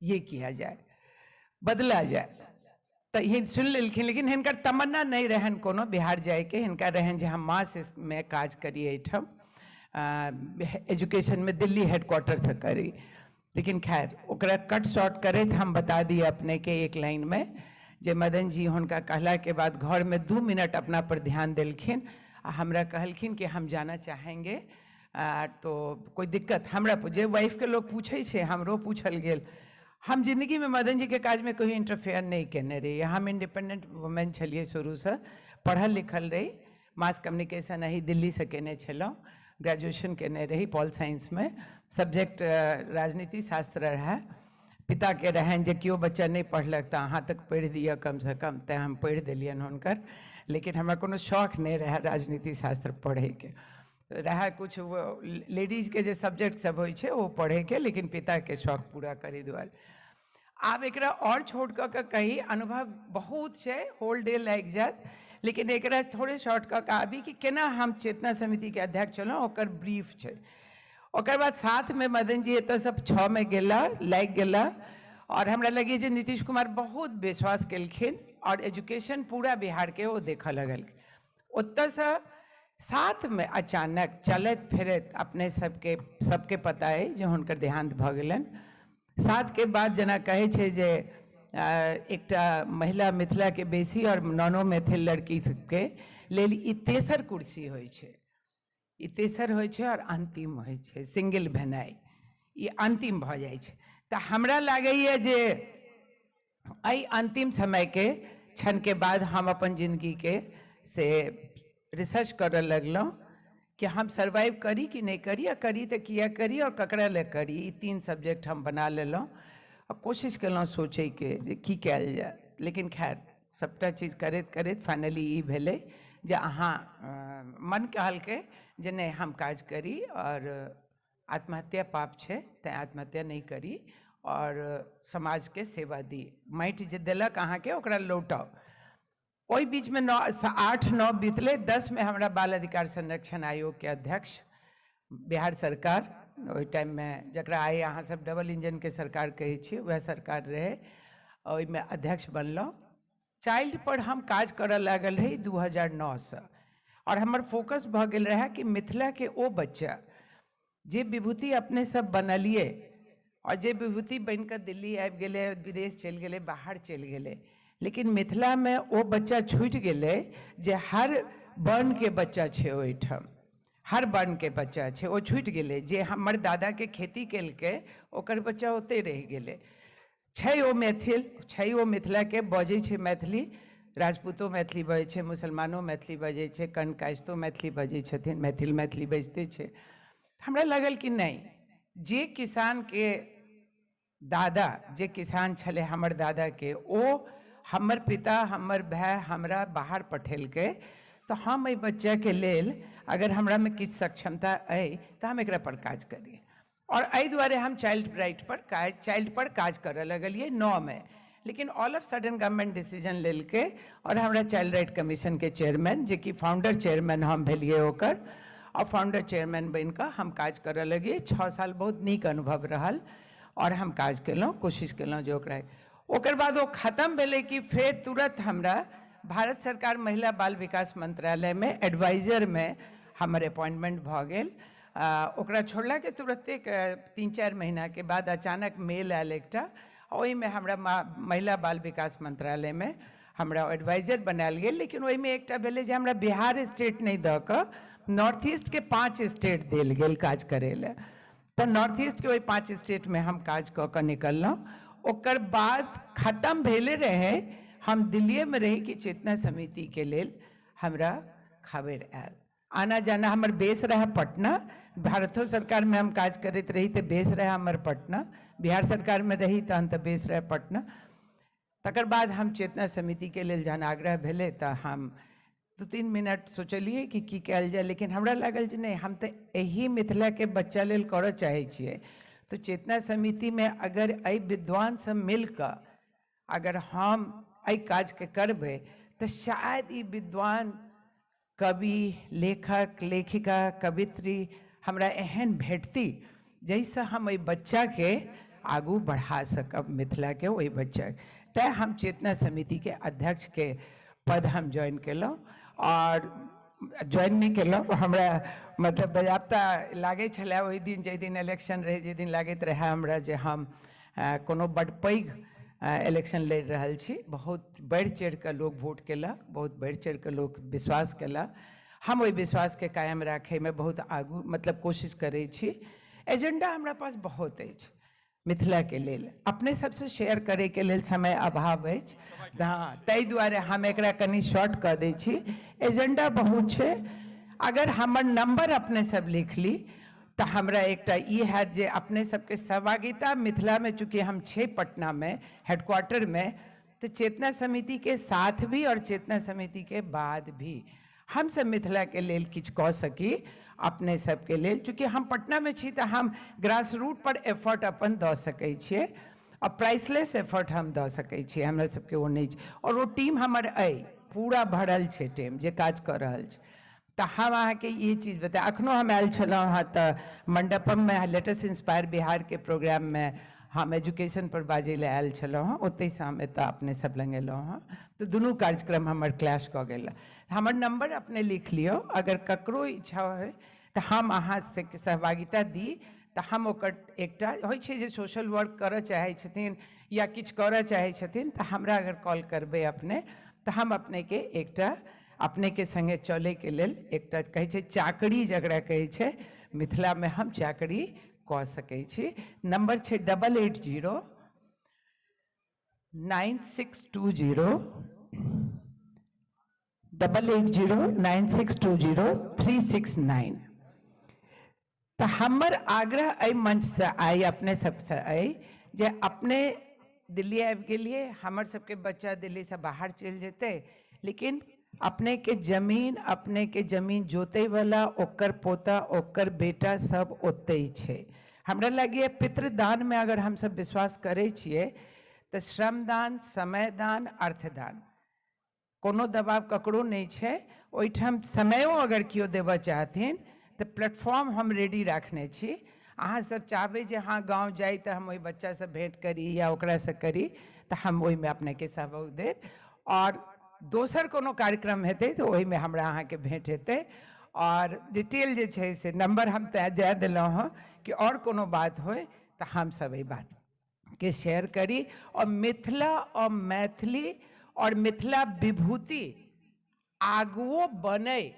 ये किया जाए, बदला जाए। तो ये सुन लेलखिन, लेकिन हिनकर तमन्ना नहीं रहन कोनो बिहार जाए के, हिनका रहन जे हम मास में काज करिए एहिठाम एजुकेशन में दिल्ली हेडक्वार्टर से करी। लेकिन खैर ओकरा कट शॉर्ट करे हम बता दिए अपने के एक लाइन में जे मदन जी हुनका कहला के बाद घर में 2 मिनट अपना पर ध्यान देलखिन आ हमरा कहलखिन कि हम जाना चाहेंगे। तो कोई दिक्कत हमरा जे वाइफ के लोग पूछे छे हमरो पूछल गेल। हम जिंदगी में मदन जी के काज में कोई इंटरफेयर नहीं केने रही। हम इंडिपेंडेंट वुमेन छलिए शुरू से, पढ़ल लिखल रही, मास कम्युनिकेशन अही दिल्ली से केने छलौं, ग्रेजुएशन केने रही पॉल साइंस में, सब्जेक्ट राजनीति शास्त्र रहा। पिता के रहन जे क्यों बच्चा नहीं पढ़लक तो अहाँ तक पढ़ दिया कम से कम, ते हम पढ़ दिलियन हुनकर। लेकिन हमरा कोनो शौक नहीं रहा राजनीति शास्त्र पढ़े के, रहा कुछ वो लेडीज के जे सब्जेक्ट सब होइ छे वो पढ़े के, लेकिन पिता के शौक पूरा करे दुआरे। आब एकरा और छोड़ के कही अनुभव बहुत छे, होल डे लाग जात, लेकिन एकरा थोड़े शॉर्ट के आबी कि केना हम चेतना समिति के अध्यक्ष छलौं ओकर ब्रीफ छे। ओकर बाद साथ में मदन जी एत सब 6 में गेला लाग गेला और हमरा लगे जे नीतीश कुमार बहुत विश्वास केलखिन और एजुकेशन पूरा बिहार के वो देख लगल। ओत से साथ में अचानक चलत फिरत अपने सबके पता है जे हुनकर देहांत भ गेलन। साथ के बाद जना कहे छे जे एकटा महिला मिथिला के बेसी और नॉनो मैथिल लड़की सबके लेल ई तेसर कुर्सी होइ छे, ई तेसर होइ छे और अंतिम होइ छे, सिंगल भेनाई ई अंतिम भ जाय छे। तो हमरा लागैए जे एहि अंतिम समय के क्षण के बाद हम अपन जिंदगी के से रिसर्च कर लगलौं कि हम सर्वाइव करी कि नहीं करी, करी तो किया करी और ककरा ले करी। ई 3 सब्जेक्ट हम बना लेलौं और कोशिश केलौं सोचे के की कयल जाए। लेकिन खैर सबटा चीज करैत करैत फाइनली ई भेलै जे अहाँ मन कहलकै जे नहीं हम काज करी और आत्महत्या पाप छे तें आत्महत्या नहीं करी और समाज के सेवा दी। माटि जे देलक अहाँ के ओकरा लौटाओ। ओई बीच में 8-9 बीतले, 10 में हमरा बाल अधिकार संरक्षण आयोग के अध्यक्ष बिहार सरकार, ओई टाइम में जकरा आइ अहाँ सब डबल इंजन के सरकार कहै छी वह सरकार रहे, ओई में अध्यक्ष बनलौं। चाइल्ड पर हम काज करऽ लागल रही 2009 से और हमर फोकस भ गेल रहा कि मिथिला के ओ बच्चा जे विभूति अपने सब बनलिए और जे विभूति बनकर दिल्ली आबि गेले, विदेश चलि गेले, बाहर चलि गेले, लेकिन मिथिला में वो बच्चा छूट गेले जे हर वर्ण के बच्चा छे, ओहिठाम हर वर्ण के बच्चा छे वो छूट गेले। जे हमर दादा के खेती केलके ओकर बच्चा ओते रह गेले। छै ओ मैथिल, छै ओ मिथिला के बजै छे मैथिली, राजपूतो मैथिली बजै छे, मुसलमानो मैथिली बजै छे, कर्ण कायस्थो मैथिली बजै छथिन, मैथिली बजते छे। हमरा लगल कि नहीं, जे किसान के दादा, जे किसान छले हमर दादा के, ओ हमर पिता हमर भाई हमरा बाहर पठेलकै, तो हम एहि बच्चा के लेल अगर हमरा में किछु सक्षमता अइ तो हम एकरा पर काज करी। और एहि दुआरे हम चाइल्ड पर काज करऽ लगलिए 9 में। लेकिन all of sudden government decision लेलकै और हमरा चाइल्ड राइट कमीशन के चेयरमैन, जे कि फाउंडर चेयरमैन हम भेलिए ओकर, और फाउंडर चेयरमैन बन कऽ हम काज करऽ लगिए। 6 साल बहुत नीक अनुभव रहल और हम काज केलहुँ, कोशिश केलहुँ जे ओकरा। ओकर बाद वो खत्म भेलै कि फिर तुरंत हमरा भारत सरकार महिला बाल विकास मंत्रालय में एडवाइजर में हमर अपॉइंटमेंट भ गेल। ओकरा छोड़ला के तुरंते 3-4 महीना के बाद अचानक मेल आयल एकटा, ओहि में हमरा महिला बाल विकास मंत्रालय में हमरा एडवाइजर बनायल गेल। लेकिन ओहि में एकटा भेलै जे हमरा बिहार स्टेट नहीं दऽ कऽ नॉर्थ ईस्ट के 5 स्टेट देल गेल काज करे ले। तो नॉर्थ ईस्ट के वही 5 स्टेट में हम काज कऽ के निकललौं। ओकर बाद खत्म भेले रहे, हम दिल्ली में रही कि चेतना समिति के लेल हमरा खबर आयल। आना जाना हमर बेस रहा पटना, भारतो सरकार में हम काज करते रही तो बेस रहा हमर पटना, बिहार सरकार में रही तहन तो बेस रहा पटना। तकर बाद हम चेतना समिति के लेल जहन आग्रह भेले तो हम 2-3 मिनट सोचलिए कि की कयल जाए। लेकिन हमरा लागल जे नहीं, हम तो यही मिथिला के बच्चा लेल करऽ चाहे छिए। तो चेतना समिति में अगर एहि विद्वान सब मिलकर अगर हम एहि काज के करबै तो शायद ई विद्वान कवि, लेखक, लेखिका, कवित्री हमरा एहन भेटती जैसे हम एहि बच्चा के आगू बढ़ा सकब, मिथिला के ओहि बच्चा। तैं हम चेतना समिति के अध्यक्ष के पद हम ज्वाइन केलहुँ और ज्वाइन नहीं केलहुँ, हमरा मतलब बजाबता लागे छलै ओहि दिन, जाहि दिन इलेक्शन रहे, जाहि दिन लागैत रहे हमरा जे हम कोनो बड़ पैघ इलेक्शन लड़ रहल छी। बहुत बढ़ि चढ़ि कऽ लोक वोट केला, बहुत बढ़ि चढ़ि कऽ लोक विश्वास केला। हम ओहि विश्वासके कायम राखैमे बहुत आगू मतलब कोशिश करै छी। एजेंडा हमरा पास बहुत अछि मिथिलाके लेल, अपने सबसे शेयर करैके लेल समय अभाव अछि। हाँ, ताहि दुआरे हम एकरा कनि शॉर्ट कऽ दै छी। एजेंडा बहुत छै। अगर हमर नंबर अपने सब लिख ली तो हमरा एकटा ई हैत जे अपने सबके सहभागिता मिथिलामे, चूँकि हम छै पटनामे हेडक्वार्टर में, तो चेतना समिति के साथ भी और चेतना समिति के बाद भी हम सब मिथिला के लेल किछु कऽ सकी अपने सबके लेल। चूँकि हम पटना में छी तो हम ग्रास रूट पर एफर्ट अपन दऽ सकै छियै और प्राइसलेस एफर्ट हम दऽ सकै छियै। हमरा सबके वो नहीं छै और वो टीम हमर पूरा भरल छै टीम जे काज कऽ रहल छै। तो हम अहाँके ये चीज बता, अखनो हम आयल छलहुँ हँ तो मंडपम में लेटेस्ट इंस्पायर बिहार के प्रोग्राम में हम एजुकेशन पर बाजै लए आयल छलहुँ हँ, ओतहिसँ हम एतऽ अपने सब लग एलहुँ हँ। तो दुनू कार्यक्रम हमर क्लैश कऽ गेल। हमर नंबर अपने लिख लियो, अगर ककरो इच्छा हो तो हम अहाँ से सहभागिता दी तो हम ओकर एकटा होइ छै जे सोशल वर्क करऽ चाहै छथिन या किछु करऽ चाहै छथिन तो हमरा अगर कॉल करबै अपने तो हम अपने के एकटा अपने के संगे चले के लेल एकटा कहै छै चाकरी जकरा कहै छै मिथिला में, हम चाकरी कऽ सकै छी। नंबर छै 8809620969। तो हमर आग्रह एहि मंच से आई अपने सबसे आई जे अपने दिल्ली आबि गेलिए, हमर सबके बच्चा दिल्ली से बाहर चलि जेतै, लेकिन अपने के जमीन जोते वाला ओकर पोता ओकर बेटा सब ओते ही छै। हमरा लगे पितृदान में अगर हम सब विश्वास करै छियै तो श्रमदान, समयदान, अर्थदान कोनो दबाव ककरो नहीं छै। ओहिठाम समयो अगर केओ देबऽ चाहथिन तो प्लेटफॉर्म हम रेडी रखने छी। अहाँ सब चाहबै जे हाँ गाँव जाई तो हम ओहि बच्चा से भेंट करी या ओकरा से करी तो हम ओहि में अपने के सहयोग देब, और दोसर कोनो कार्यक्रम हेतै तो ओहि में हमरा अहाँके भेंट हेतै। और डिटेल जे छै से नंबर हम दे देलहुँ हँ कि और कोनो बात होय तो हम सब एहि बात के शेयर करी। और मिथिला और मैथिली और मिथिला विभूति आगुओ बने,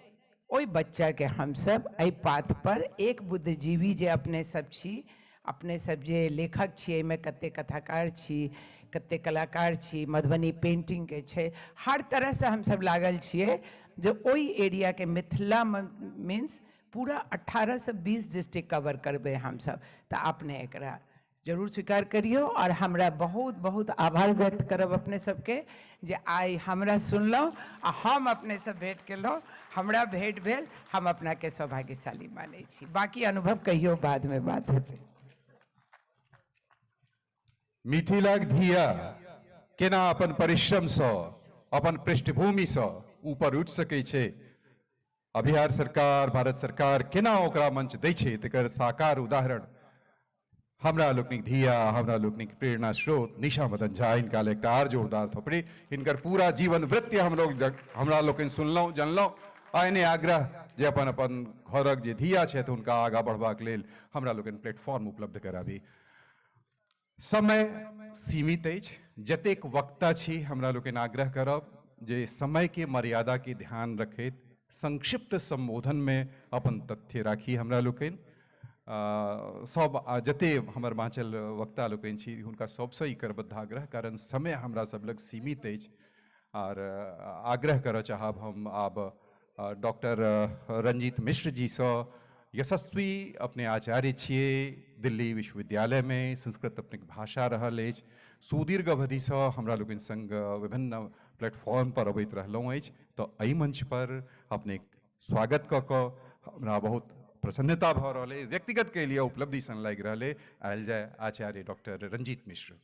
ओहि बच्चा के हम सब एहि पात पर एक बुद्धिजीवी जे अपने सब छी, अपने सब जे लेखक छी, एहिमे कते कथाकार छी, कते कलाकार छी, मधुबनी पेंटिंग के छै, हर तरह से हम सब लागल छिए जो ओहि एरिया के मिथिला मीन्स पूरा 18 से 20 डिस्ट्रिक्ट कवर करबै हम सब। तो अपने एकरा जरूर स्वीकार करियो और हमरा बहुत बहुत आभार व्यक्त करब अपने सबके जे आई हमरा सुनलहुँ आ हम अपने से भेंट केलहुँ, हमरा भेंट भेल, हम अपना के सौभाग्यशाली मानै छी। बाकी अनुभव कहियो बाद में बात हेतै। मिथिलाक धिया केना अपन परिश्रम से, अपन पृष्ठभूमि से ऊपर उठि सकै छै, आ बिहार सरकार, भारत सरकार केना ओकरा मंच दै छै, तकर साकार उदाहरण हमरा लोकनिक धिया, हमरा लोकनिक प्रेरणा स्रोत निशा मदन झा, इनका लेल एकटा आर जोरदार थोपड़ी। इनकर पूरा जीवन वृत्ति हमरा लोकनि सुनलहुँ, जानलहुँ, आ एने आग्रह जे अपन अपन घरक जे धिया छथि हुनका आगाँ बढ़बाक लेल हमरा लोकनि प्लेटफॉर्म उपलब्ध कराबी। समय सीमित अछि, जतेक वक्ता छी हमरा लोकनि आग्रह करब जे समय के मर्यादा के ध्यान रखैत संक्षिप्त संबोधन में अपन तथ्य राखी। हमरा लोकनि सब जते हमर बाँचल वक्ता लोकनि छी हुनका सबसँ ई करबद्ध आग्रह, कारण समय हमरा सब लग सीमित अछि। और आग्रह करऽ चाहब हम आब डॉक्टर रंजीत मिश्र जी से, यशस्वी अपने आचार्य छिए दिल्ली विश्वविद्यालय में, संस्कृत अपने भाषा रहल अछि, सुदीर्घ अवधि से हमरा लोकनि संग विभिन्न प्लेटफॉर्म पर अबैत रहलहुँ अछि। तो एहि मंच पर अपने स्वागत कऽ कऽ हमरा बहुत प्रसन्नता भऽ रहल है, व्यक्तिगत के लिए उपलब्धि सन लागि रहल है। आयल जाय आचार्य डॉक्टर रंजीत मिश्र।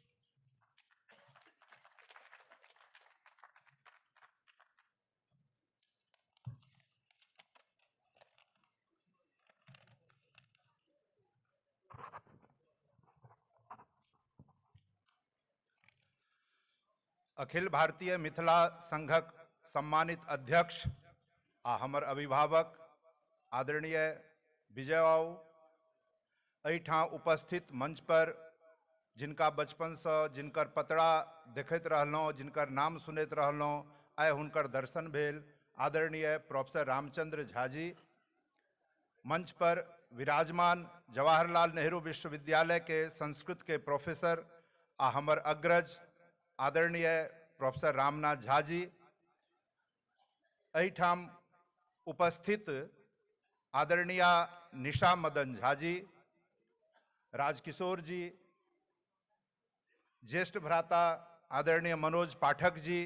अखिल भारतीय मिथिला संघक सम्मानित अध्यक्ष आ हमर अभिभावक आदरणीय विजय बाबू, एहिठाम उपस्थित मंच पर जिनका बचपन से जिनकर पतड़ा देखैत रहलहुँ, जिनकर नाम सुनैत रहलहुँ, आइ हुनकर दर्शन भेल। आदरणीय प्रोफेसर रामचंद्र झा जी, मंच पर विराजमान जवाहरलाल नेहरू विश्वविद्यालय के संस्कृत के प्रोफेसर आ हमर अग्रज आदरणीय प्रोफेसर रामनाथ झा जी, एहिठाम उपस्थित आदरणीय निशा मदन झा जी, राजकिशोर जी, ज्येष्ठ भ्राता आदरणीय मनोज पाठक जी,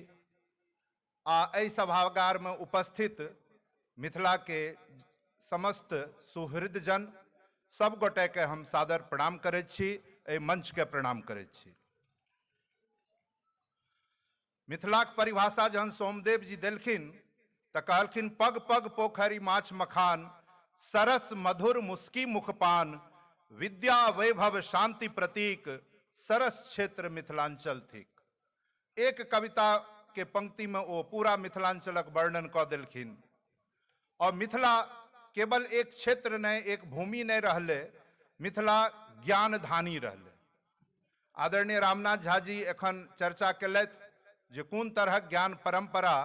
आ एहि सभागार में उपस्थित मिथिला के समस्त सुहृदजन सब गोटे के हम सादर प्रणाम करैत छी, एहि मंच के प्रणाम करैत छी। मिथिलाक परिभाषा जहन सोमदेव जी देलखिन तऽ कहलखिन पग पग पोखरि माछ मखान, सरस मधुर मुस्की मुखपान, विद्या वैभव शांति प्रतीक, सरस क्षेत्र मिथिलांचल थिक। एक कविता के पंक्ति में वो पूरा मिथिलांचलक वर्णन कऽ देलखिन। और मिथिला केवल एक क्षेत्र नहीं, एक भूमि नहीं रहले, मिथिला ज्ञान धानी रहले। आदरणीय रामनाथ झा जी एखन चर्चा केलथि जे कोन तरह ज्ञान परंपरा,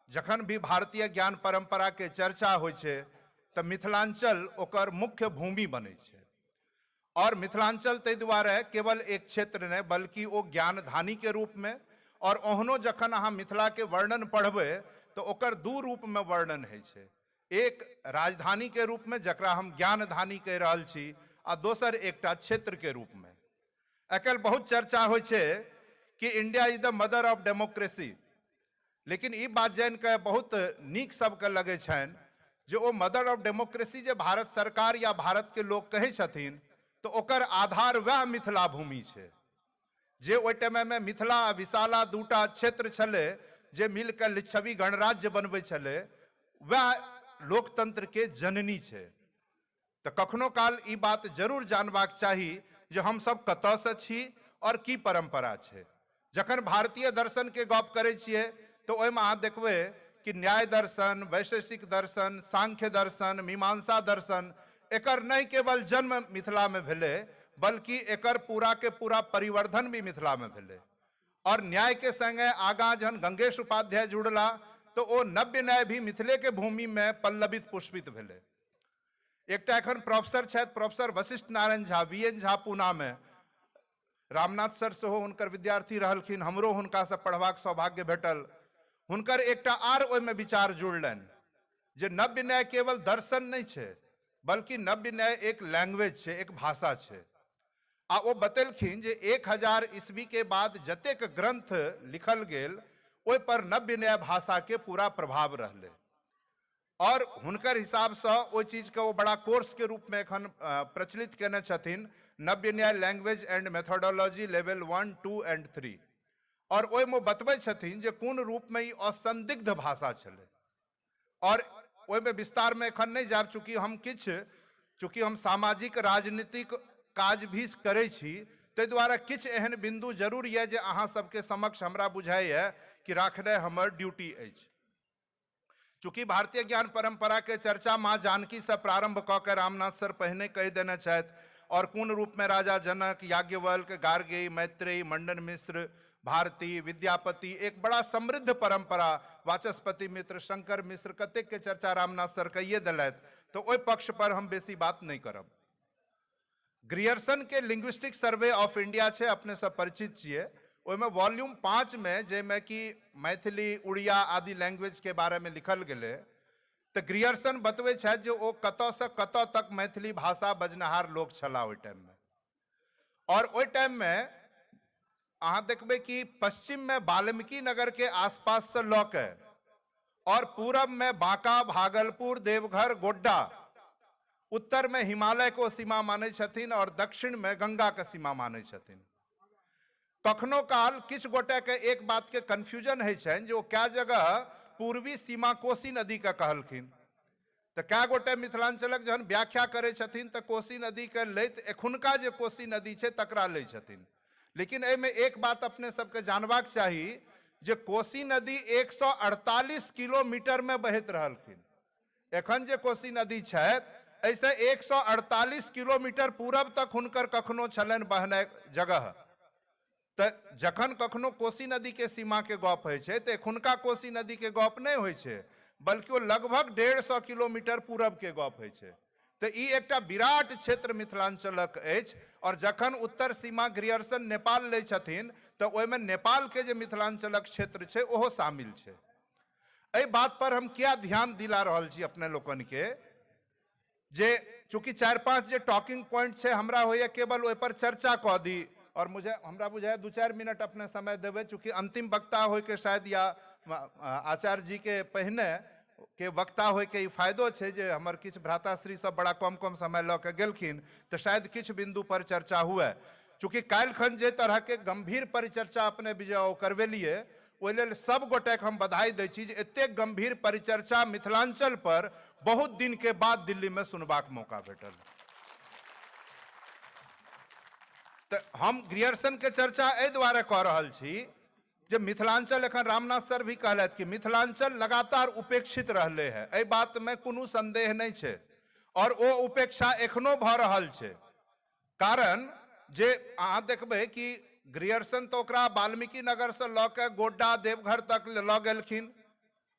जखन भी भारतीय ज्ञान परंपरा के चर्चा होइ छै तऽ मिथिलांचल ओकर मुख्य भूमि बनै छै। और मिथिलांचल ताहि दुआरे केवल एक क्षेत्र नहीं बल्कि वो ज्ञान धानी के रूप में, और ओहनो जखन अहाँ मिथिला के वर्णन पढ़बै तो ओकर दू रूप में वर्णन होइ छै। एक राजधानी के रूप में जकरा हम ज्ञान धानी कहि रहल छी, आ दोसर एकटा क्षेत्र के रूप में। आइकाल्हि बहुत चर्चा होइ छै कि India is the mother of democracy, लेकिन ई बात जानि के बहुत नीक सबके लगे छनि जे ओ मदर ऑफ डेमोक्रेसी जे भारत सरकार या भारत के लोग कहै छथिन तो ओकर आधार वह मिथिला भूमि छै। जे ओहि टाइम में मिथिला आ विशाला दूटा क्षेत्र छलै जे मिलकर लिच्छवी गणराज्य बनबै छलै, वह लोकतंत्र के जननी छै। तो कखनो काल ई बात जरूर जानबाक चाही जे हम सब कतऽ से छी और की परंपरा छै। जखन भारतीय दर्शन के गप करै छियै तो ओहिमे अहाँ देखबै कि न्याय दर्शन, वैशेषिक दर्शन, सांख्य दर्शन, मीमांसा दर्शन, एकर नहीं केवल जन्म मिथिला में भेलै बल्कि एकर पूरा के पूरा परिवर्धन भी मिथिला में भेलै। और न्याय के संगे आगाँ जहन गंगेश उपाध्याय जुड़ला तो ओ नव्य न्याय भी मिथिले के भूमि में पल्लवित पुष्पित भेलै। एकटा एखन प्रोफेसर छथि प्रोफेसर वशिष्ठ नारायण झा, VN झा पूना में, रामनाथ सर सेहो हुनकर विद्यार्थी रहलखिन, हमरो हुनका से पढ़बाक सौभाग्य भेटल। हुनकर एकटा आर ओहिमे विचार जुड़लनि जे नव्य न्याय केवल दर्शन नहीं छै बल्कि नव्य न्याय एक लैंग्वेज छै, एक भाषा छै। आ वो बतेलखिन जे 1000 ईस्वी के बाद जतेक ग्रंथ लिखल गेल ओहि पर नव्य न्याय भाषा के पूरा प्रभाव रहले। और हुनकर हिसाब से ओ चीज के वो बड़ा कोर्स के रूप में एखन प्रचलित केने छथिन, नव्य न्याय language and methodology level 1, 2 and 3। और ओहिमे बतबै छथिन जे कोन रूप में ई असंदिग्ध भाषा छलै। और ओहिमे विस्तार में एखन नहीं जाब, चूँकि हम सामाजिक राजनीतिक काज भी करै छी, ताहि दुआरे किछु एहन बिंदु जरूर यऽ जे अहाँ सबके समक्ष हमरा बुझाइए कि राखनाइ हमर ड्यूटी अछि। चूँकि भारतीय ज्ञान परंपरा के चर्चा माँ जानकी से प्रारंभ कऽ के रामनाथ सर पहिने कहि देने छथि, और कोन रूप में राजा जनक, याज्ञवल्क्य, गार्गेय, मैत्रेयी, मंडन मिश्र, भारती, विद्यापति, एक बड़ा समृद्ध परंपरा, वाचस्पति मित्र, शंकर मिश्र, कतेक के चर्चा रामनाथ सर कहिए दिलथि, तो ओहि पक्ष पर हम बेसी बात नहीं करब। ग्रियर्सन के लिंग्विस्टिक सर्वे ऑफ इंडिया छै, अपने सब परिचित छियै। ओहिमे वॉल्यूम 5 में जैमे कि मैथिली, उड़िया आदि लैंग्वेज के बारे में लिखल गेलै, तो ग्रियर्सन बतबै छथि जे ओ कतऽ से कतऽ तक मैथिली भाषा बजनिहार लोग छला ओहि टाइम में। और ओहि टाइम में अहाँ देखबै कि पश्चिम में वाल्मीकि नगर के आसपास से लऽ के और पूरब में बांका, भागलपुर, देवघर, गोड्डा, उत्तर में हिमालय को सीमा मानै छथिन और दक्षिण में गंगा के सीमा मानै छथिन। कखनो काल किछु गोटे के एक बात के कंफ्यूजन है छनि जे ओ कए जगह पूर्वी सीमा कोसी नदी के कहलखिन, तो कए गोटे मिथिलांचलक जहन व्याख्या करै छथिन तो कोसी नदी के लैत एखुनका जे कोसी नदी छै तकरा लै छथिन। लेकिन एहिमे एक बात अपने सबके जानबाक चाही जे कोसी नदी 148 किलोमीटर में बहैत रहलखिन। एखन जे कोसी नदी छथि ऐसे 148 किलोमीटर पूरब तक हुनकर कखनो छलनि बहनाइ जगह, तो जखन कखनो कोसी नदी के सीमा के गप होइ छै तो एखुनका कोसी नदी के गप नहीं होइ छै, बल्कि वो लगभग 150 किलोमीटर पूरब के गप होइ छै। तो ई एकटा विराट क्षेत्र मिथिलांचलक अछि, और जखन उत्तर सीमा ग्रियर्सन नेपाल लै छथिन तो ओहिमे नेपाल के जे मिथिलांचलक क्षेत्र छै ओहो शामिल छै। एहि बात पर हम क्या ध्यान दिला रहल छी अपने लोकन के, जे चूंकि 4-5 जे टॉकिंग पॉइंट छै हमरा होइए केवल ओहि पर चर्चा कऽ दी, और हमरा बुझाय 2-4 मिनट अपने समय देबै, चूंकि अंतिम वक्ता होय के शायद या आचार्य जी के पहिने के वक्ता होय के ई फायदो छै जे हमर किछु भ्राताश्री सब बड़ा कम समय लऽ के गेलखिन, तो शायद किछु बिंदु पर चर्चा हुए। चूंकि काल्हिखन जे तरह के गंभीर परिचर्चा अपने विजय करवेलिए, ओहि लेल सब गोटे के हम बधाई दै छी जे एतेक गंभीर परिचर्चा मिथिलांचल पर बहुत दिन के बाद दिल्ली में सुनबाक मौका भेटल। तो हम ग्रियर्सन के चर्चा एहि दुआरे कऽ रहल छी जे मिथिलांचल, एखन रामनाथ सर भी कहलथि कि मिथिलांचल लगातार उपेक्षित रहले है, एहि बात में कोनो संदेह नहीं छै, और वो उपेक्षा एखनो भऽ रहल छै। कारण जे अहाँ देखबै कि ग्रियर्सन तो ओकरा वाल्मीकि नगर से लऽ के गोड्डा देवघर तक लऽ गेलखिन,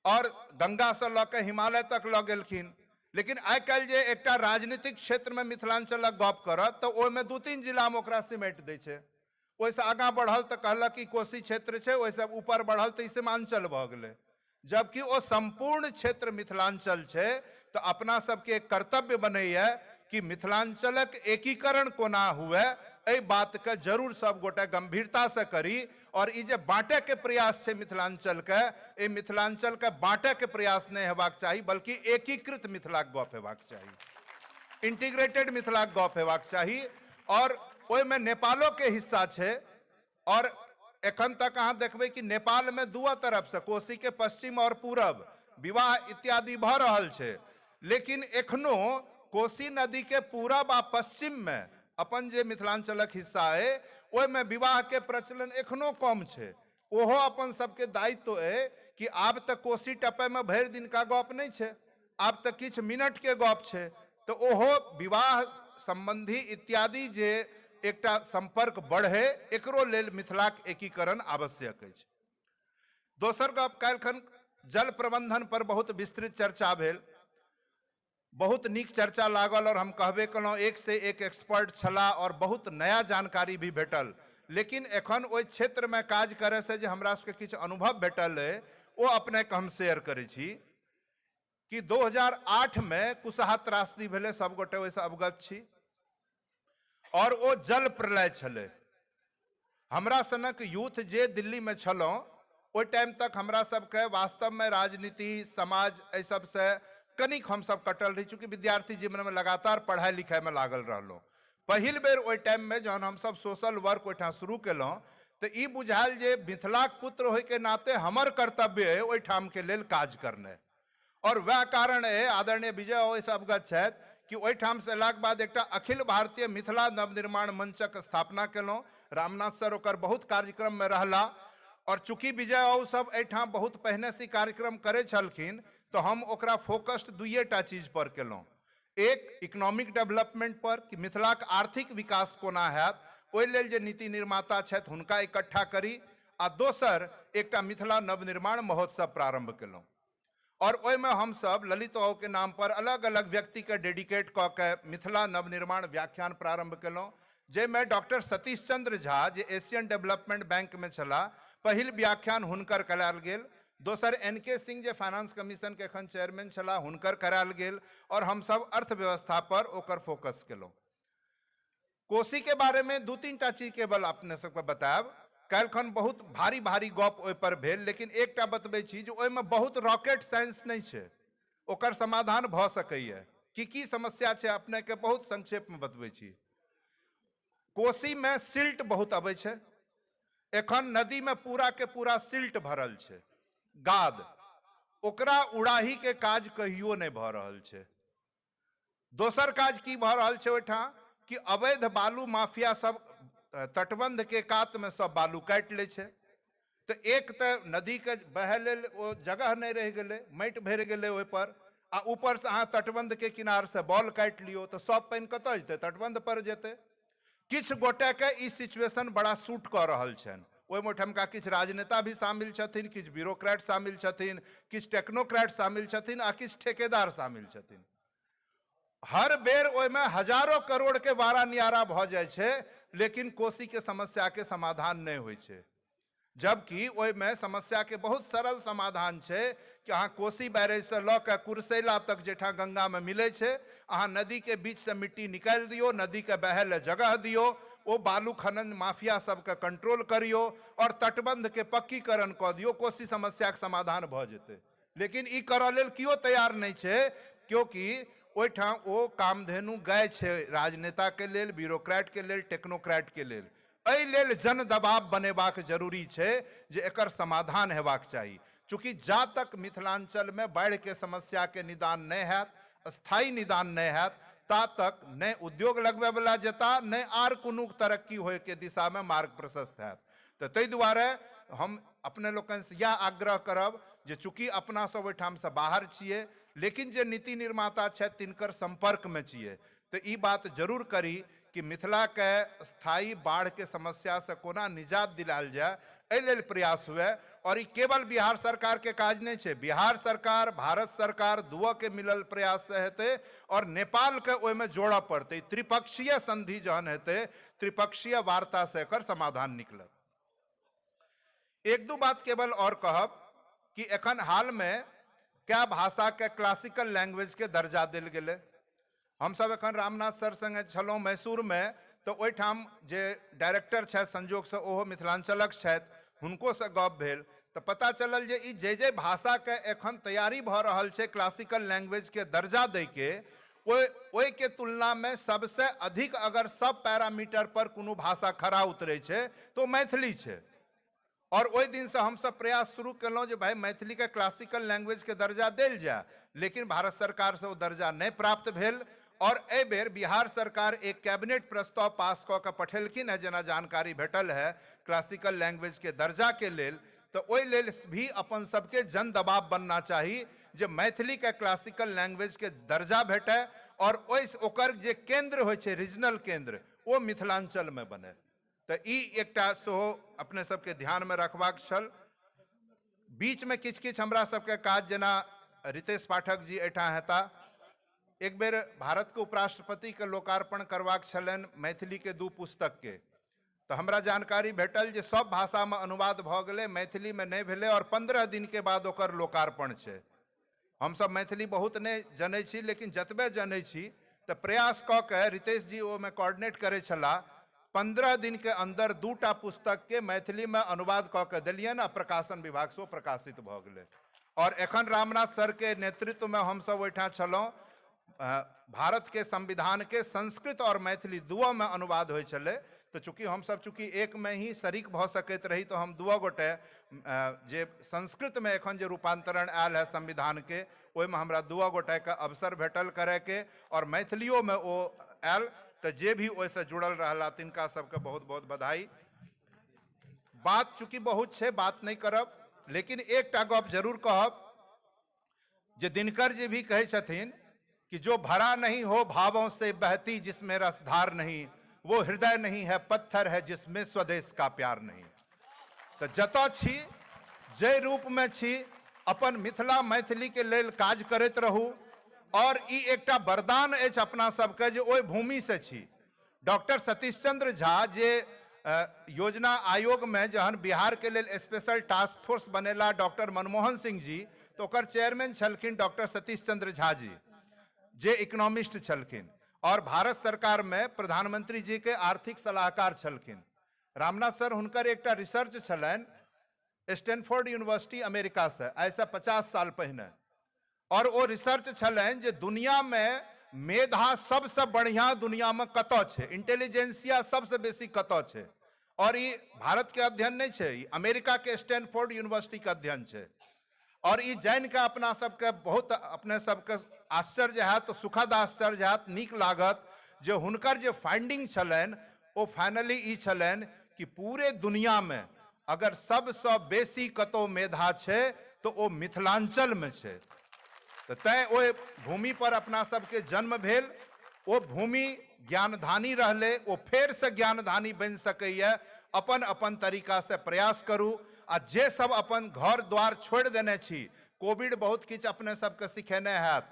और गंगा से लऽ के हिमालय तक लऽ गेलखिन, लेकिन आइ काल्हि जे एकटा राजनीतिक क्षेत्र में मिथिलांचलक गप करत तो ओहिमे 2-3 जिला में ओकरा सिमेट दै छै। ओहिसँ आगाँ बढ़ल तो कहलक कि कोसी क्षेत्र छै, ओहिसँ ऊपर बढ़ल तो सीमांचल भऽ गेलै, जबकि वो संपूर्ण क्षेत्र मिथिलांचल छै। तो अपना सबके एक कर्तव्य बनैया कि मिथिलांचलक एकीकरण कोना हुए, एहि बात के जरूर सब गोटे गंभीरता से करी, और ई जे बांटे के प्रयास छै मिथिलांचल के, ए मिथिलांचल के बांटे के प्रयास नहीं हेबाक चाही, बल्कि एकीकृत मिथिलाक गप हेबाक चाही, इंटीग्रेटेड मिथिलाक गप हेबाक चाही। और ओहिमे नेपालो के हिस्सा छै, और एखन तक अहाँ देखबै कि नेपाल में दुओ तरफ से, कोसी के पश्चिम और पूरब, विवाह इत्यादि भऽ रहल छै, लेकिन एखनो कोसी नदी के पूरब आ पश्चिम में अपन जे मिथिलांचलक हिस्सा है ओहिमे विवाह के प्रचलन एखनो कम छै। ओहो अपन सबके दायित्व है कि आब तक कोसी टपे में भरि दिन का गप नहीं छै, आब तक किछु मिनट के गप छै, तो ओहो विवाह संबंधी इत्यादि जे एकटा संपर्क बढ़े, एकरो लेल मिथिलाक एकीकरण आवश्यक अछि। दोसर गप, काल्हिखन जल प्रबंधन पर बहुत विस्तृत चर्चा भेल, बहुत नीक चर्चा लागल, और हम कहबे केलहुँ एक से एक एक्सपर्ट छला, और बहुत नया जानकारी भी भेटल। लेकिन एखन ओहि क्षेत्र में काज करे से जे हमरा सबके किछु अनुभव भेटल है, वो अपने के हम शेयर करै छी कि 2008 में कुशहा त्रासदी भेलै, सब गोटे ओहिसँ अवगत छी, और वो जल प्रलय छलै। हमरा सनक यूथ जे दिल्ली में छलहुँ, ओहि टाइम तक हमरा सबके वास्तव में राजनीति समाज एहि सबसे कनिक हम सब कटल रही, चूंकि विद्यार्थी जीवन में लगातार पढ़ाई लिखाई में लागल रहलहुँ। पहिल बेर ओहि टाइम में जहन हम सब सोशल वर्क ओहिठाम शुरू केलहुँ तो ई बुझायल जे मिथिलाक पुत्र होय के नाते हमर कर्तव्य है ओहिठाम के लेल काज करनाइ, और वह कारण है आदरणीय विजय ओहिसँ अवगत छथि कि ओहिठाम से अयलाक बाद एकटा अखिल भारतीय मिथिला नवनिर्माण मंचक स्थापना केलहुँ। रामनाथ सर ओकर बहुत कार्यक्रम में रहला, और चूंकि विजय बाबू सब एहिठाम बहुत पहिने से कार्यक्रम करे छलखिन, तो हम ओकरा फोकस्ड 2टा चीज पर केलहुँ। एक इकोनॉमिक डेवलपमेंट पर कि मिथिलाक आर्थिक विकास कोना हैत, ओहि लेल जे नीति निर्माता छथि हुनका इकट्ठा करी, आ दोसर एकटा मिथिला नवनिर्माण महोत्सव प्रारंभ केलहुँ। और ओहिमे हम सब ललित बाबू के नाम पर अलग अलग व्यक्ति के डेडिकेट कऽ के मिथिला नवनिर्माण व्याख्यान प्रारंभ केलहुँ, जाहिमे डॉक्टर सतीश चंद्र झा जे एशियन डेवलपमेंट बैंक में छला, पहिल व्याख्यान हुनकर करायल गेल। दोसर NK सिंह जे फाइनेंस कमीशन के एखन चेयरमैन छला, हुनकर करायल गेल, और हम सब अर्थव्यवस्था पर ओकर फोकस केलहुँ। कोसी के बारे में 2-3टा चीज केवल अपने सबके बतायब। काल्हिखन बहुत भारी भारी गप ओहि पर भेल, लेकिन एकटा बतबै छी जे ओहिमे बहुत रॉकेट साइंस नहीं छै, ओकर समाधान भऽ सकैए। की समस्या छै अपने के बहुत संक्षेप में बतबै छी। कोसी में सिल्ट बहुत अबै छै, एखन नदी में पूरा के पूरा सिल्ट भरल छै, गाद, ओकरा उड़ाही के काज कहियो नहीं भऽ रहल छै। दोसर काज की भऽ रहल छै ओहिठाम कि अवैध बालू माफिया सब तटबंध के कात में सब बालू काटि लै छै, तो एक तो नदी के बहे लेल ओ जगह नहीं रह गेलै, माटि भरि गेलै ओहि पर, आ ऊपर से अहाँ तटबंध के किनार से बॉल काटि लियो तो सब पानि कतऽ जेतै, तटबंध पर जेतै। किछु गोटे के ई सिचुएशन बड़ा सूट कऽ रहल छनि। ओहिमे ठमका किछु राजनेता भी शामिल छथिन, किछु ब्यूरोक्रेट शामिल छथिन, किछु टेक्नोक्रेट शामिल छथिन आ किछु ठेकेदार शामिल छथिन। हर बेर ओहिमे हजारों करोड़ के वारा नियारा भऽ जाइ छै, लेकिन कोसी के समस्या के समाधान नहीं होइ छै। जबकि ओहिमे समस्या के बहुत सरल समाधान छै कि अहाँ कोसी बैरेज से लऽ के कुरसैला तक जेठा गंगा में मिलै छै, अहाँ नदी के बीच से मिट्टी निकालि दियौ, नदी के बहै ले जगह दियौ, ओ बालू खनन माफिया सबके कंट्रोल करियो और तटबंध के पक्कीकरण कऽ दियौ, कोसी समस्या के समाधान भऽ जेतै। लेकिन ई करऽ लेल कियो तैयार नहीं छै, क्योंकि ओहिठाम ओ कामधेनु गाय छै राजनेता के लेल, ब्यूरोक्रेट के लेल, टेक्नोक्रेट के लेल। एहि लेल जन दबाव बनेबाक जरूरी छै जे एकर समाधान हेबाक चाही। चूंकि जा तक मिथिलांचल में बाढ़ि के समस्या के निदान नहीं हैत, स्थायी निदान नहीं हैत, ता तक नहीं उद्योग लगबे वाला जेता, नहीं आर कोनो तरक्की होय के दिशा में मार्ग प्रशस्त हैत। तो ताहि दुआरे हम अपने लोकन से यह आग्रह करब जे चूंकि अपना सब ओहिठाम से बाहर छियै, लेकिन जे नीति निर्माता छथि तिनकर संपर्क में छियै, तो ई बात जरूर करी कि मिथिला के स्थायी बाढ़ के समस्या से कोना निजात दिलायल जाए, एहि लेल प्रयास हुए। और ई केवल बिहार सरकार के काज नहीं छै, बिहार सरकार, भारत सरकार दुओ के मिलल प्रयास से हेतै और नेपाल के ओहिमे जोड़ऽ पड़तै। त्रिपक्षीय संधि जहन हेतै, त्रिपक्षीय वार्ता से एकर समाधान निकलत। एक दू बात केवल और कहब कि एखन हाल में क्या भाषा के क्लासिकल लैंग्वेज के दर्जा देल गेलै। हम सब एखन रामनाथ सर संगे छलहुँ मैसूर में, तो ओहिठाम जे डायरेक्टर छथि संजोग से ओहो मिथिलांचलक छथि, हुनको से गप भेल तो पता चलल जे ई जे भाषा के एखन तैयारी भ रहल छै क्लासिकल लैंग्वेज के दर्जा दै के, ओहि के तुलना में सबसे अधिक अगर सब पैरामीटर पर कोनो भाषा खरा उतरे छै तो मैथिली छै। और ओहि दिन से हम सब प्रयास शुरू केलहुँ जे भाई मैथिली के क्लासिकल लैंग्वेज के दर्जा देल जाए, लेकिन भारत सरकार से वो दर्जा नहीं प्राप्त भेल। और एहि बेर बिहार सरकार एक कैबिनेट प्रस्ताव पास कऽ के पठेलखिन है, जेना जानकारी भेटल है, क्लासिकल लैंग्वेज के दर्जा के लेल। तो ओहि लेल भी अपन सबके जन दबाव बनना चाही जे मैथिली के क्लासिकल लैंग्वेज के दर्जा भेटे और ओकर जे केंद्र होइ छै रीजनल केंद्र, वो मिथिलांचल में बने। तो ई एकटा सेहो अपने सबके ध्यान में रखबाक छल। बीच में किछ किछ हमरा सबके काज, जेना रितेश पाठक जी एहिठाम हेता, एक बेर भारत के उपराष्ट्रपति के लोकार्पण करबाक छलनि मैथिली के 2 पुस्तक के। तो हमरा जानकारी भेटल जे सब भाषा में अनुवाद भ गेलै, मैथिली में नहीं भेलै और 15 दिन के बाद ओकर लोकार्पण छै। हम सब मैथिली बहुत नहीं जनै छी, लेकिन जतबे जनै छी तो प्रयास कऽ के रितेश जी ओहिमे कोऑर्डिनेट करै छलाह। 15 दिन के अंदर 2टा पुस्तक के मैथिली में अनुवाद कऽ के देलियनि आ प्रकाशन विभाग से प्रकाशित भ गेलै। और एखन रामनाथ सर के नेतृत्व में हम सब ओहिठाम छलहुँ। भारत के संविधान के संस्कृत और मैथिली दुओ में अनुवाद होइ छलै। तो चूंकि हम सब एक में ही शरीक भ सकैत रही, तो हम दुओ गोटे जे संस्कृत में एखन जे रूपांतरण आयल है संविधान के, ओहिमे हमरा दुओ गोटे के अवसर भेटल करे के, और मैथिलियों में वो आयल। तो जे भी ओहिसे जुड़ल रहला तिनका सबके बहुत बहुत बधाई। बात चूंकि बहुत छे, बात नहीं करब, लेकिन एकटा गप जरूर कहब जे दिनकर जी भी कहे छथिन कि जो भरा नहीं हो भावों से बहती जिसमें रसधार नहीं, वो हृदय नहीं है पत्थर है जिसमें स्वदेश का प्यार नहीं। तो जतऽ छी, जय रूप में छी, अपन मिथिला मैथिली के लेल काज करैत रहू। और ई एकटा वरदान अछि अपना सबके जे ओहि भूमि से छी। डॉक्टर सतीश चंद्र झा जे योजना आयोग में जहन बिहार के लेल स्पेशल टास्क फोर्स बनेला डॉक्टर मनमोहन सिंह जी, तो ओकर चेयरमैन छलखिन डॉक्टर सतीश चंद्र झा जी, जे इकोनॉमिस्ट छलखिन और भारत सरकार में प्रधानमंत्री जी के आर्थिक सलाहकार छलखिन। रामनाथ सर हुनकर एकटा रिसर्च छलनि स्टैनफोर्ड यूनिवर्सिटी अमेरिका से, ऐसा 50 साल पहिने। और वो रिसर्च छलनि जे दुनिया में मेधा सबसे बढ़िया दुनिया में कतऽ छै, इंटेलिजेंसिया सबसे बेसी कतऽ छै। और ये भारत के अध्ययन नहीं छै, अमेरिका के स्टैनफोर्ड यूनिवर्सिटी के अध्ययन छै। और ये जान के अपना सबके बहुत अपने सबके आश्चर्य हैत, तो सुखद आश्चर्य हैत, नीक लागत जे हुनकर जे फाइंडिंग छलनि वो फाइनली ई छलनि कि पूरे दुनिया में अगर सबसे बेसी कतौ मेधा छै तो वो मिथिलांचल में छै। तो तैं ओ भूमि पर अपना सबके जन्म भेल, वो भूमि ज्ञानधानी रहले ओ फेर से ज्ञानधानी बन सकैए। अपन अपन तरीका से प्रयास करू आ जे सब अपन घर द्वार छोड़ देने छी, कोविड बहुत किछ अपने सबके सिखेने हैत।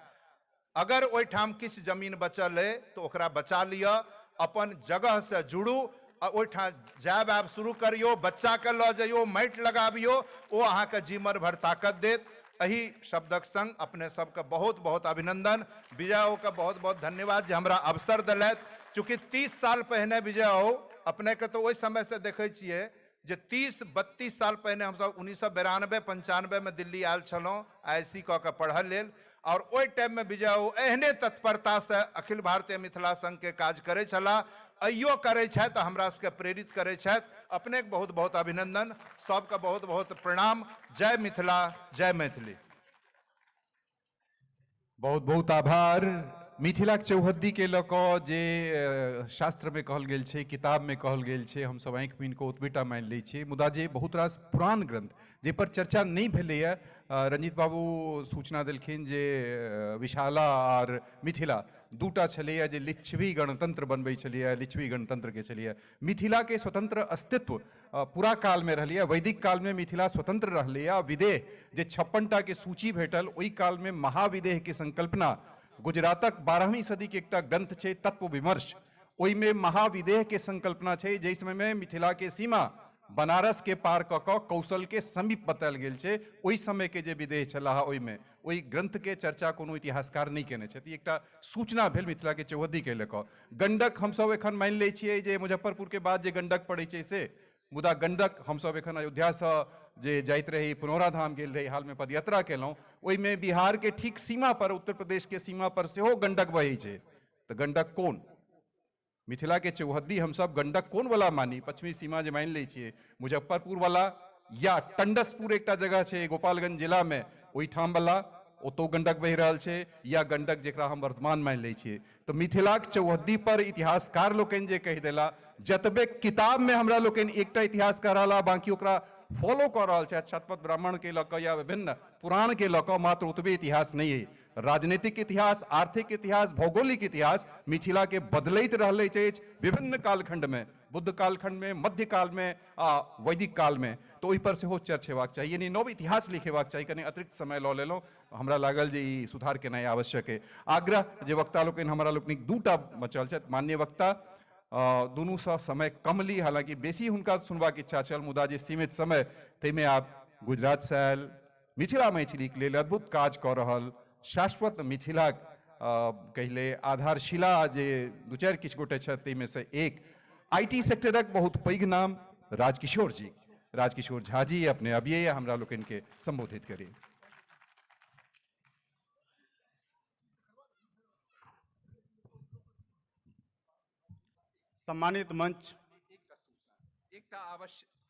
अगर ओहिठाम किछ जमीन बचल है तो ओकरा बचा लिअ, अपन जगह से जुड़ू आ ओहिठाम जायब आब शुरू करियो, बच्चा के लऽ जइयो, माटि लगाबियो, ओ अहाँके जीवन भर ताकत देत। एही शब्दक संग अपने सबके बहुत बहुत अभिनंदन। विजय के बहुत बहुत धन्यवाद जे हमरा अवसर दिलथि। चूँकि 30 साल पहिने विजय अपने के तो ओहि समय से देखै छियै जे 30-32 साल पहिने हमसब 1992-95 में दिल्ली आयल छलहुँ IIC कऽ के पढ़ऽ लेल, और ओहि टाइम में विजय एहने तत्परता से अखिल भारतीय मिथिला संघ के काज करै छलाह, अइयो करै छथि, हमरा सबके प्रेरित करै छथि। अपने के बहुत बहुत अभिनंदन, सबके बहुत बहुत प्रणाम। जय मिथिला, जय मैथिली। बहुत बहुत आभार। मिथिलाक चौहद्दी के लऽ कऽ जे शास्त्र में कहल गेल छै, किताब में कहल गेल छै, हम सब आँखि मीन कऽ ओतबेटा मानि लै छियै, मुदा जे बहुत रास पुरान ग्रंथ जे पर चर्चा नहीं भेलैए, रंजीत बाबू सूचना देलखिन जे विशाला और मिथिला दूटा छलैए जे लिच्छवी गणतंत्र बनबै छलैए, लिच्छवी गणतंत्र के छलैए। मिथिला के स्वतंत्र अस्तित्व पूरा काल में रहलैए। वैदिक काल में मिथिला स्वतंत्र रहलैए। विदेह जे 56टा के सूची भेटल, ओहि काल में महाविदेह के संकल्पना गुजरातक 12वीं सदी के एकटा ग्रंथ छै तत्व विमर्श, ओहि में महाविदेह के संकल्पना छै, जै समय में मिथिला के सीमा बनारस के पार कऽ कऽ कौशल के समीप बतायल गेल छै। ओहि समय के जे विदेह छलाह, ओहि में ओहि ग्रंथ के चर्चा कोनो इतिहासकार नहीं केने छथि। एकटा सूचना भेल मिथिला के चौहद्दी के लऽ कऽ। गंडक हमसब एखन मानि लै छियै जे मुजफ्फरपुर के बाद जे गंडक पड़ै छै से, मुदा गंडक हमसब एखन अयोध्या से जे जाइत रही, पुनौरा धाम गेल रही, हाल में पदयात्रा केलहुँ, ओहि में बिहार के ठीक सीमा पर, उत्तर प्रदेश के सीमा पर सेहो गंडक बहै छै। तऽ गंडक कोन? मिथिला के चौहद्दी हम सब गंडक कोन वाला मानी? पश्चिमी सीमा जे मान लै छियै, मुजफ्फरपुर वाला, या टंडसपुर एकटा जगह छै गोपालगंज जिला में, ओहिठाम वाला, ओतो गंडक बहि रहल छै, या गंडक जेकरा हम वर्तमान मान लै छियै। तो मिथिलाक चौहद्दी पर इतिहासकार लोकनि जे कहि देला, जतबे किताब में हमरा लोकनि एकटा इतिहास कह रहला, बाकी ओकरा फॉलो कर रहल छै, शतपथ ब्राह्मण के लऽ कऽ या विभिन्न पुराण के लऽ कऽ, मात्र ओतबे इतिहास नहीं है। राजनीतिक इतिहास, आर्थिक इतिहास, भौगोलिक इतिहास मिथिला के बदलैत रहले अछि विभिन्न कालखंड में, बुद्ध कालखंड में, मध्य काल में आ वैदिक काल में। तो ओहि पर सेहो चर्चा हेबाक चाही, यानी नव इतिहास लिखेबाक चाही। कनि अतिरिक्त समय लऽ लेलहुँ, हमरा लागल जे ई सुधार केनाइ आवश्यक है। आग्रह जे वक्ता लोकनि हमरा लोकनिक दूटा बचल छथि, माननीय वक्ता दुनू सँ समय कम ली, हालांकि बेसी हुनका सुनबाक इच्छा छल, मुदा जे सीमित समय ताहिमे आप गुजरात से आयल, मिथिला मैथिली के लेल अद्भुत काज कऽ रहल, शाश्वत मिथिला कहिले आधारशिला जे दू चारि किछु गोटे छथि, ताहिमे से एक IT सेक्टरक बहुत पैघ नाम राजकिशोर जी, राजकिशोर झा जी अपने अबिये हमरा लोकनि के संबोधित करिए। सम्मानित मंच,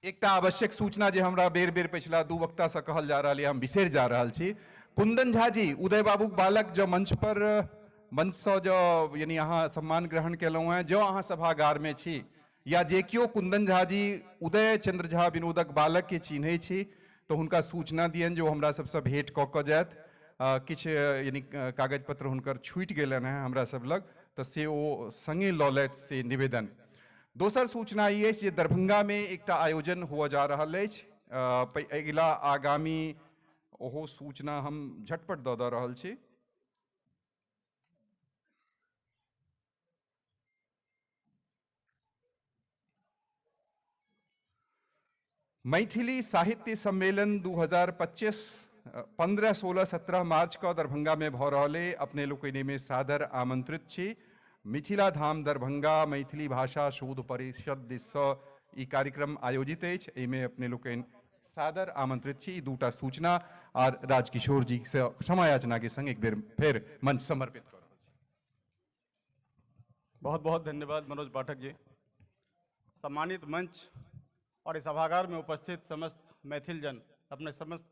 एकटा आवश्यक सूचना जे हमरा बेर बेर पिछला दू वक्ता से कहल जा रहा है, हम बिसरि जा रहा छी। कुंदन झा जी, उदय बाबूक बालक, जो मंच से जो यानी अहाँ सम्मान ग्रहण केलहुँ हैं, जो अहाँ सभागार में छी, या जे कियो कुंदन झा जी उदय चंद्र झा विनोदक बालक के चिन्है छी, तो हुनका सूचना दियनि जो हमरा सबसे भेंट कऽ कऽ जायत। किछु यानी कागज पत्र हुनकर छूटि गेलनि हैं हमरा सब लग, तो से ओ संगे लऽ लेत से निवेदन। दोसर सूचना ये जे दरभंगा में एकटा आयोजन हुआ जा रहल अछि, अगिला आगामी ओहो सूचना हम झटपट दऽ रहल छी। मैथिली साहित्य सम्मेलन 2025 15, 16, 17 मार्च का दरभंगा में भऽ रहल है। अपने लोकनि में सादर आमंत्रित छी। मिथिला धाम दरभंगा मैथिली भाषा शोध परिषद दिससँ ई कार्यक्रम आयोजित अछि, एहिमे अपने लोकनि सादर आमंत्रित छी। दूटा सूचना और राजकिशोर जी से समायाचना के संग एक बेर फिर मंच समर्पित कर रहल छी। बहुत बहुत धन्यवाद मनोज पाठक जी। सम्मानित मंच और इस सभागार में उपस्थित समस्त मैथिल जन, अपने समस्त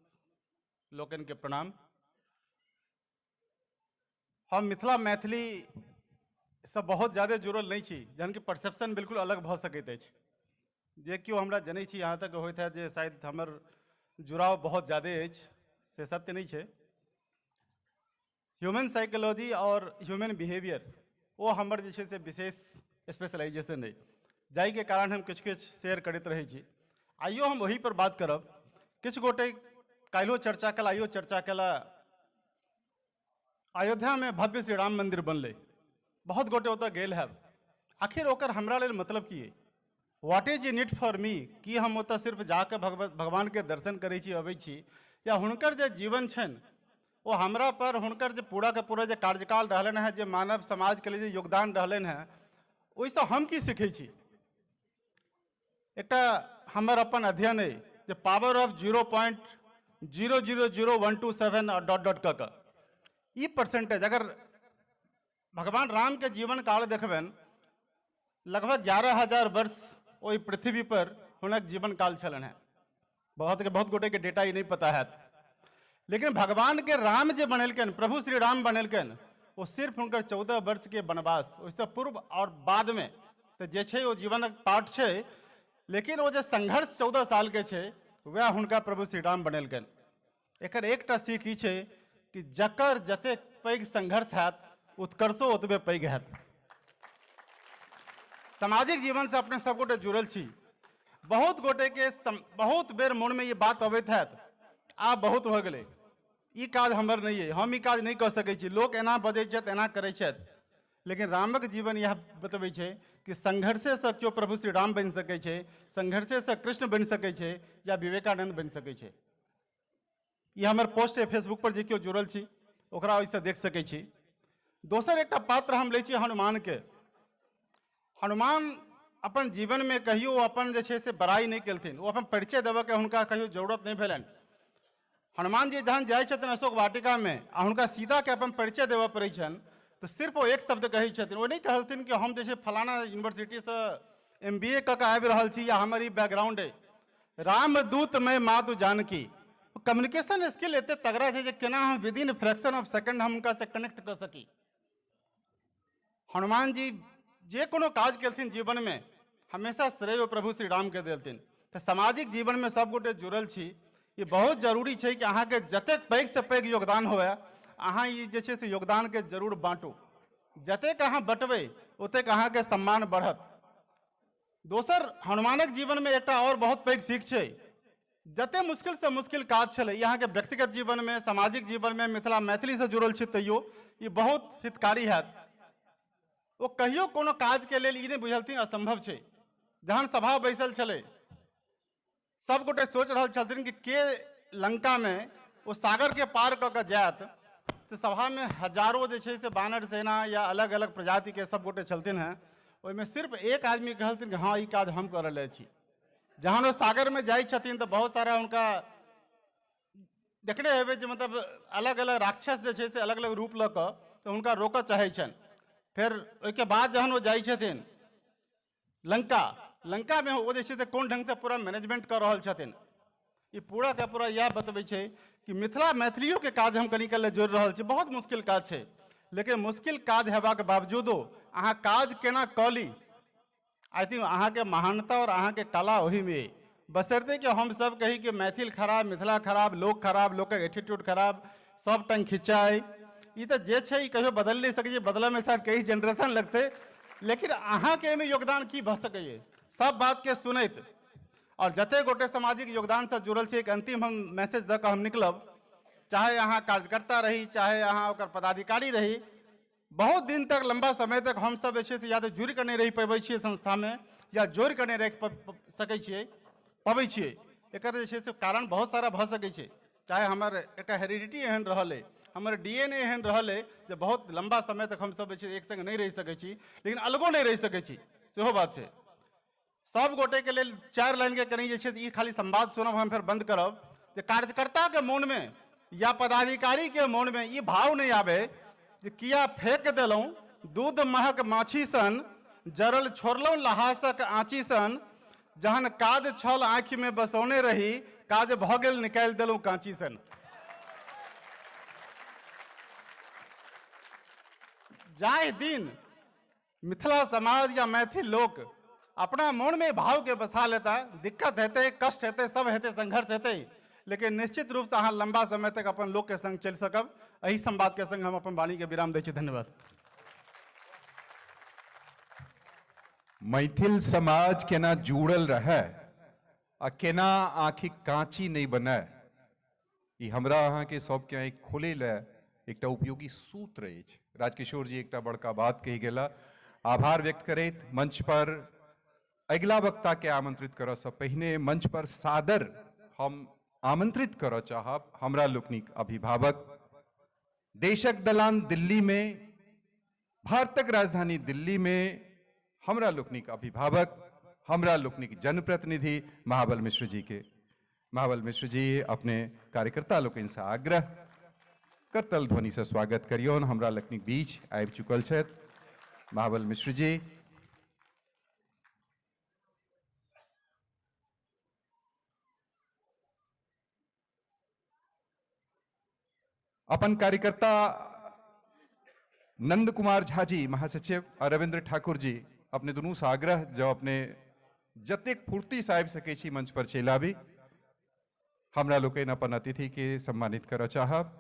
लोकन के प्रणाम। हम मिथिला मैथिली से बहुत ज़्यादा जुड़ल नहीं छी, जहन कि परसेप्शन बिल्कुल अलग भऽ सकैत अछि। जे केओ हमरा जनै छी यहाँ तक होइत है जे शायद हमर जुड़ाव बहुत ज़्यादा अछि, से सत्य नहीं छै। ह्यूमन साइकोलॉजी और ह्यूमन बिहेवियर वो हमर जे छै से विशेष स्पेशलाइजेशन है, जाहि के कारण हम किछु किछु शेयर करैत रहै छी। आइयो हम वही पर बात करब। किछु गोटे काल्हियो चर्चा कला, आइयो चर्चा कला, अयोध्या में भव्य श्री राम मंदिर बनलै, बहुत गोटे ओतऽ गेल हैब। आखिर ओकर हमरा लेल मतलब की है? What is in it for me? कि हम ओतऽ सिर्फ जाके भगवान के दर्शन करै छी, अबै छी, या हुनकर जे जीवन छनि वो हमरा पर, हुनकर जे पूरा के पूरा जे कार्यकाल रहलनि हैं, जे मानव समाज के लिए जे योगदान रहलनि हैं, ओहिसँ हम की सीखै छी? एकटा हमर अपन अध्ययन है जे पावर ऑफ 0.000127 और डॉट डॉट कऽ ई परसेंटेज, अगर भगवान राम के जीवन काल देखबनि, लगभग 11,000 वर्ष ओहि पृथ्वी पर हुनक जीवन काल छलन है। बहुत गोटे के डेटा ही नहीं पता है, लेकिन भगवान के राम जे बनेलकन, प्रभु श्री राम बनेलकन, वो सिर्फ हुनकर 14 वर्ष के वनवास, उससे पूर्व और बाद में तो जे छै वो जीवन पाठ छै, लेकिन वो जे संघर्ष 14 साल के छै वह हुनका प्रभु श्री राम बनेलकन। एकर एकटा सीख ई छै कि जकर जतेक पैघ संघर्ष हैत, उत्कर्षो ओतबे पैघ हैत। सामाजिक जीवन से अपने सब गोटे जुड़ल छी। बहुत गोटे के बहुत बेर मन में ये बात अबैत हैत, आब बहुत हो गए, ई काज हमर नहीं है, हम ई काज नहीं कऽ सकै छी, लोक एना बजै छथि, एना करै छथि। लेकिन रामक जीवन यह बतबै छै कि संघर्षे से क्यों प्रभु श्री राम बनि सकै छै, संघर्षे से कृष्ण बनि सकै छै, या विवेकानंद बनि सकै छै। ये हमर पोस्ट है फेसबुक पर, जे केओ जुड़ल छी ओकरा ओहिसँ देख सकै छी। दोसर एकटा पात्र हम लै छी हनुमान के। हनुमान अपन जीवन में कहियो अपन जे छै से बड़ाई नहीं केलथिन, वो अपन परिचय देवे के हुनका कहियो जरूरत नहीं भेलनि। हनुमान जी जहन जाइ छथिन अशोक वाटिका में आ हुनका सीता के अपन परिचय देवे पड़ै छनि, तो सिर्फ वो एक शब्द कहै छथिन, वो नहीं कहलथिन कि हम जे छै फलाना यूनिवर्सिटी से MBA कऽ के आबि रहल छी, या हमर ई बैकग्राउंड है। रामदूत में मातु जानकी, कम्युनिकेशन स्किल एते तगड़ा छै जे केना हम विदिन फ्रैक्शन ऑफ सेकंड हम हुनका से कनेक्ट कर सकी। हनुमान जी जे कोनो काज केलथिन जीवन में, हमेशा श्रेय वो प्रभु श्री राम के देलथिन। तो सामाजिक जीवन में सब गोटे जुड़ल छी, ये बहुत जरूरी है कि अहाँ के जतेक पैघ से पैघ योगदान होए, अहाँ ई जे छै से योगदान के जरूर बाँटू। जतेक अहाँ बँटबै ओतेक अहाँ के सम्मान बढ़त। दोसर, हनुमानक जीवन में एकटा और बहुत पैघ सीख छै, जते मुश्किल से मुश्किल काज छलै, यहाँ के व्यक्तिगत जीवन में, सामाजिक जीवन में, मिथिला मैथिली से जुड़ल छी तैयो ये बहुत हितकारी हैत। वो कहियो कोनो काज के लेल ई नहीं बुझलथिन असंभव छै। जहन सभा बैसल छलै, सब गोटे सोच रहल छलथिन कि के लंका में वो सागर के पार कऽ के जायत, तो सभा में हजारों जे छै से बानर सेना या अलग अलग प्रजाति के सब गोटे छलथिन हैं, ओहिमे सिर्फ एक आदमी कहलथिन कि हाँ ई काज हम कर रहल छी। जहन वो सागर में जाइ छथिन तो बहुत सारा उनका देखने हेबै जे मतलब अलग अलग राक्षस जे छै से अलग अलग रूप लऽ कऽ तो हुनका रोकऽ चाहै छनि। फिर ओहिके बाद जहन वो जाइ छथिन लंका में वो जे छै से कोन ढंग से पूरा मैनेजमेंट कर रहल छथिन, ये पूरा का पूरा यह बतबै छै कि मिथिला मैथिलियों के काज हम कनी काल जोड़ि रहल छी। बहुत मुश्किल काज छै, लेकिन मुश्किल काज हेबाक बावजूदो अहाँ काज केना कऽ ली, आई थिंक अहाँ के महानता और अहाँ के कला वही में, बशर्ते कि हम सब कही कि मैथिल खराब, मिथिला खराब, लोक के एटीट्यूड खराब, सब टंग खिंचाई, ये तो जे छै कहियो बदल नहीं सकै छै, बदला में शायद कई जनरेशन लगते, लेकिन अहाँ के एहिमे योगदान की भऽ सकैए? सब बात के सुनैत और जते गोटे सामाजिक योगदान से जुड़ल छै, एक अंतिम हम मैसेज दऽ कऽ हम निकलब, चाहे अहाँ कार्यकर्ता रही, चाहे अहाँ ओकर पदाधिकारी रही, बहुत दिन तक, लंबा समय तक हम सब जे छै से या तो जुड़ि कऽ नहीं रहि पबै छियै संस्था में, या जोड़ि कऽ नहीं रहि सकै छियै, पबै छियै। एकर जे छै से कारण बहुत सारा भऽ सकै छै, चाहे हमर एकटा हेरिडिटी एहन रहल है, हमर DNA एहन रहल है जे बहुत लंबा समय तक हम सब जे छै एक संग नहीं रहि सकै छी, लेकिन अलगो नहीं रहि सकै छी, सेहो बात छै। सब गोटे के लेल 4 लाइन के कनी जे छै ई खाली संवाद सुनब, हम फिर बंद करब, जे कार्यकर्ता के मन में या पदाधिकारी के मन में ई भाव नहीं आवे जे किया फेंक देलहुं दूध महक माछी सन, जरल छोड़लहुं लहासक आँची सन, जहन काज छल आँखि में बसौने रही, काज भऽ गेल निकालि देलहुं काँची सन। जाहि दिन मिथिला समाज या मैथिल लोक अपना मन में भाव के बसा लेता, दिक्कत हेतै, कष्ट हेतै, सब हेतै, संघर्ष हेतै, लेकिन निश्चित रूप से अहाँ लंबा समय तक अपन लोक के संग चलि सकब। एहि संवाद के संग हम अपन वाणी के विराम दै छी। धन्यवाद। मैथिल समाज केना जुड़ल रहे आ केना आँखि काँची नहीं बने, ई हमरा अहाँ के सबके आँखि खोले ले एकटा उपयोगी सूत्र अछि। राजकिशोर जी एकटा बड़का बात कही गेला। आभार व्यक्त करैत मंच पर अगिला वक्ता के आमंत्रित करऽ से पहिने मंच पर सादर हम आमंत्रित करऽ चाहब हमरा लोकनिक अभिभावक, देशक दलान दिल्ली में, भारतक राजधानी दिल्ली में हमरा लोकनिक अभिभावक, हमरा लोकनिक जनप्रतिनिधि महाबल मिश्र जी के। महाबल मिश्र जी अपने कार्यकर्ता लोकनि से आग्रह करतल ध्वनि से स्वागत करियौन। हमरा लोकनिक बीच आबि चुकल छथि महाबल मिश्र जी। अपन कार्यकर्ता नंद कुमार झा जी महासचिव और रविंद्र ठाकुर जी अपने दुनू से आग्रह जो अपने जतेक फुर्ती से आबि सकै छी मंच पर चलि आबी। हमरा लोकनि अपन अतिथि के सम्मानित करऽ चाहब।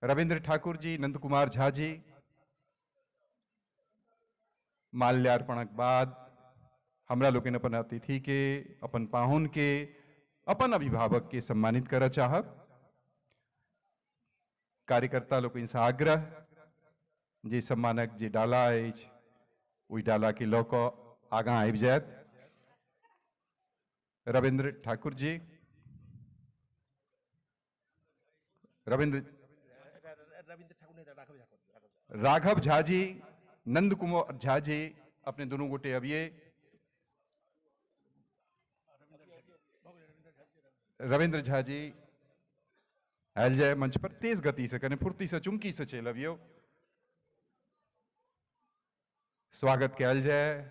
रविंद्र ठाकुर जी, नंद कुमार झा जी माल्यार्पणक बाद हमरा लोकनि अपन अतिथि के, अपन पाहुन के, अपन अभिभावक के सम्मानित करऽ चाहब। कार्यकर्ता लोकनि से आग्रह जे सम्मानक जे डाला अछि ओहि डाला के लऽ कऽ आगाँ आबि जायत। रविंद्र ठाकुर जी, राघव झा जी, नंद कुमार झा जी अपने दोनों गोटे अबिए। रविंद्र झा जी आयल जाए मंच पर, तेज गति से, कने फुर्ती से, चुमकी से चल अबियो। स्वागत कयल जाए।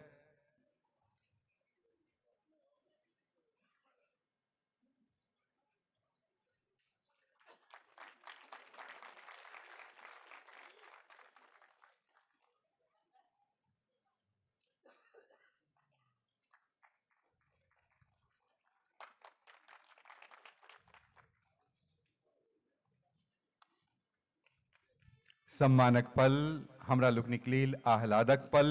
सम्मानक पल, हमरा लोकनिक लेल आह्लादक पल।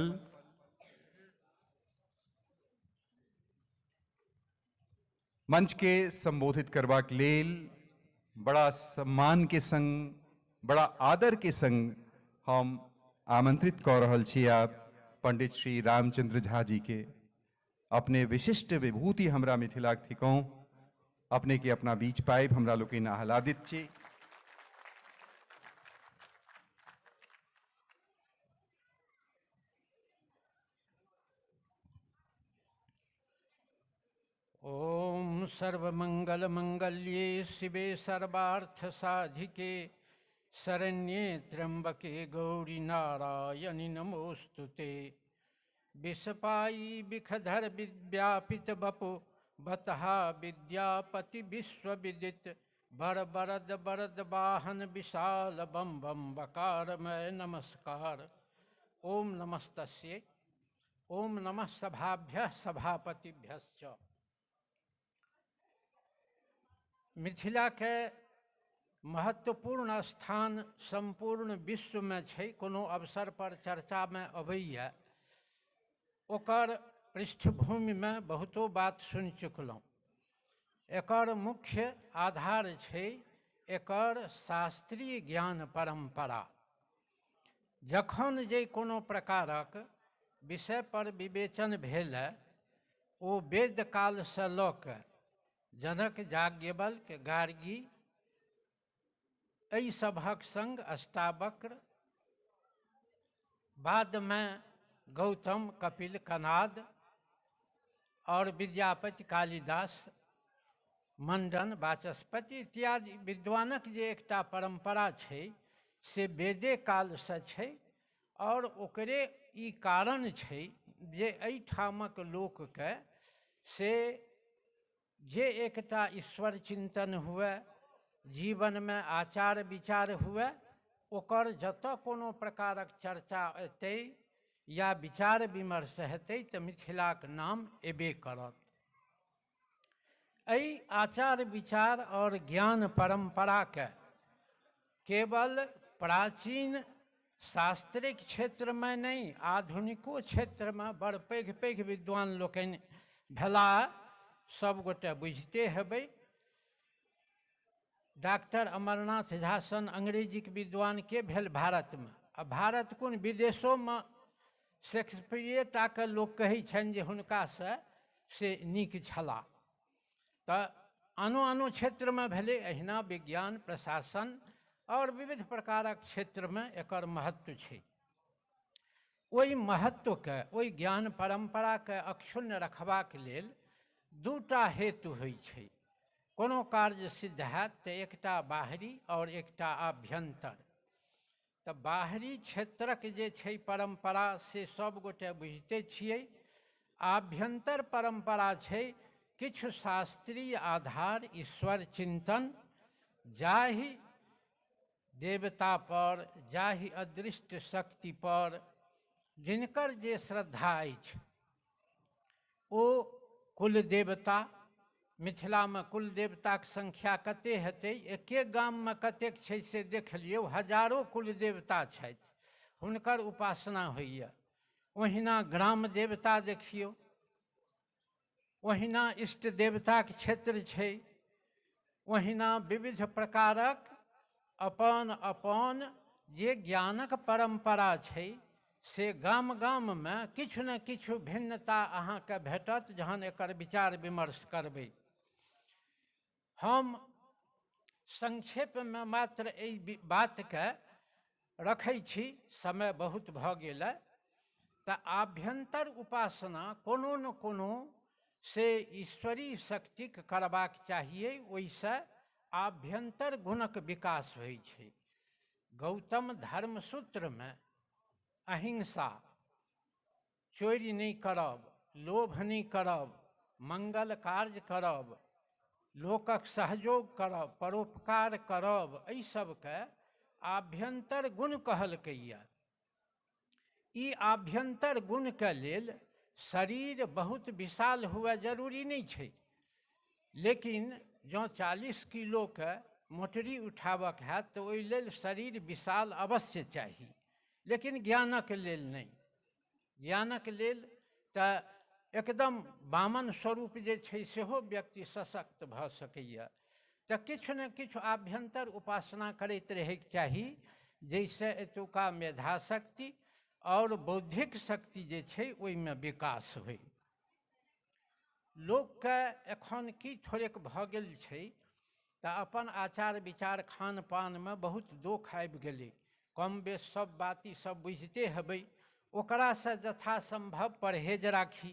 मंच के संबोधित करबाक लेल बड़ा सम्मान के संग, बड़ा आदर के संग हम आमंत्रित कऽ रहल छी आप पंडित श्री रामचंद्र झा जी के। अपने विशिष्ट विभूति हमरा मिथिलाक थिकौं, अपने के अपना बीच पाइब हमरा लोकनि आह्लादित छी। ओम सर्वमंगल मंगल्ये शिवे सर्वार्थ साधिके शरण्ये त्र्यंबके गौरी नारायणि नमोस्तुते। विषपाई विखधर विद्यापित बपु बतहा विद्यापति विश्वविदित बर बरद बरद वाहन विशाल बम बम बकारमय नमस्कार। ओम नमस्तस्यै। ओम नमः सभाभ्यः सभापतिभ्यश्च। मिथिला के महत्वपूर्ण स्थान संपूर्ण विश्व में छै। कोनो अवसर पर चर्चा में अबैया, ओकर पृष्ठभूमि में बहुतो बात सुनि चुकलहुँ। एकर मुख्य आधार छै एकर शास्त्रीय ज्ञान परंपरा। जखन जे कोनो प्रकारक विषय पर विवेचन भेल, ओ वेद काल से लऽ कऽ जनक, याज्ञवल्क्य, गार्गी एहि सभक संग अष्टावक्र, बाद में गौतम, कपिल, कनाद और विद्यापति, कालिदास, मंडन, वाचस्पति इत्यादि विद्वानक जे एकटा परंपरा छै से वेदे काल से छै। और ओकरे ई कारण छै जे एहिठामक लोकके से जे एकटा ईश्वर चिंतन हुए, जीवन में आचार विचार हुए, ओकर जतऽ कोनो प्रकारक चर्चा एतै या विचार विमर्श हेतै तऽ मिथिलाक नाम एबे करत। एहि आचार विचार और ज्ञान परंपरा के केवल प्राचीन शास्त्रिक क्षेत्र में नहीं, आधुनिको क्षेत्र में बड़ पैघ पैघ विद्वान लोकनि भेला, सब गोटे बुझते हेबै। डॉक्टर अमरनाथ झा सन अंग्रेजी के विद्वान के भेल भारत में, आ भारत कोन विदेशों में शेक्सपियर टा के लोक कहै छनि जे हुनका से नीक छला। तऽ आनो आनो क्षेत्र में भेलै अहिना विज्ञान, प्रशासन और विविध प्रकारक क्षेत्र में एकर महत्व छै। ओहि महत्व के, ओहि ज्ञान परंपरा के अक्षुण्ण रखबाक लेल दूटा हेतु होइ छै। कोनो कार्य सिद्ध हैत तऽ एकटा बाहरी और एकटा आभ्यंतर। तऽ बाहरी क्षेत्रक जे छै परंपरा से सब गोटे बुझिते छियै। आभ्यंतर परंपरा छै किछु शास्त्रीय आधार, ईश्वर चिंतन, जाहि देवता पर, जाहि अदृष्ट शक्ति पर जिनकर जे श्रद्धा अछि, ओ कुल देवता। मिथिला में कुल देवताक संख्या कते हेतै? एके गाम में कतेक छै से देख लियौ, हजारों कुल देवता छथि, हुनकर उपासना होइए। ओहिना ग्राम देवता देखियौ, ओहिना इष्ट देवताक क्षेत्र छै, ओहिना विविध प्रकारक अपन अपन जे ज्ञानक परंपरा छै से गाम गाम में किछु न किछु भिन्नता अहाँके भेटत जहन एकर विचार विमर्श करबै। हम संक्षेप में मात्र एहि बात के रखै छी, समय बहुत भऽ गेल। तऽ आभ्यंतर उपासना कोनो न कोनो से ईश्वरीय शक्तिक करबाक चाहिए, ओहिसँ आभ्यंतर गुणक विकास होइ छै। गौतम धर्मसूत्र में अहिंसा, चोरी नहीं करब, लोभ नहीं करब, मंगल कार्य करब, लोकक सहयोग करब, परोपकार करब, एहि सबके आभ्यंतर गुण कहलकैया। ई आभ्यंतर गुण के लेल शरीर बहुत विशाल हुए जरूरी नहीं छै, लेकिन जँ 40 किलो के मोटरी उठाबक हैत तऽ ओहि लेल शरीर विशाल अवश्य चाही, लेकिन ज्ञानक लेल नहीं। ज्ञानक लेल तऽ एकदम वामन स्वरूप जे छै सेहो व्यक्ति सशक्त भऽ सकैए। तऽ किछु न किछु आभ्यंतर उपासना करैत रहैके चाही, जैसे एतुका मेधाशक्ति और बौद्धिक शक्ति जे छै ओहिमे विकास होइ। लोकके एखन की थोड़ेक भऽ गेल छै तऽ अपन आचार विचार खान पानमे बहुत दोष आबि गेलै। कम बेस सब बात ई सब बुझिते हेबै, ओकरासँ यथासम्भव परहेज राखी।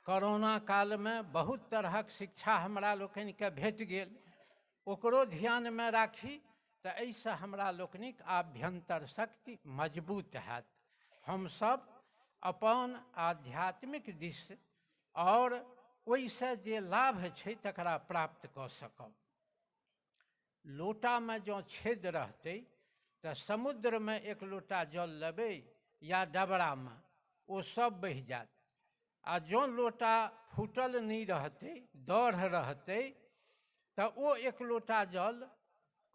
कोरोना काल में बहुत तरहक शिक्षा हमरा लोकनिके भेट गेल, ओकरो ध्यान में राखी तऽ एहिसँ हमरा लोकनिक आभ्यंतर शक्ति मजबूत हैत। हम सब अपन आध्यात्मिक दिश और ओहिसँ जे लाभ छै तकरा प्राप्त कऽ सकब। लोटा में जँ छेद रहतै तऽ समुद्र में एक लोटा जल लेबै या डबरा में, ओ सब बहि जायत। आ जँ लोटा फूटल नहीं रहतै, दौड़ रहतै, तऽ ओ एक लोटा जल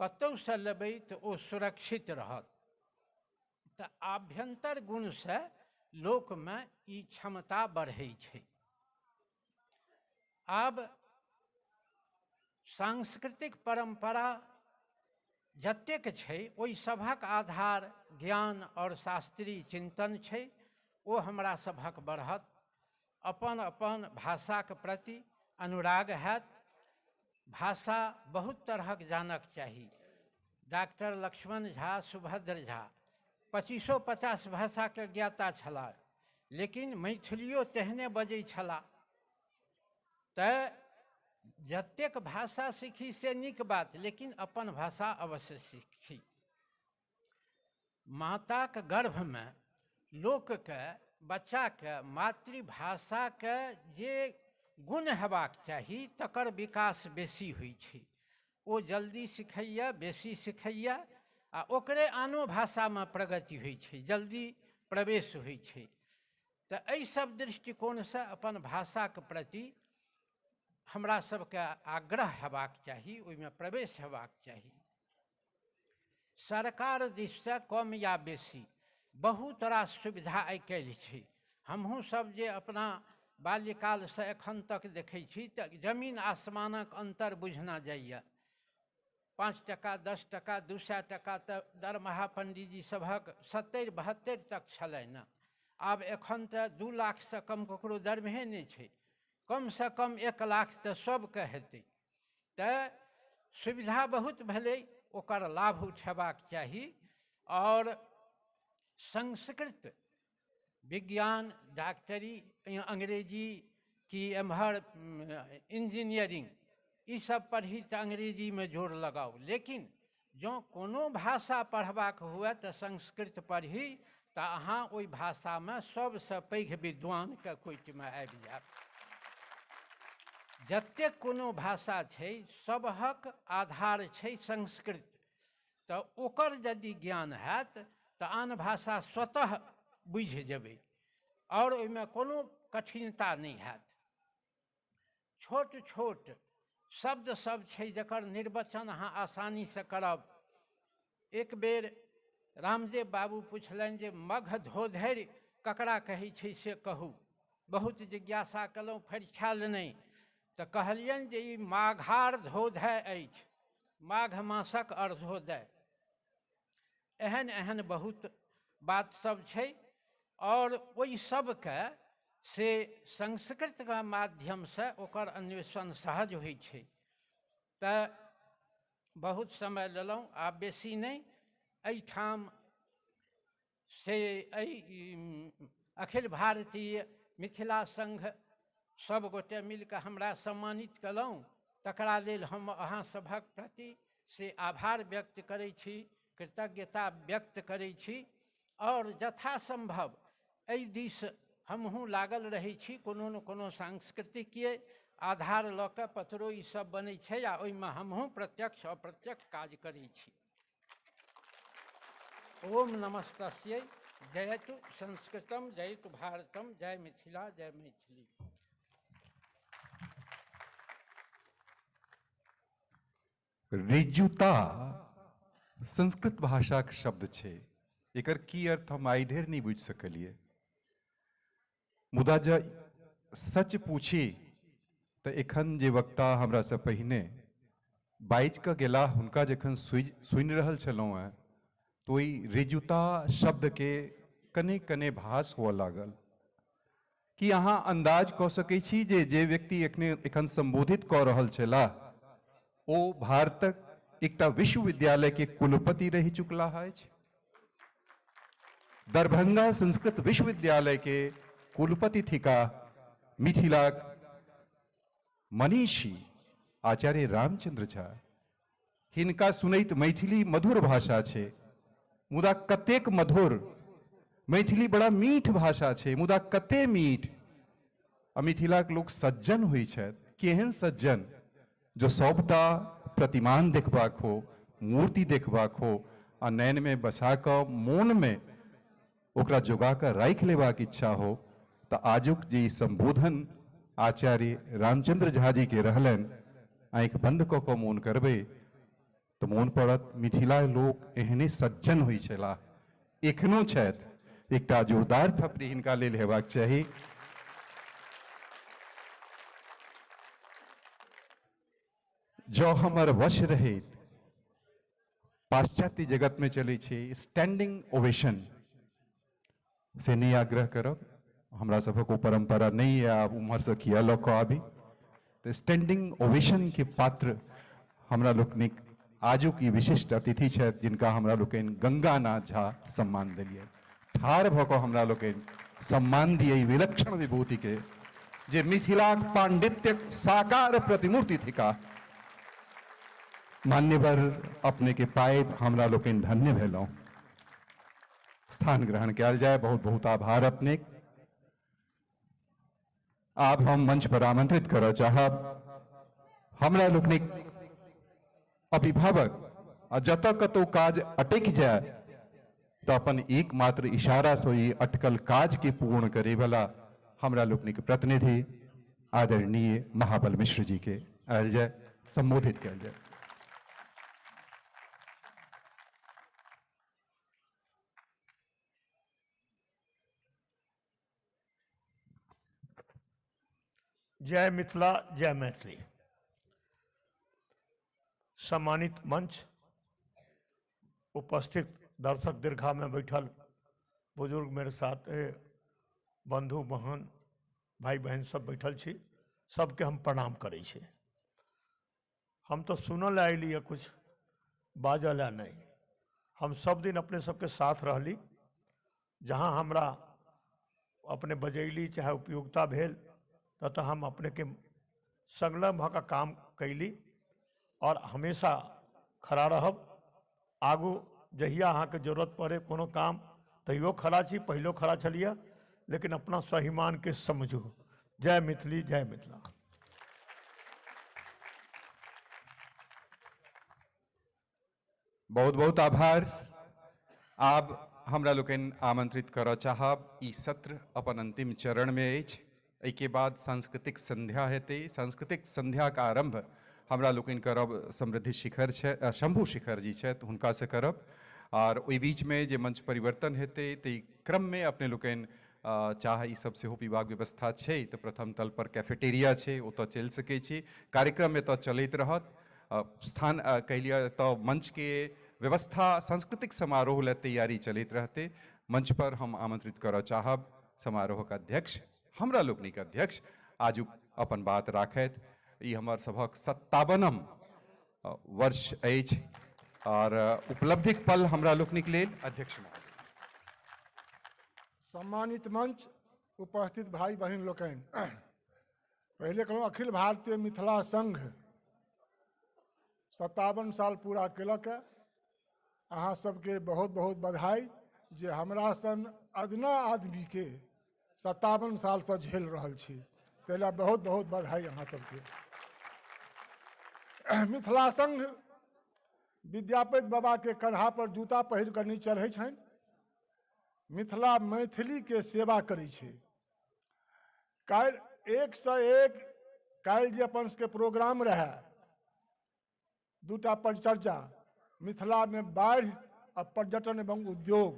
कतौसँ लेबै तऽ ओ सुरक्षित रहत। तऽ आभ्यंतर गुणसँ लोक में ई क्षमता बढ़ै छै। आब सांस्कृतिक परंपरा जतेक छै ओहि सभक आधार ज्ञान और शास्त्रीय चिंतन छै, ओ हमरा सभक बढ़त। अपन अपन भाषाके प्रति अनुराग हैत। भाषा बहुत तरहक जानक चाही। डॉक्टर लक्ष्मण झा, सुभद्र झा 2550 भाषाके ज्ञाता छलाह, लेकिन मैथिलियो तेहने बजै छलाह। तऽ जतेक भाषा सीखी से नीक बात, लेकिन अपन भाषा अवश्य सीखी। माताक गर्भ में लोकके, बच्चाके मातृभाषाके जे गुण हेबाक चाही तकर विकास बेसी होइ छै। ओ जल्दी सिखैए, बेसी सिखैए, आ ओकरे आनो भाषामे प्रगति होइ छै, जल्दी प्रवेश होइ छै। तऽ एहि सब दृष्टिकोणसँ अपन भाषाके प्रति हमरा सबके आग्रह हेबाक चाही, ओहिमे प्रवेश हेबाक चाही। सरकार दिससँ कम या बेसी बहुत रास सुविधा आइ काल्हि छै। हमहूँ सब जे अपना बाल्यकालसँ एखन तक देखै छी तऽ जमीन आसमानक अन्तर बुझना जाइए। 5 टका 10 टका 200 टका तऽ दरमाहा पंडीजी सभक 70-72 तक छलनि। आब एखन तऽ 2 लाखसँ कम ककरो दरमहे नहि छै। कमसँ कम 1 लाख तऽ सबके हेतै। तऽ सुविधा बहुत भेलै, ओकर लाभ उठेबाक चाही। और संस्कृत विज्ञान डॉक्टरी अंग्रेजी कि एम्हर इंजीनियरिंग ई सब पढ़ी तऽ अंग्रेजीमे जोर लगाउ, लेकिन जँ कोनो भाषा पढ़बाक हुए तऽ संस्कृत पढ़ी तऽ अहाँ ओहि भाषामे सबसँ पैघ विद्वानके कोटिमे आबि जायब। जतेक कोनो भाषा छै सबहक आधार छै संस्कृत। तऽ ओकर यदि ज्ञान हैत तऽ आन भाषा स्वतः बुझि जेबै और ओहिमे कोनो कठिनता नहीं हैत। छोट छोट शब्द सब छै जकर निर्वचन अहाँ आसानी से करब। एक बेर रामदेव बाबू पुछलनि जे मघ धोधरि ककरा कहै छै से कहू। बहुत जिज्ञासा कयलहुँ, फरिछाल नहि तऽ कहलियनि जे ई माघार धोधय अछि, माघ मासक अर्धोदय। एहन एहन बहुत बात सब छै और ओहि सबके से संस्कृतके माध्यमसँ ओकर अन्वेषण सहज होइ छै। तऽ बहुत समय लेलहुँ, आब बेसी नहीं। एहिठाम से अखिल भारतीय मिथिला संघ सब गोटे मिलकर हमरा सम्मानित कयलहुँ। तकरा लेल हम अहाँ सभक प्रति से आभार व्यक्त करै छी, कृतज्ञता व्यक्त करै छी। और यथासम्भव एहि दिस हमहूँ लागल रहै छी। कोनो न कोनो सांस्कृतिकीय आधार लऽ कऽ पत्रो ई सब बनै छै आ ओहिमे हमहूँ प्रत्यक्ष अप्रत्यक्ष काज करै छी। ओम नमस्तस्यै। जयतु संस्कृतम जयतु भारतम। जय मिथिला जय मैथिली। ऋजुता संस्कृत भाषाक शब्द छै। एकर की अर्थ हम आइ धरि नहीं बुझि सकलिए। मुदा जे सच पूछी तऽ एखन जे वक्ता हमरा से पहिने बाजि कऽ गेला हुनका जखन सुनि रहल छलहुँ हैं तो ओहि ऋजुता शब्द के कने कने भास हुअ लागल। कि अहाँ अंदाज कऽ सकै छी जे जे व्यक्ति एखन संबोधित कऽ रहल छलाह ओ भारतक एकटा विश्वविद्यालय के कुलपति रहि चुकला अछि। दरभंगा संस्कृत विश्वविद्यालय के कुलपति थिका मिथिलाक मनीषी आचार्य रामचंद्र झा। हिनका सुनैत मैथिली मधुर भाषा छै, मुदा कतेक मधुर। मैथिली बड़ा मीठ भाषा छै, मुदा कते मीठ। आ मिथिलाक लोक सज्जन होइ छथि। केहन सज्जन जो सबटा प्रतिमान देखबाक हो, मूर्ति देखबाक हो आ नैन में बसा कऽ मोन में ओकरा जोगा कऽ राखि लेबाक इच्छा हो। तऽ आजुक जे संबोधन आचार्य रामचंद्र झा जी के रहलनि, आँखि बंद कऽ कऽ मोन करबै तऽ मोन पड़त मिथिला लोक एहने सज्जन होइ छलाह, एखनो छथि। एकटा जोरदार थपड़ी हिनका लेल हेबाक चाही। जो हमर वश रहैत पाश्चात्य जगत में चलै छै स्टैंडिंग ओवेशन से नहीं आग्रह करब। हमरा सबक ओ परंपरा नहीं है, आब उम्हर से किया लऽ कऽ आबी। तो स्टैंडिंग ओवेशन के पात्र हमरा लोकनिक आजुक ई विशिष्ट अतिथि छथि, जिनका हमरा लोकनि गंगानाथ झा सम्मान देलिए। ठाढ़ भऽ कऽ हमरा लोकनि सम्मान दिए विलक्षण विभूति के, जे मिथिलाक पांडित्यक साकार प्रतिमूर्ति थिका। मान्यवर अपने के पाए हमरा लोकनि धन्य भेलहुँ। स्थान ग्रहण कयल जाए। बहुत बहुत आभार अपने। आब हम मंच पर आमंत्रित करऽ चाहब हमरा लोकनिक अभिभावक। आ जतऽ कतौ काज अटकि जाए तऽ अपन एकमात्र इशारा से ई अटकल काज के पूर्ण करे वाला हमरा लोकनिक प्रतिनिधि आदरणीय महाबल मिश्र जी के आयल जाए, संबोधित कयल जाए। जय मिथिला जय मैथिली। सम्मानित मंच, उपस्थित दर्शक दीर्घा में बैठल बुजुर्ग मेरे साथ बंधु बहन भाई बहन सब बैठल छी, सबके हम प्रणाम करै छी। हम तो सुनल आइली कुछ बाजल है नहीं। हम सब दिन अपने सबके साथ रहली, जहाँ हमरा अपने बजैली चाहे उपयोगिता भेल ततः हम अपने के संलग्न भऽ कऽ काम कैली और हमेशा खड़ा रहब। आगू जहिया अहाँके जरूरत पड़े कोनो काम तैयो खड़ा छी, पहिलो खड़ा छलिए, लेकिन अपना स्वाभिमान के समझू। जय मिथिली जय मिथिला। बहुत बहुत आभार। आब हमरा लोकनि आमंत्रित करऽ चाहब, ई सत्र अपन अंतिम चरण में अछि। एहिके बाद सांस्कृतिक संध्या हेतै। सांस्कृतिक संध्या का आरंभ हमरा लोकनि करब समृद्धि शिखर छै, शंभू शिखर जी छथि हुनका से करब। और ओहि बीच में जे मंच परिवर्तन हेतै ताहि क्रम में अपने लोकनि चाहे ई सब सेहो पीबाक व्यवस्था छै तऽ प्रथम तल पर कैफेटेरिया छै, ओतऽ चलि सकै छी। कार्यक्रम एतऽ चलैत रहत। स्थान कहलिए तऽ मंच के व्यवस्था सांस्कृतिक समारोह ले तैयारी चलैत रहते। मंच पर हम आमंत्रित करऽ चाहब समारोह का अध्यक्ष, हमरा लोकनिक अध्यक्ष आजुक अपन बात राखैत। ई हमर सभक 57म वर्ष अछि और उपलब्धिक पल हमरा लोकनिक लेल। अध्यक्ष महोदय। सम्मानित मंच, उपस्थित भाई बहन लोकनि, पहले कहलहुँ अखिल भारतीय मिथिला संघ 57 साल पूरा केलक है। अहाँ सबके बहुत बहुत बधाई जे हमरा सन अदना आदमी के 57 साल से झेल रहल छी, ताहि बहुत बहुत बधाई अहाँ सबके। मिथिला संघ विद्यापति बाबा के कन्हा पर जूता पहिर कऽ नहीं चढ़ै छनि, मिथिला मैथिली के सेवा करै छै। काल्हि 101 काल्हि जे अपन सबके प्रोग्राम रहे, दूटा परिचर्चा, मिथिला में बाढ़ि आ पर्यटन एवं उद्योग,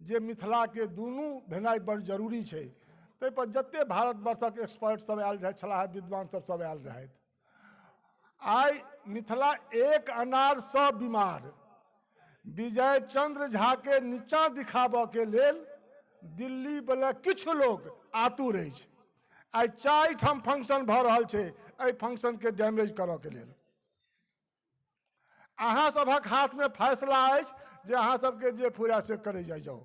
जे मिथिला के दुनू भेनाइ बड़ जरूरी छै। ताहि पर जते भारतवर्षक एक्सपर्ट सब आयल रहे छलाह, विद्वान सब आयल रहे। आई मिथिला एक अनार सब बीमार विजय चंद्र झा के नीचा दिखाबऽ के लेल दिल्ली वाला किछु लोग आतुर अछि। आई 4 ठाम फंक्शन भऽ रहल छै, एहि फंक्शन के डैमेज करऽ के लेल। अहाँ सभक हाथ में फैसला अछि जे अहाँ सबके जे फुरा से करे जाओ।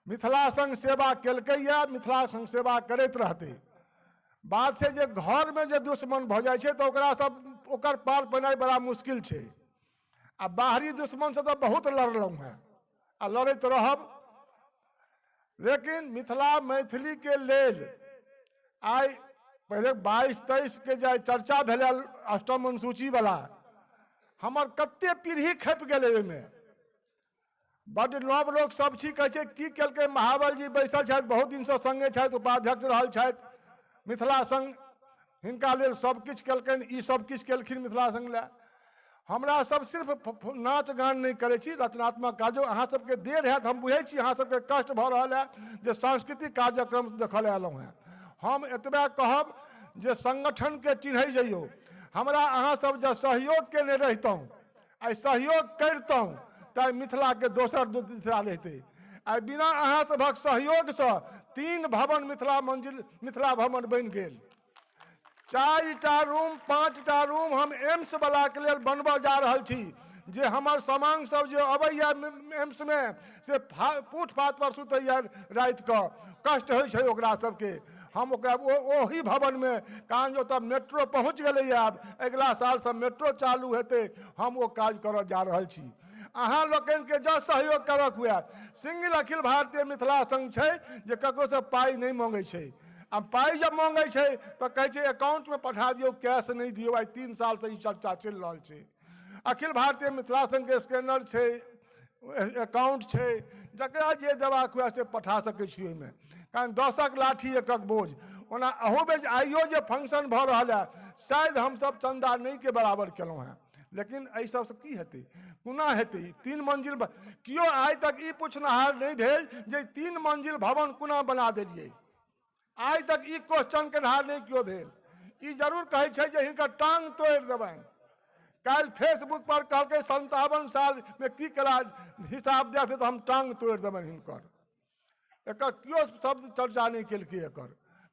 मिथिला संघ सेवा केलकैया, मिथिला संघ सेवा करैत रहतै। बात छै जे घर में जे दुश्मन भऽ जाइ छै तऽ ओकरा सब ओकर पार पेनाइ बड़ा मुश्किल छै। आ बाहरी दुश्मन से तो बहुत लड़लहुँ हैं आ लड़ैत रहब। लेकिन मिथिला मैथिली के लेल आई पहले 22-23 के जे चर्चा भेलै अष्टम अनुसूची वाला, हमर कते पीढ़ी खपि गेलै ओहिमे। बड़ नव लोग सब छी, कहै छै की केलकै महाबल जी बैसल छथि, बहुत दिन से संगे छथि, उपाध्यक्ष रहल छथि मिथिला संघ, हिनका लेल सब किछु केलकनि, ई सब किछु केलखिन मिथिला संघ ले। हमरा सब सिर्फ नाच गान नहीं करै छी, रचनात्मक काजो अहाँ सबके देर हैत, हम बुझै छी अहाँ सबके कष्ट भऽ रहल है जे सांस्कृतिक कार्यक्रम देखऽ ले एलहुँ हैं। हम एतबे कहब जे संगठन के चिन्है जइयो। हमरा अहाँ सब जब सहयोग केने रहितहुँ, आई सहयोग करितहुँ तऽ मिथिला के दोसर दिशा रहते। आई बिना अहाँ सभक सहयोग से 3 भवन मिथिला भवन बनि गेल। 4टा रूम 5टा रूम हम एम्स वाला के लिए बनबऽ जा रहल छी, जे हमर समांग सब जे अबैया एम्स में से फुटपाथ पर सुतैया रात के, कष्ट होइ छै ओकरा सबके। हम ओकरा ओही भवन में कान जो तब मेट्रो पहुँच गए, आब अगला साल से मेट्रो चालू हेतै, हम वो काज करऽ जा रहल छी। अहाँ लोकनि के जो सहयोग करक हुए, सिंगल अखिल भारतीय मिथिला संघ छै जे ककरो से पाई नहीं मांगे छै। अब पाई जब मांगे छै तो कहे अकाउंट में पठा दियो, कैश नहीं दियो। आई 3 साल से चर्चा चल रहा है। अखिल भारतीय मिथिला संघ के स्कैनर छै, अकाउंट छै, जकरा जे देबाक हुए से पठा सकै छी ओहिमे। कारण 10क लाठी 1क बोझ। ओना अहू में आइयो जे फंक्शन भऽ रहा है, शायद हम सब चंदा नहीं के बराबर केलहुँ हैं, लेकिन एहि सबसे की हेतै, कोना हेतै। 3 मंजिल कियो आइ तक ई पुछनहार नहीं भेल जे 3 मंजिल भवन कोना बना देलिए। आज तक ई क्वेश्चन केनहार नहीं क्यों भेल। ई जरूर कहै छै जे हिनकर टांग तोड़ि देबनि। काल्हि फेसबुक पर कहलकै 57 साल में की कला हिसाब देते तो हम टांग तोड़ि देबनि हिनकर। एकर केओ शब्द चर्चा नहीं केलकै एकर।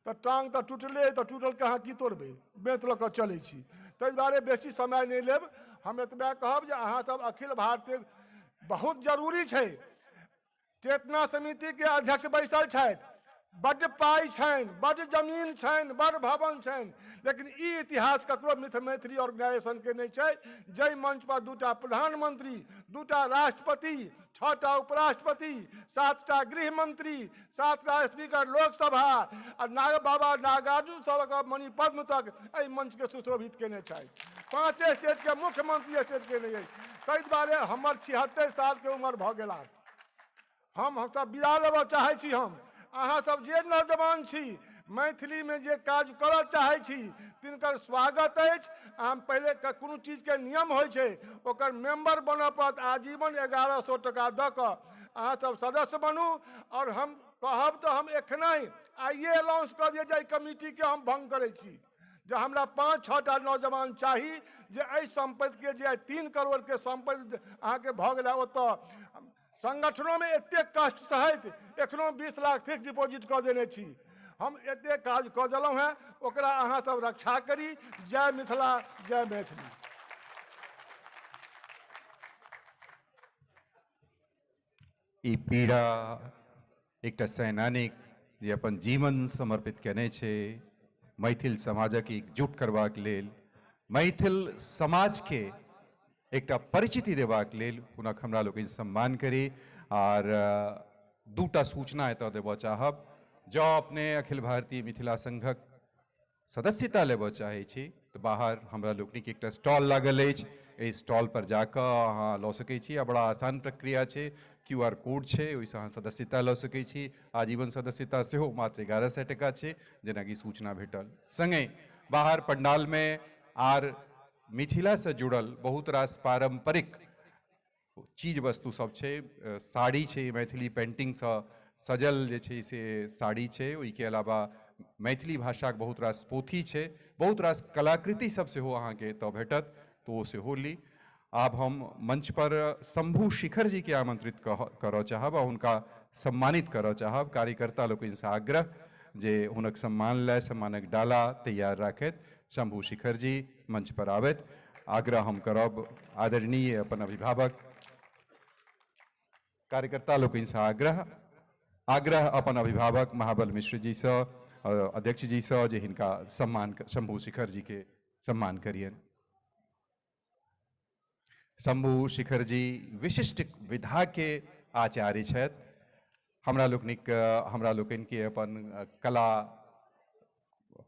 तो टांग तो टूटले तो टूटल कहाँ की तोड़बै, बेत लऽ कऽ चलै छी। ताहि दुआरे बेसी समय नहीं लेब, हम एतबे कहब जे अहाँ सब अखिल भारतीय बहुत जरूरी छै। चेतना समिति के अध्यक्ष बैसल छथि, बड्ड पाई छनि, बड्ड जमीन छनि, बड्ड भवन छनि, लेकिन ई इतिहास ककरो मैथिली ऑर्गेनाइजेशन के नहीं छै। जय मंच पर 2टा प्रधानमंत्री, 2टा राष्ट्रपति, 6टा उपराष्ट्रपति, 7टा गृह मंत्री, 7टा स्पीकर लोकसभा और बाबा नागार्जुन सभक मणिपद्म तक एहि मंच के सुशोभित केने छथि। 5 स्टेट के मुख्यमंत्री स्टेट के नहीं। ताहि दुआरे हमर 76 साल के उम्र भऽ गेला। हम सब विदा लेबऽ चाहै छी। हम अहाँ सब जे नौजवान छी, मैथिली में जे काज करऽ चाहै छी, तिनकर स्वागत अछि। हम पहले कोनो चीज के नियम होइ छै, ओकर मेंबर बनऽ पड़त। आजीवन 1100 टका दऽ कऽ अहाँ सब सदस्य बनू। और हम कहब तो हम एखनहि आइए अनाउंस कऽ दिए जे कमिटी के हम भंग करै छी। जे हमरा 5-6टा नौजवान चाही जे एहि संपत्ति के जे 3 करोड़ के संपत्ति अहाँके भऽ गेला, ओतऽ संगठनों में एते कष्ट सहैत एखनो 20 लाख फिक्स डिपॉजिट कऽ देने छी। हम एते काज कऽ देलहुँ हैं, ओकरा अहाँ सब रक्षा करी। जय मिथिला, जय मैथिली। ई पीड़ा एकटा सैनानिक जे अपन जीवन समर्पित केने छै मैथिल समाजक एकजुट करबाक लेल, मैथिल समाज के एकटा परिचिति देबाक लेल हुनक हमरा लोकनि सम्मान करी। और 2टा सूचना एतऽ देबऽ चाहब। जँ अपने अखिल भारतीय मिथिला संघक सदस्यता लेबऽ चाहै छी तऽ बाहर हमरा लोकनिक एकटा स्टॉल लागल अछि। एहि स्टॉल पर जाकऽ अहाँ लऽ सकै छी। आ बड़ा आसान प्रक्रिया छै, QR कोड छै, ओहिसँ अहाँ सदस्यता लऽ सकै छी। आजीवन सदस्यता सेहो मात्र 1100 टका छै, जेनाकि सूचना भेटल। संगे बाहर पंडाल में आर मिथिला से जुड़ल बहुत रास पारंपरिक चीज वस्तु सब छै। साड़ी छै, मैथिली पेंटिंग से सजल जे छै से साड़ी छै। ओहिके अलावा मैथिली भाषा के बहुत रास पोथी छै, बहुत रास कलाकृति सब सेहो अहाँके एतऽ भेटत, तो ओ सेहो ली। आब हम मंच पर शंभू शिखर जी के आमंत्रित करऽ चाहब आ हुनका सम्मानित करऽ चाहब। कार्यकर्ता लोकनि से आग्रह जे हुनक सम्मान लए सम्मानक डाला तैयार राखैत। शंभू शिखर जी मंच पर आबैत आग्रह हम करब। आदरणीय अपन अभिभावक कार्यकर्ता लोकनि से आग्रह अपन अभिभावक महाबल मिश्र जी से, अध्यक्ष जी से, जे हिनका सम्मान शंभू शिखर जी के सम्मान करियन। शंभू शिखर जी विशिष्ट विधा के आचार्य छथि। हमरा लोकनि के अपन कला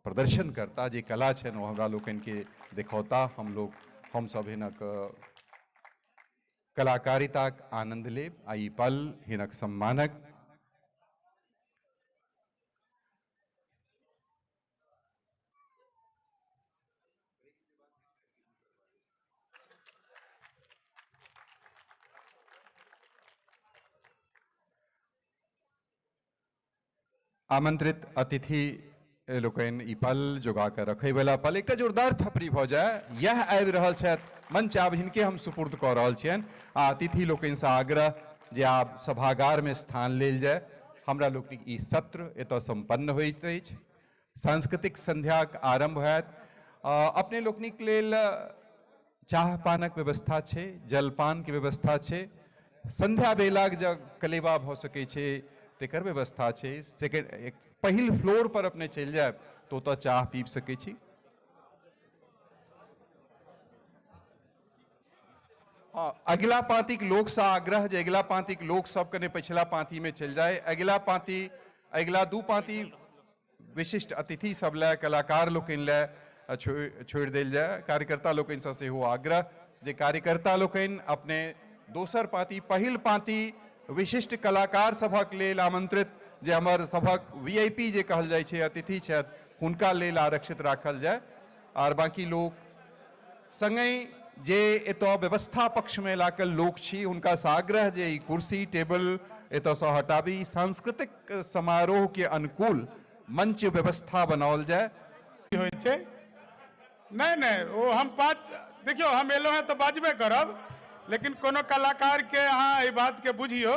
प्रदर्शन करता जे कला छनि ओ हमरा लोकनि के देखौता। हम सब हिनक कलाकारिताक आनंद लेब। आ ई पल हिनक सम्मानक। आमंत्रित अतिथि लोकनि ई पल जोगा के रखे वाला पल एक जोरदार थपड़ी भऽ जाए। यह आबि रहल छथि मंच, आब हिनके हम सुपुर्द कऽ रहल छियनि। आ अतिथि लोकनि से आग्रह जे आब सभागार में स्थान लेल जाय। हमरा लोकनिक ई सत्र एतऽ संपन्न होइत अछि। सांस्कृतिक संध्याक आरंभ होयत। अपने लोकनिक लेल चाह पानक व्यवस्था छै, जलपान के व्यवस्था छै। संध्या बेलाक जब कलेवा भऽ सकै छै तेकर व्यवस्था छै। पहिल फ्लोर पर अपने चलि जाए तो ओतऽ चाह पीब सकै छी। अगिला पाँतिक लोक से आग्रह जे अगिला पाँतिक लोक सब कने पछिला पाँति में चलि जाए। अगिला 2 पाँति विशिष्ट अतिथि सब लए, कलाकार लोकनि लए छोड़ि देल जाए। कार्यकर्ता लोकनि से सेहो आग्रह जे कार्यकर्ता लोकनि अपने दोसर पाँति, पहिल पाँति विशिष्ट कलाकार सभक लेल आमंत्रित जे हमर सभक VIP जे कहल जाइ छै अतिथि छथि हुनका लेल आरक्षित राखल जाए। और बाकी लोग संगहि जे एतऽ व्यवस्था पक्ष में लागल लोक छी हुनका से आग्रह जे ई कुर्सी टेबल एतऽ से हटाबी। सांस्कृतिक समारोह के अनुकूल मंच व्यवस्था बनाओल जाए। होइ छै नहीं नहीं वो हम पाँच देखियो हम एलो हैं तो बाजबे करब, लेकिन कोनो कलाकार के यहाँ ये बात के बुझियो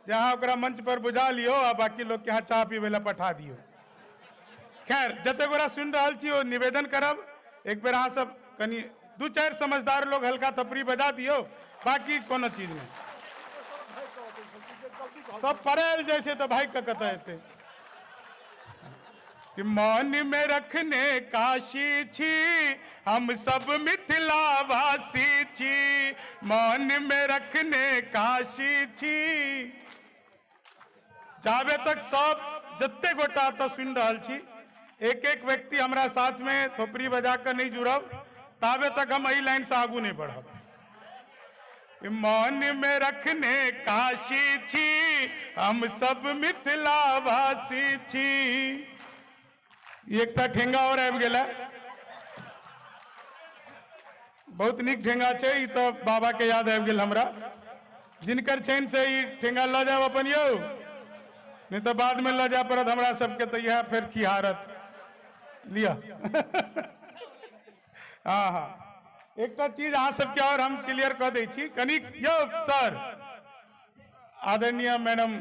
जहाँ ओकरा मंच पर बुझा लियो आ बाकी लोग के यहाँ चाह पीवे ला पठा दियो। खैर जते गोरा सुन रहा छी वो निवेदन करब एक बेर अहाँ सब कनी दू चार समझदार लोग हल्का थपड़ी बजा दियो, बाकी कोनो चीज नहीं। सब पढ़ल जाए छे तो भाई का कत हेते कि मन में रखने काशी छी हम सब मिथिला वासी छी, मन में रखने काशी छी। जाबे तक सब जत्ते गोटा तो सुन रहा छी एक एक व्यक्ति हमारा साथ में थोपड़ी बजा कर नहीं जुड़ब ताबे तक हम यही लाइन से आगू नहीं बढ़ब। मन में रखने काशी छी हम सब मिथिला वासी छी। एक ठेंगा और आबि गेला, बहुत निक ठेंगा छै ई तो बाबा के याद आबि गेल हमरा। जिनकर छनि से ई ठेंगा ल जाब अपन यौ, नहीं तो बाद में ल जाए पड़त हमरा सबके, तो यह फिर खिहारत लिया। हाँ हाँ एक चीज अहाँ सबके और हम क्लियर कह दै छी कनी यौ सर, आदरणीय मैडम